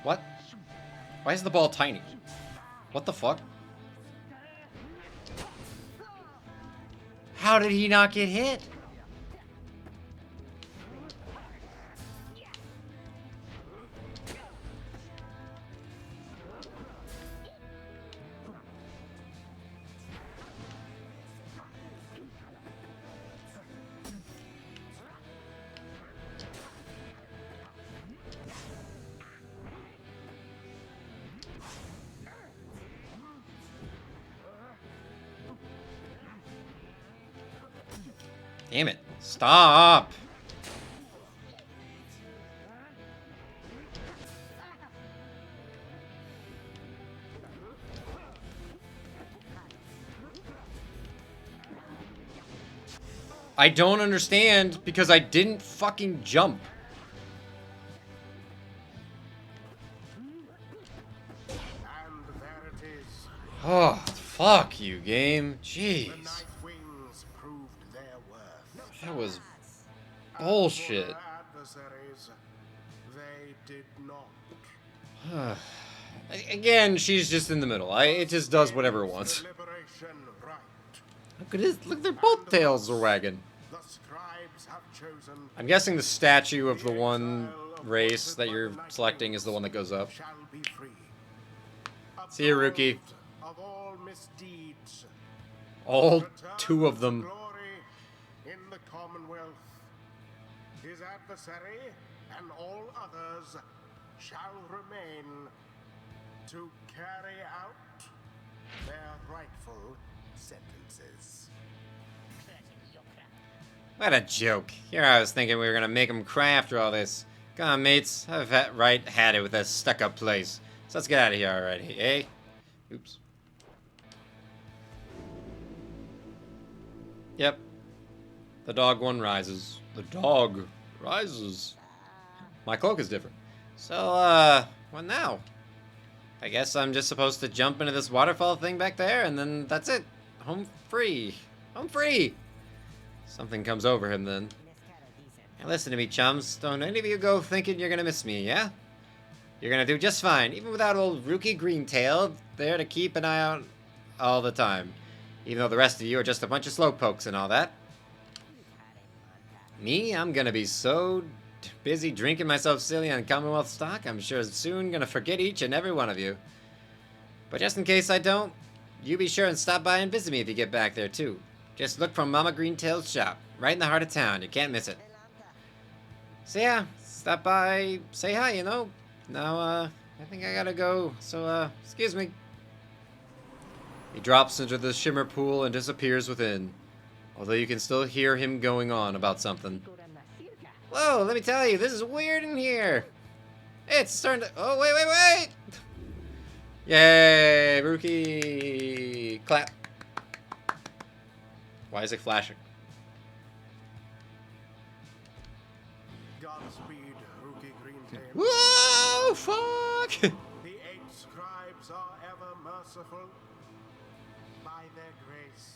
What? Why is the ball tiny? What the fuck? How did he not get hit? Damn it. Stop. I don't understand because I didn't fucking jump. And there it is. Oh, fuck you, game. Jeez. The Night Wings proved their worth. That was bullshit. Their adversaries, they did not. Again, she's just in the middle. It just does whatever it wants. The liberation right. Look at this. Look, they're both tails are wagging. The scribes have chosen. I'm guessing the statue of the one race that you're selecting is the one that goes up. Shall be free. See you, Rookie. Of all misdeeds. All Return two of to them. Glory in the Commonwealth. His adversary and all others shall remain to carry out their rightful sentences. What a joke. Here I was thinking we were gonna make them cry after all this. Come on, mates. I've had it with this stuck-up place. So let's get out of here already, eh? Oops. Yep. The dog one rises. The dog rises. My cloak is different. So, what now? I guess I'm just supposed to jump into this waterfall thing back there, and then that's it. Home free. Home free! Something comes over him then. Now listen to me, chums. Don't any of you go thinking you're gonna miss me, yeah? You're gonna do just fine, even without old Rookie Greentail there to keep an eye out all the time. Even though the rest of you are just a bunch of slowpokes and all that. Me, I'm gonna be so busy drinking myself silly on Commonwealth stock, I'm sure soon gonna forget each and every one of you. But just in case I don't, you be sure and stop by and visit me if you get back there too. Just look for Mama Greentail's shop, right in the heart of town. You can't miss it. So yeah, stop by, say hi, you know. Now, I think I gotta go, so, excuse me. He drops into the shimmer pool and disappears within, although you can still hear him going on about something. Whoa, let me tell you, this is weird in here. It's starting to... Oh, wait! Yay, Rookie! Clap. Why is it flashing? Godspeed, Rookie Greentail. Whoa, fuck! The 8 scribes are ever merciful. By their grace,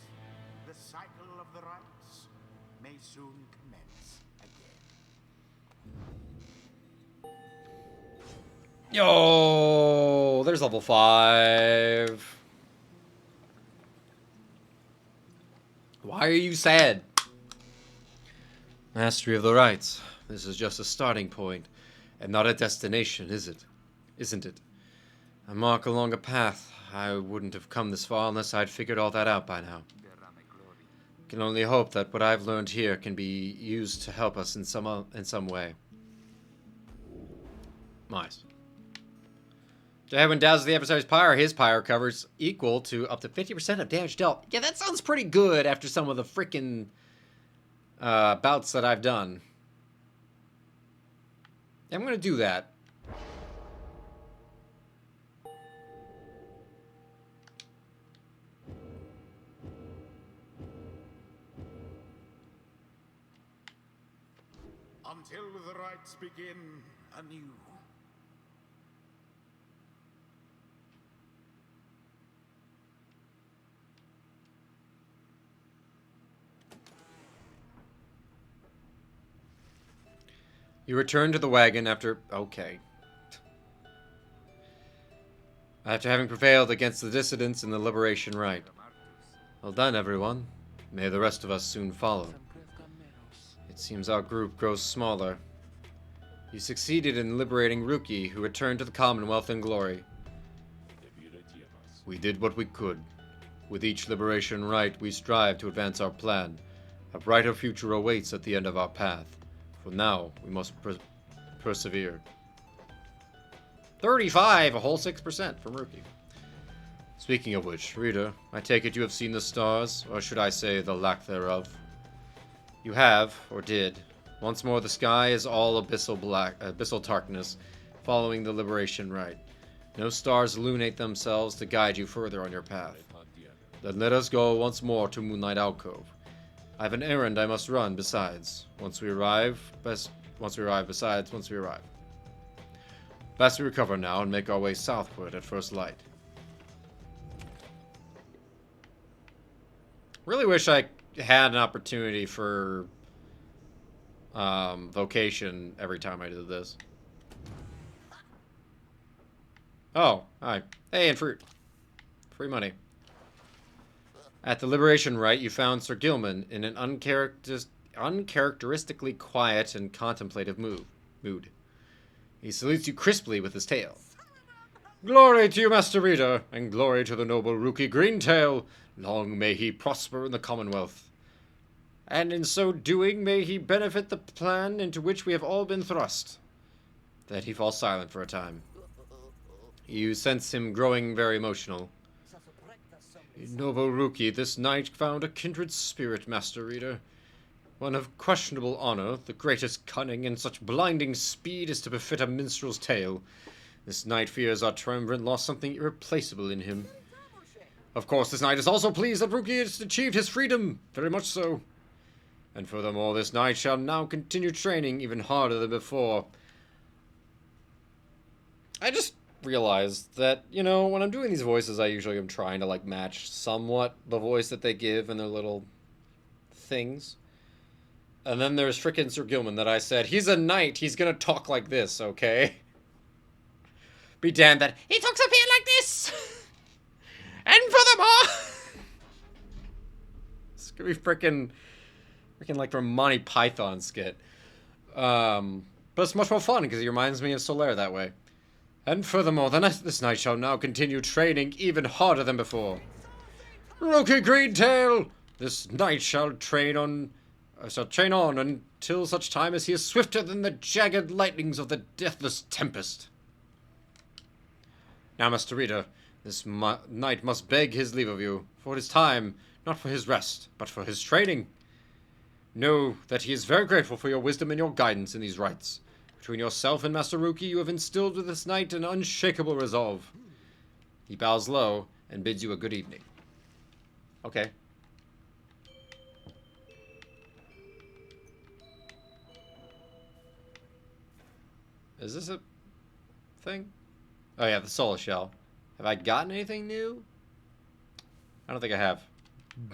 the cycle of the rites may soon commence again. Yo, there's level 5. Why are you sad? Mastery of the rites. This is just a starting point, and not a destination, is it? Isn't it? A mark along a path. I wouldn't have come this far unless I'd figured all that out by now. Can only hope that what I've learned here can be used to help us in some way. Nice. When Dow's the episode's Pyre, his Pyre covers equal to up to 50% of damage dealt. Yeah, that sounds pretty good after some of the freaking bouts that I've done. I'm gonna do that. Until the rites begin anew. You return to the wagon after... Okay. After having prevailed against the dissidents in the Liberation Rite. Well done, everyone. May the rest of us soon follow. It seems our group grows smaller. You succeeded in liberating Ruki, who returned to the Commonwealth in glory. We did what we could. With each Liberation Rite, we strive to advance our plan. A brighter future awaits at the end of our path. For now, we must persevere. 35, a whole 6% from Ruki. Speaking of which, reader, I take it you have seen the stars, or should I say the lack thereof? You have, or did. Once more the sky is all abyssal darkness, following the Liberation Rite. No stars illuminate themselves to guide you further on your path. Then let us go once more to Moonlight Alcove. I have an errand I must run besides. Once we arrive. Best we recover now and make our way southward at first light. Really wish I had an opportunity for vocation every time I did this. Oh, hi. Hey, and fruit. Free money. At the Liberation Rite, you found Sir Gilman in an uncharacteristically quiet and contemplative mood. He salutes you crisply with his tail. Glory to you, Master Reader, and glory to the noble Ruki Greentail. Long may he prosper in the Commonwealth. And in so doing, may he benefit the plan into which we have all been thrust. Then he falls silent for a time. You sense him growing very emotional. Noble Ruki, this knight found a kindred spirit, Master Reader. One of questionable honor, the greatest cunning, and such blinding speed as to befit a minstrel's tale. This knight fears our triumvirate lost something irreplaceable in him. Of course, this knight is also pleased that Ruki has achieved his freedom, very much so. And furthermore, this knight shall now continue training even harder than before. I just realized that, you know, when I'm doing these voices, I usually am trying to, like, match somewhat the voice that they give in their little things. And then there's frickin' Sir Gilman that I said, he's a knight, he's gonna talk like this, okay? Be damned that he talks up here like this! And furthermore! It's gonna be frickin' like from Monty Python skit. But it's much more fun because he reminds me of Solaire that way. And furthermore, this knight shall now continue training even harder than before. Ruki Greentail! This knight shall train on until such time as he is swifter than the jagged lightnings of the deathless tempest. Now, Master Reader, this knight must beg his leave of you, for it is time, not for his rest, but for his training. Know that he is very grateful for your wisdom and your guidance in these rites. Between yourself and Master Ruki, you have instilled with this knight an unshakable resolve. He bows low and bids you a good evening. Okay. Is this a thing? Oh yeah, the soul shell. Have I gotten anything new? I don't think I have.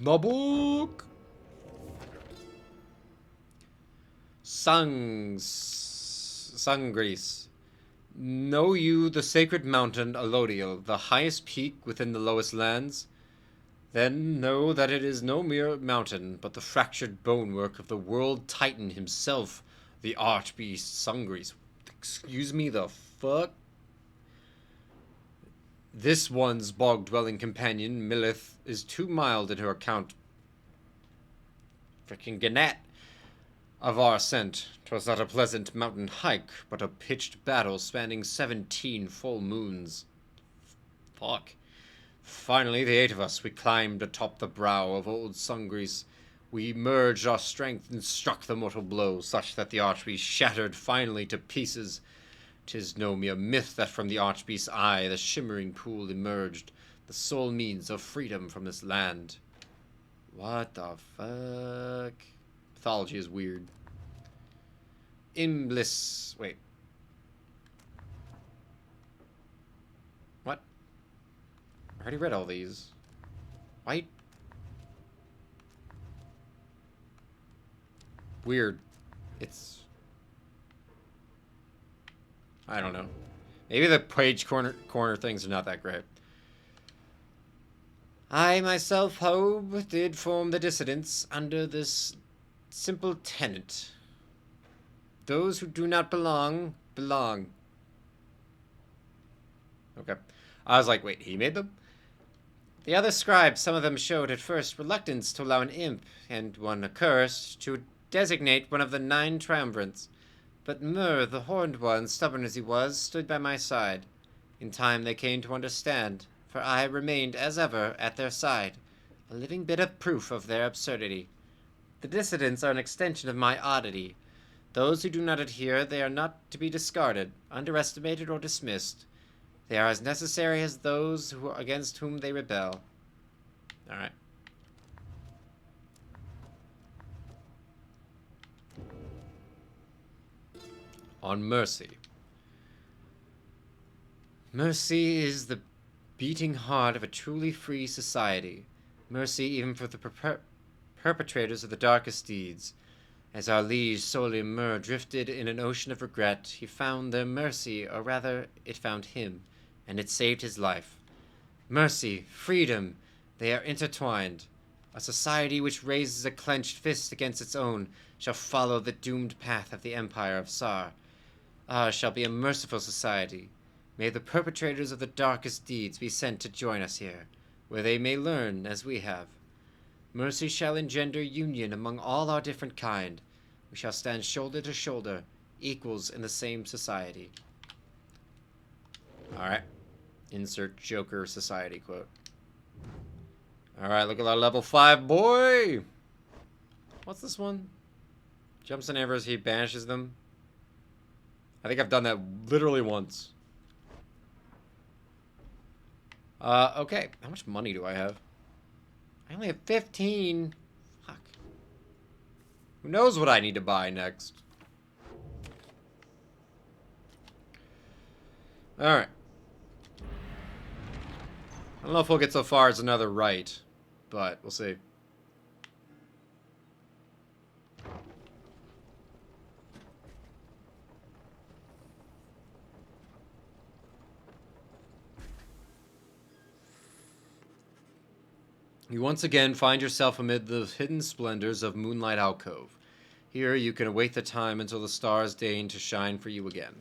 The book! Sun grease. Know you the sacred mountain Alodiel, the highest peak within the lowest lands? Then know that it is no mere mountain, but the fractured bonework of the world titan himself, the archbeast Sungris. Excuse me, the fuck? This one's bog-dwelling companion, Milith, is too mild in her account. Frickin' Gannat of our ascent. 'Twas not a pleasant mountain hike, but a pitched battle spanning 17 full moons. Fuck. Finally, the 8 of us, we climbed atop the brow of old Sungris. We merged our strength and struck the mortal blow, such that the archbeast shattered finally to pieces. 'Tis no mere myth that from the archbeast's eye the shimmering pool emerged, the sole means of freedom from this land. What the fuck? Mythology is weird. Imbliss. Wait. What? I already read all these. Why? Weird. It's... I don't know. Maybe the page corner things are not that great. I myself, hope, did form the dissidents under this simple tenet. Those who do not belong, belong. Okay. I was like, wait, he made them? The other scribes, some of them showed at first reluctance to allow an imp, and one accursed, to designate one of the 9 triumvirates. But Mur, the horned one, stubborn as he was, stood by my side. In time they came to understand, for I remained, as ever, at their side, a living bit of proof of their absurdity. The dissidents are an extension of my oddity. Those who do not adhere, they are not to be discarded, underestimated, or dismissed. They are as necessary as those against whom they rebel. Alright. On mercy. Mercy is the beating heart of a truly free society. Mercy even for the perpetrators of the darkest deeds. As our liege Solim Mur drifted in an ocean of regret, he found their mercy, or rather, it found him, and it saved his life. Mercy, freedom, they are intertwined. A society which raises a clenched fist against its own shall follow the doomed path of the Empire of Sar. Ours shall be a merciful society. May the perpetrators of the darkest deeds be sent to join us here, where they may learn as we have. Mercy shall engender union among all our different kind. We shall stand shoulder to shoulder, equals in the same society. Alright. Insert Joker society quote. Alright, look at our level 5 boy! What's this one? Jumps in arrows, he banishes them. I think I've done that literally once. Okay. How much money do I have? I only have 15. Fuck. Who knows what I need to buy next? Alright. I don't know if we'll get so far as another right, but we'll see. You once again find yourself amid the hidden splendors of Moonlight Alcove. Here you can await the time until the stars deign to shine for you again.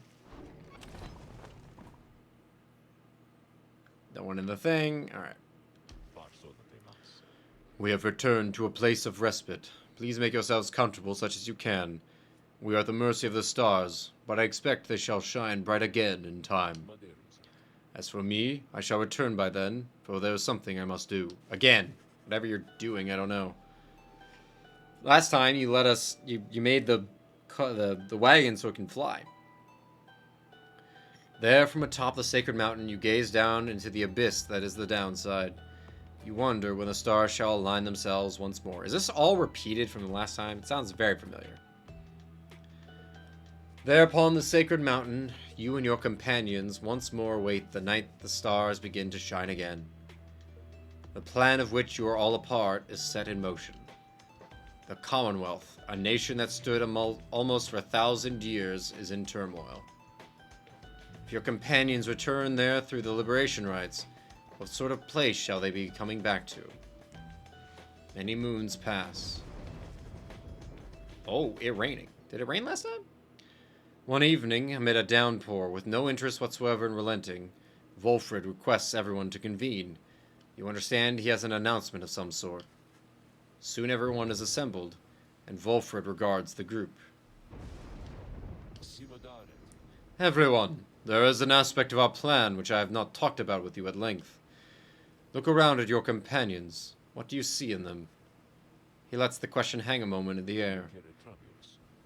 No one in the thing. Alright. We have returned to a place of respite. Please make yourselves comfortable such as you can. We are at the mercy of the stars, but I expect they shall shine bright again in time. As for me, I shall return by then, for there is something I must do. Again. Whatever you're doing, I don't know. Last time you let us, you made the wagon so it can fly. There, from atop the sacred mountain, you gaze down into the abyss that is the downside. You wonder when the stars shall align themselves once more. Is this all repeated from the last time? It sounds very familiar. There upon the sacred mountain, you and your companions once more await the night the stars begin to shine again. The plan of which you are all a part is set in motion. The Commonwealth, a nation that stood almost for 1,000 years, is in turmoil. If your companions return there through the liberation rites, what sort of place shall they be coming back to? Many moons pass. Oh, it raining. Did it rain last time? One evening, amid a downpour, with no interest whatsoever in relenting, Wolfred requests everyone to convene. You understand he has an announcement of some sort. Soon everyone is assembled, and Wolfred regards the group. Everyone, there is an aspect of our plan which I have not talked about with you at length. Look around at your companions. What do you see in them? He lets the question hang a moment in the air.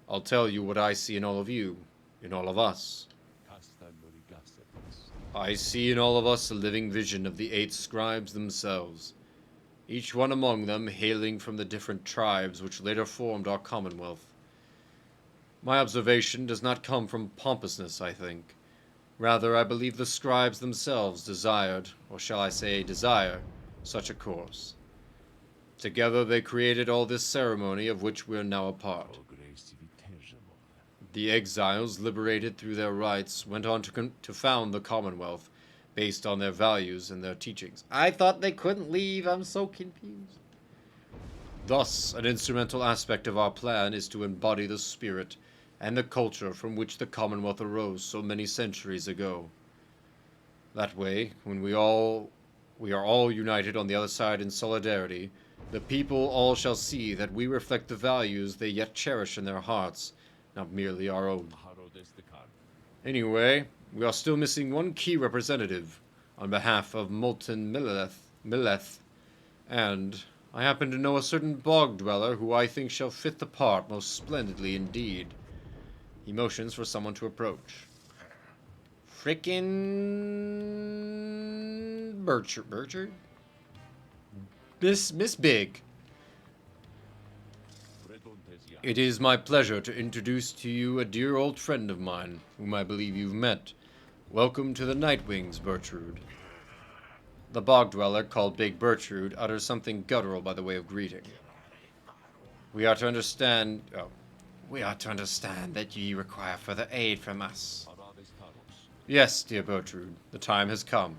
I'll tell you what I see in all of you, in all of us. I see in all of us a living vision of the 8 scribes themselves, each one among them hailing from the different tribes which later formed our commonwealth. My observation does not come from pompousness, I think. Rather, I believe the scribes themselves desired, or shall I say desire, such a course. Together they created all this ceremony of which we are now a part. The exiles, liberated through their rites, went on to found the Commonwealth, based on their values and their teachings. I thought they couldn't leave. I'm so confused. Thus, an instrumental aspect of our plan is to embody the spirit and the culture from which the Commonwealth arose so many centuries ago. That way, when we are all united on the other side in solidarity, the people all shall see that we reflect the values they yet cherish in their hearts, not merely our own. Anyway, we are still missing one key representative on behalf of Molten Milleth, and I happen to know a certain bog dweller who I think shall fit the part most splendidly indeed. He motions for someone to approach. Frickin' Burchard? Miss Big. It is my pleasure to introduce to you a dear old friend of mine, whom I believe you've met. Welcome to the Nightwings, Bertrude. The bog dweller, called Big Bertrude, utters something guttural by the way of greeting. We are to understand that ye require further aid from us. Yes, dear Bertrude, the time has come.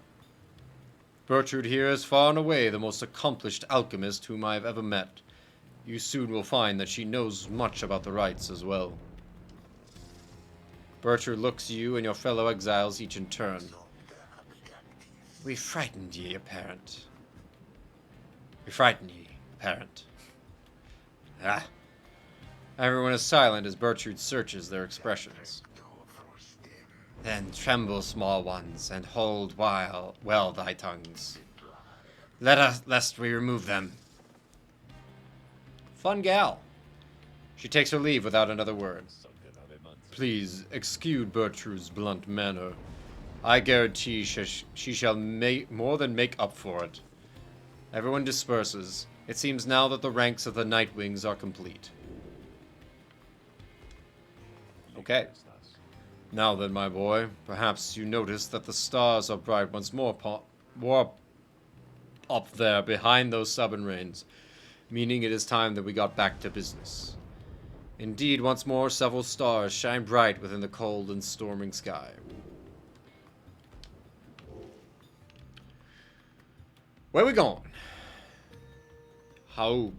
Bertrude here is far and away the most accomplished alchemist whom I have ever met. You soon will find that she knows much about the rites as well. Bertrude looks you and your fellow exiles each in turn. We frightened ye, apparent. Ah. Everyone is silent as Bertrude searches their expressions. Then tremble, small ones, and hold well thy tongues. Lest we remove them. Fun gal. She takes her leave without another word. Please excuse Bertrude's blunt manner. I guarantee she shall more than make up for it. Everyone disperses. It seems now that the ranks of the Nightwings are complete. Okay. Now then, my boy, perhaps you notice that the stars are bright once more up there behind those stubborn rains, meaning it is time that we got back to business. Indeed, once more, several stars shine bright within the cold and storming sky. Where we going? How?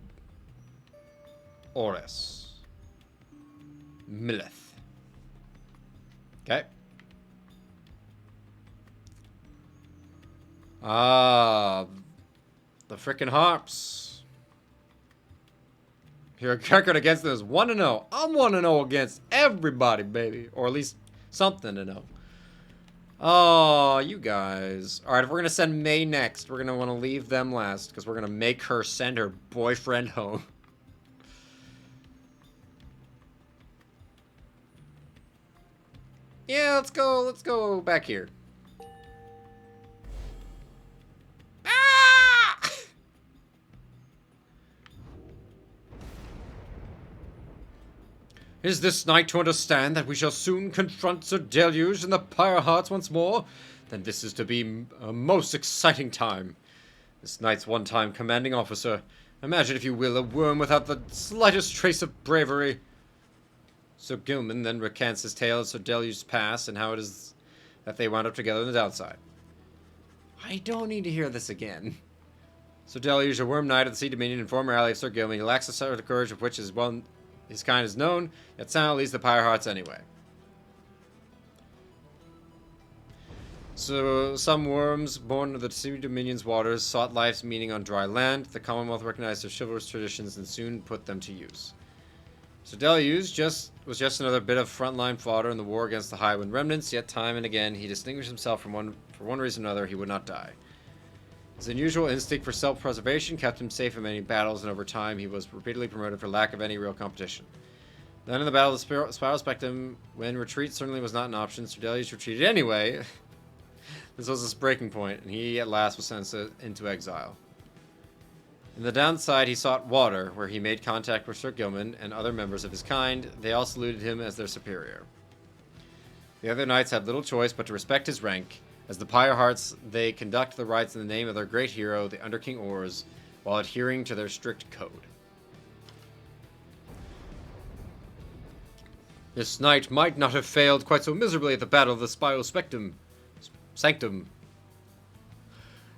Ores. Milleth. Okay. Ah, the frickin' harps. Your record against them is 1-0. I'm 1-0 against everybody, baby. Or at least something to know. Oh, you guys. Alright, if we're going to send May next, we're going to want to leave them last, because we're going to make her send her boyfriend home. Yeah, let's go back here. Ah! Is this knight to understand that we shall soon confront Sir Deluge and the Pyre Hearts once more? Then this is to be a most exciting time. This knight's one-time commanding officer. Imagine, if you will, a worm without the slightest trace of bravery. Sir Gilman then recants his tale of Sir Deluge's past and how it is that they wound up together on the downside. I don't need to hear this again. Sir Deluge, a worm knight of the Sea Dominion and former ally of Sir Gilman, he lacks the sort of courage of which his kind is known, yet somehow leads the Pyre Hearts anyway. So, some worms born of the Sea Dominion's waters sought life's meaning on dry land. The Commonwealth recognized their chivalrous traditions and soon put them to use. So Deluge was just another bit of frontline fodder in the war against the Highwind remnants, yet time and again he distinguished himself for one reason or another. He would not die. His unusual instinct for self-preservation kept him safe in many battles, and over time he was repeatedly promoted for lack of any real competition. Then in the Battle of the Spiral Spectrum, when retreat certainly was not an option, Sir Deluge retreated anyway. This was his breaking point, and he at last was sent into exile. In the downside, he sought water, where he made contact with Sir Gilman and other members of his kind. They all saluted him as their superior. The other knights had little choice but to respect his rank. As the Pyre Hearts, they conduct the rites in the name of their great hero, the Under King Ors, while adhering to their strict code. This knight might not have failed quite so miserably at the Battle of the Spiral Sanctum.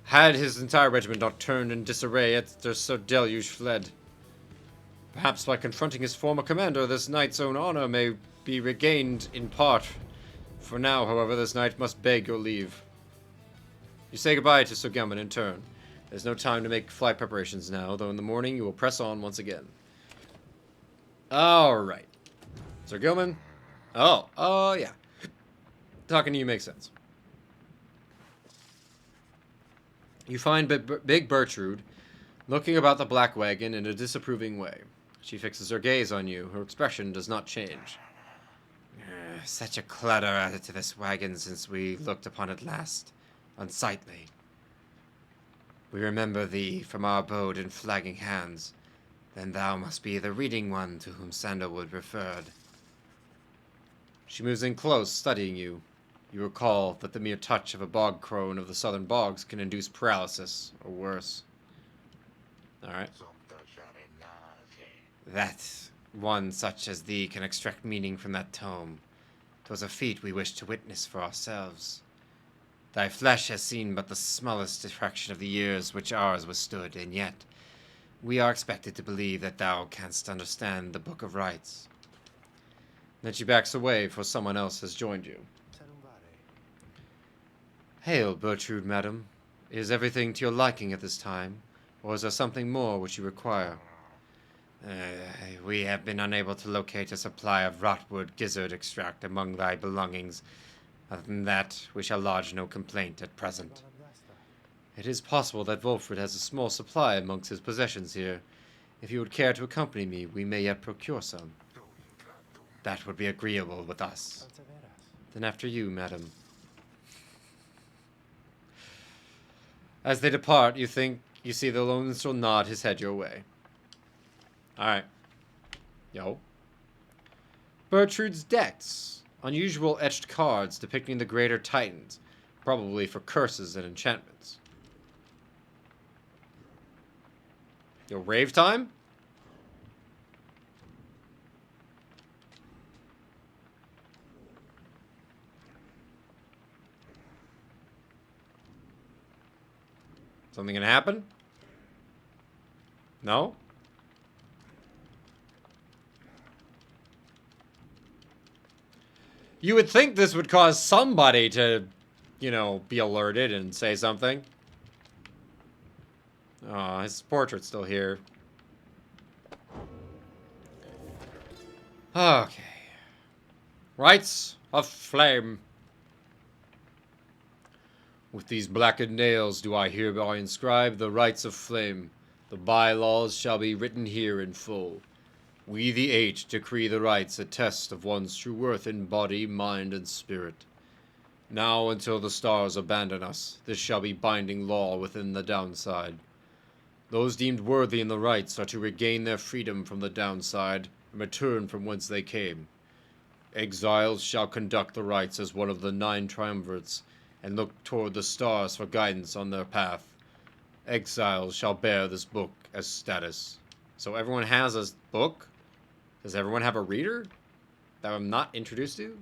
Had his entire regiment not turned in disarray after Sir Deluge fled. Perhaps by confronting his former commander, this knight's own honor may be regained in part. For now, however, this knight must beg your leave. You say goodbye to Sir Gilman in turn. There's no time to make flight preparations now, though in the morning you will press on once again. Alright. Sir Gilman? Oh, yeah. Talking to you makes sense. You find Big Bertrude looking about the black wagon in a disapproving way. She fixes her gaze on you. Her expression does not change. Such a clutter added to this wagon since we looked upon it last. Unsightly. We remember thee from our abode in Flagging Hands. Then thou must be the reading one to whom Sandalwood referred. She moves in close, studying you. You recall that the mere touch of a bog crone of the southern bogs can induce paralysis, or worse. Alright. That one such as thee can extract meaning from that tome. 'Twas a feat we wished to witness for ourselves. Thy flesh has seen but the smallest fraction of the years which ours withstood, and yet we are expected to believe that thou canst understand the Book of Rites. Then she backs away, for someone else has joined you. Hail, Bertrude, madam. Is everything to your liking at this time, or is there something more which you require? We have been unable to locate a supply of rotwood gizzard extract among thy belongings. Other than that, we shall lodge no complaint at present. It is possible that Wolfred has a small supply amongst his possessions here. If you would care to accompany me, we may yet procure some. That would be agreeable with us. Then after you, madam. As they depart, you see the lone minstrel nod his head your way. Alright. Yo. Bertrude's decks. Unusual etched cards depicting the greater titans, probably for curses and enchantments. Yo, rave time? Something gonna happen? No? You would think this would cause somebody to, you know, be alerted and say something. Oh, his portrait's still here. Okay. Rites of Flame. With these blackened nails do I hereby inscribe the rites of flame. The bylaws shall be written here in full. We the Eight decree the rites a test of one's true worth in body, mind, and spirit. Now until the stars abandon us, this shall be binding law within the downside. Those deemed worthy in the rites are to regain their freedom from the downside and return from whence they came. Exiles shall conduct the rites as one of the 9 triumvirates, and look toward the stars for guidance on their path. Exiles shall bear this book as status. So everyone has a book? Does everyone have a reader that I'm not introduced to?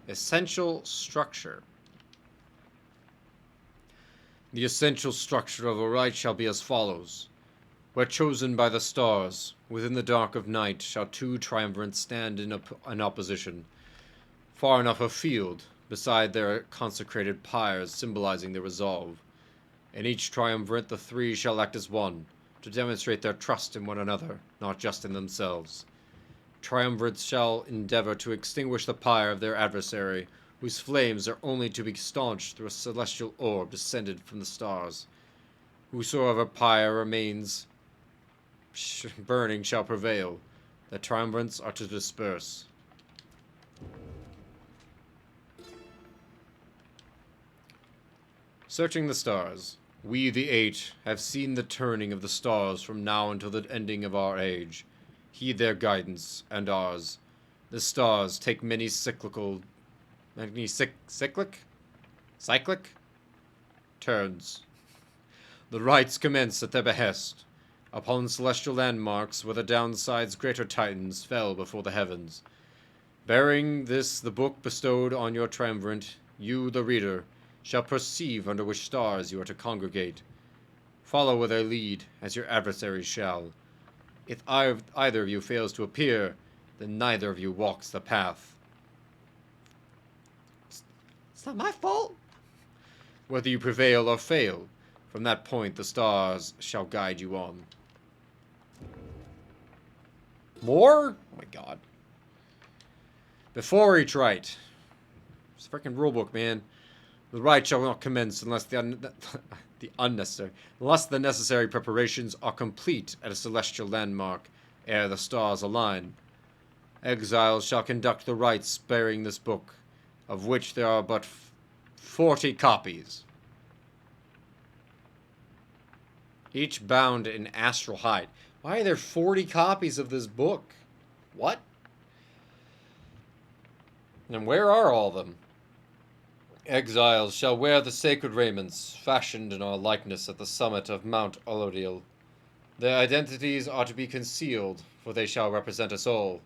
Essential structure. The essential structure of a rite shall be as follows. Where chosen by the stars, within the dark of night, shall two triumvirates stand in opposition, far enough afield, beside their consecrated pyres symbolizing their resolve. In each triumvirate the three shall act as one, to demonstrate their trust in one another, not just in themselves. Triumvirates shall endeavor to extinguish the pyre of their adversary, whose flames are only to be staunched through a celestial orb descended from the stars. Whosoever pyre remains burning shall prevail. The triumvirates are to disperse. Searching the stars. We, the Eight, have seen the turning of the stars from now until the ending of our age. Heed their guidance, and ours. The stars take many cyclic turns. The rites commence at their behest. Upon celestial landmarks where the downside's greater titans fell before the heavens. Bearing this the book bestowed on your triumvirate, you, the reader, shall perceive under which stars you are to congregate. Follow where they lead, as your adversaries shall. If either of you fails to appear, then neither of you walks the path. It's not my fault. Whether you prevail or fail, from that point the stars shall guide you on. More? Oh my god. Before each rite. It's a freaking rulebook, man. The rite shall not commence unless unless the necessary preparations are complete at a celestial landmark ere the stars align. Exiles shall conduct the rites bearing this book, of which there are but 40 copies. Each bound in astral hide. Why are there 40 copies of this book? What? And where are all of them? Exiles shall wear the sacred raiments, fashioned in our likeness at the summit of Mount Olodil. Their identities are to be concealed, for they shall represent us all.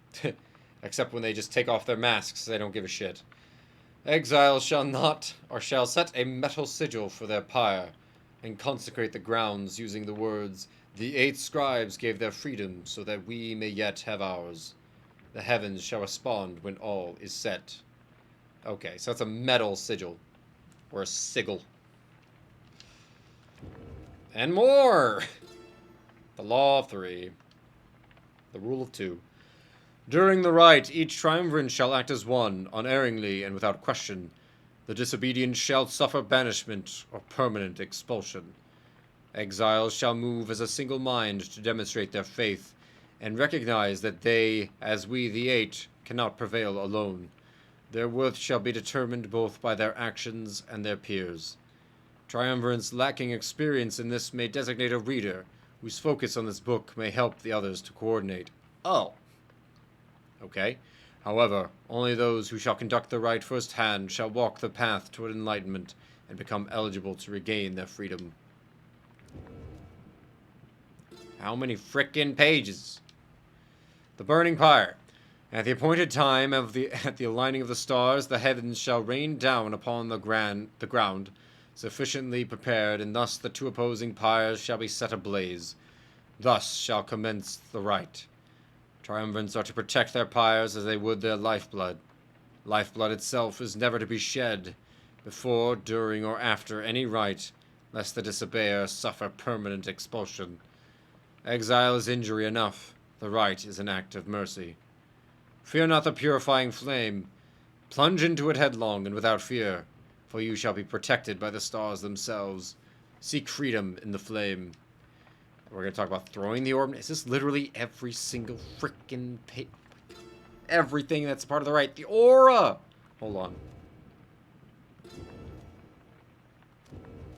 Except when they just take off their masks, they don't give a shit. Exiles shall set a metal sigil for their pyre, and consecrate the grounds using the words, "The 8 scribes gave their freedom so that we may yet have ours. The heavens shall respond when all is set." Okay, so it's a metal sigil. Or a sigil. And more! The law of 3. The rule of 2. During the rite, each triumvirate shall act as one, unerringly and without question. The disobedient shall suffer banishment or permanent expulsion. Exiles shall move as a single mind to demonstrate their faith, and recognize that they, as we the 8, cannot prevail alone. Their worth shall be determined both by their actions and their peers. Triumvirates lacking experience in this may designate a reader, whose focus on this book may help the others to coordinate. Oh. Okay. However, only those who shall conduct the rite firsthand shall walk the path toward enlightenment and become eligible to regain their freedom. How many frickin' pages? The burning pyre. At the appointed time at the aligning of the stars, the heavens shall rain down upon the ground, sufficiently prepared, and thus the 2 opposing pyres shall be set ablaze. Thus shall commence the rite. Triumvirates are to protect their pyres as they would their lifeblood. Lifeblood itself is never to be shed, before, during, or after any rite, lest the disobeyer suffer permanent expulsion. Exile is injury enough. The rite is an act of mercy. Fear not the purifying flame. Plunge into it headlong and without fear, for you shall be protected by the stars themselves. Seek freedom in the flame. We're going to talk about throwing the orb. Is this literally every single freaking everything that's part of the rite? The aura! Hold on.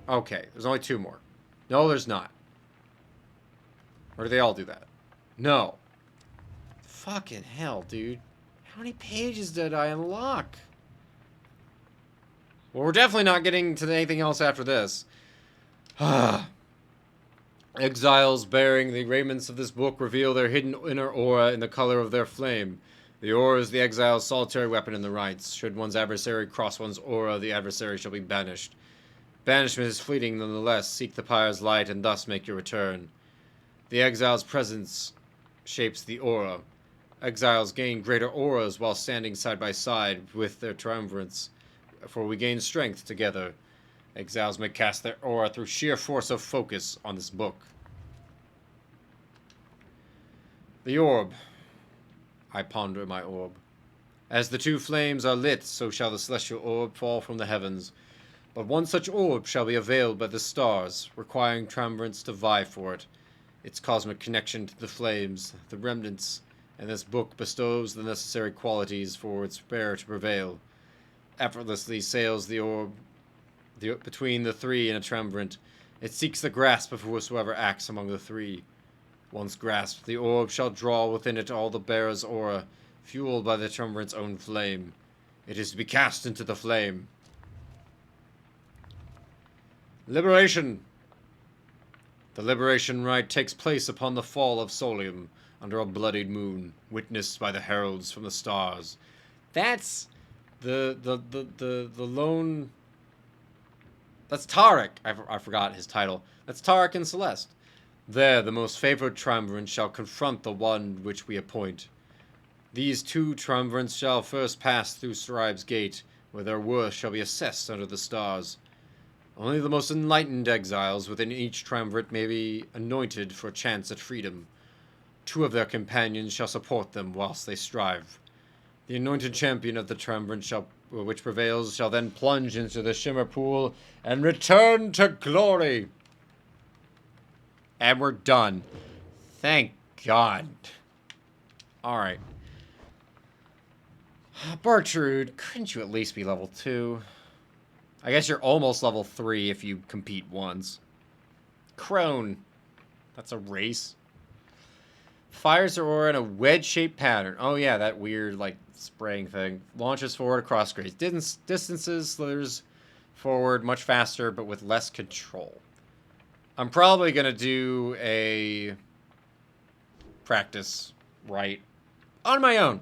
Okay, there's only 2 more. No, there's not. Or do they all do that? No. Fucking hell, dude. How many pages did I unlock? Well, we're definitely not getting to anything else after this. Exiles bearing the raiments of this book reveal their hidden inner aura in the color of their flame. The aura is the exile's solitary weapon in the rites. Should one's adversary cross one's aura, the adversary shall be banished. Banishment is fleeting nonetheless. Seek the pyre's light and thus make your return. The exile's presence shapes the aura. Exiles gain greater auras while standing side by side with their triumvirates, for we gain strength together. Exiles may cast their aura through sheer force of focus on this book. The orb. I ponder my orb. As the two flames are lit, so shall the celestial orb fall from the heavens. But one such orb shall be availed by the stars, requiring triumvirates to vie for it. Its cosmic connection to the flames, the remnants, and this book bestows the necessary qualities for its bearer to prevail. Effortlessly sails the orb between the three and a triumvirate. It seeks the grasp of whosoever acts among the three. Once grasped, the orb shall draw within it all the bearer's aura, fueled by the triumvirate's own flame. It is to be cast into the flame. Liberation. The liberation rite takes place upon the fall of Solium, under a bloodied moon, witnessed by the heralds from the stars. That's the lone. That's Tarek. I forgot his title. That's Tarek and Celeste. There, the most favored triumvirate shall confront the one which we appoint. These two triumvirates shall first pass through Scribe's gate, where their worth shall be assessed under the stars. Only the most enlightened exiles within each triumvirate may be anointed for a chance at freedom. 2 of their companions shall support them whilst they strive. The anointed champion of the triumvirate which prevails shall then plunge into the shimmer pool and return to glory. And we're done. Thank God. Alright. Bertrude, couldn't you at least be level 2? I guess you're almost level 3 if you compete once. Crone. That's a race. Fires her aura in a wedge-shaped pattern. Oh yeah, that weird, like, spraying thing. Launches forward across great distances, slithers forward much faster, but with less control. I'm probably going to do a practice right on my own.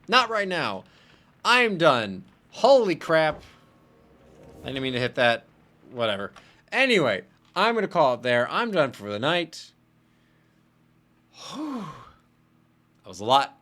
Not right now. I'm done. Holy crap. I didn't mean to hit that. Whatever. Anyway, I'm going to call it there. I'm done for the night. That was a lot.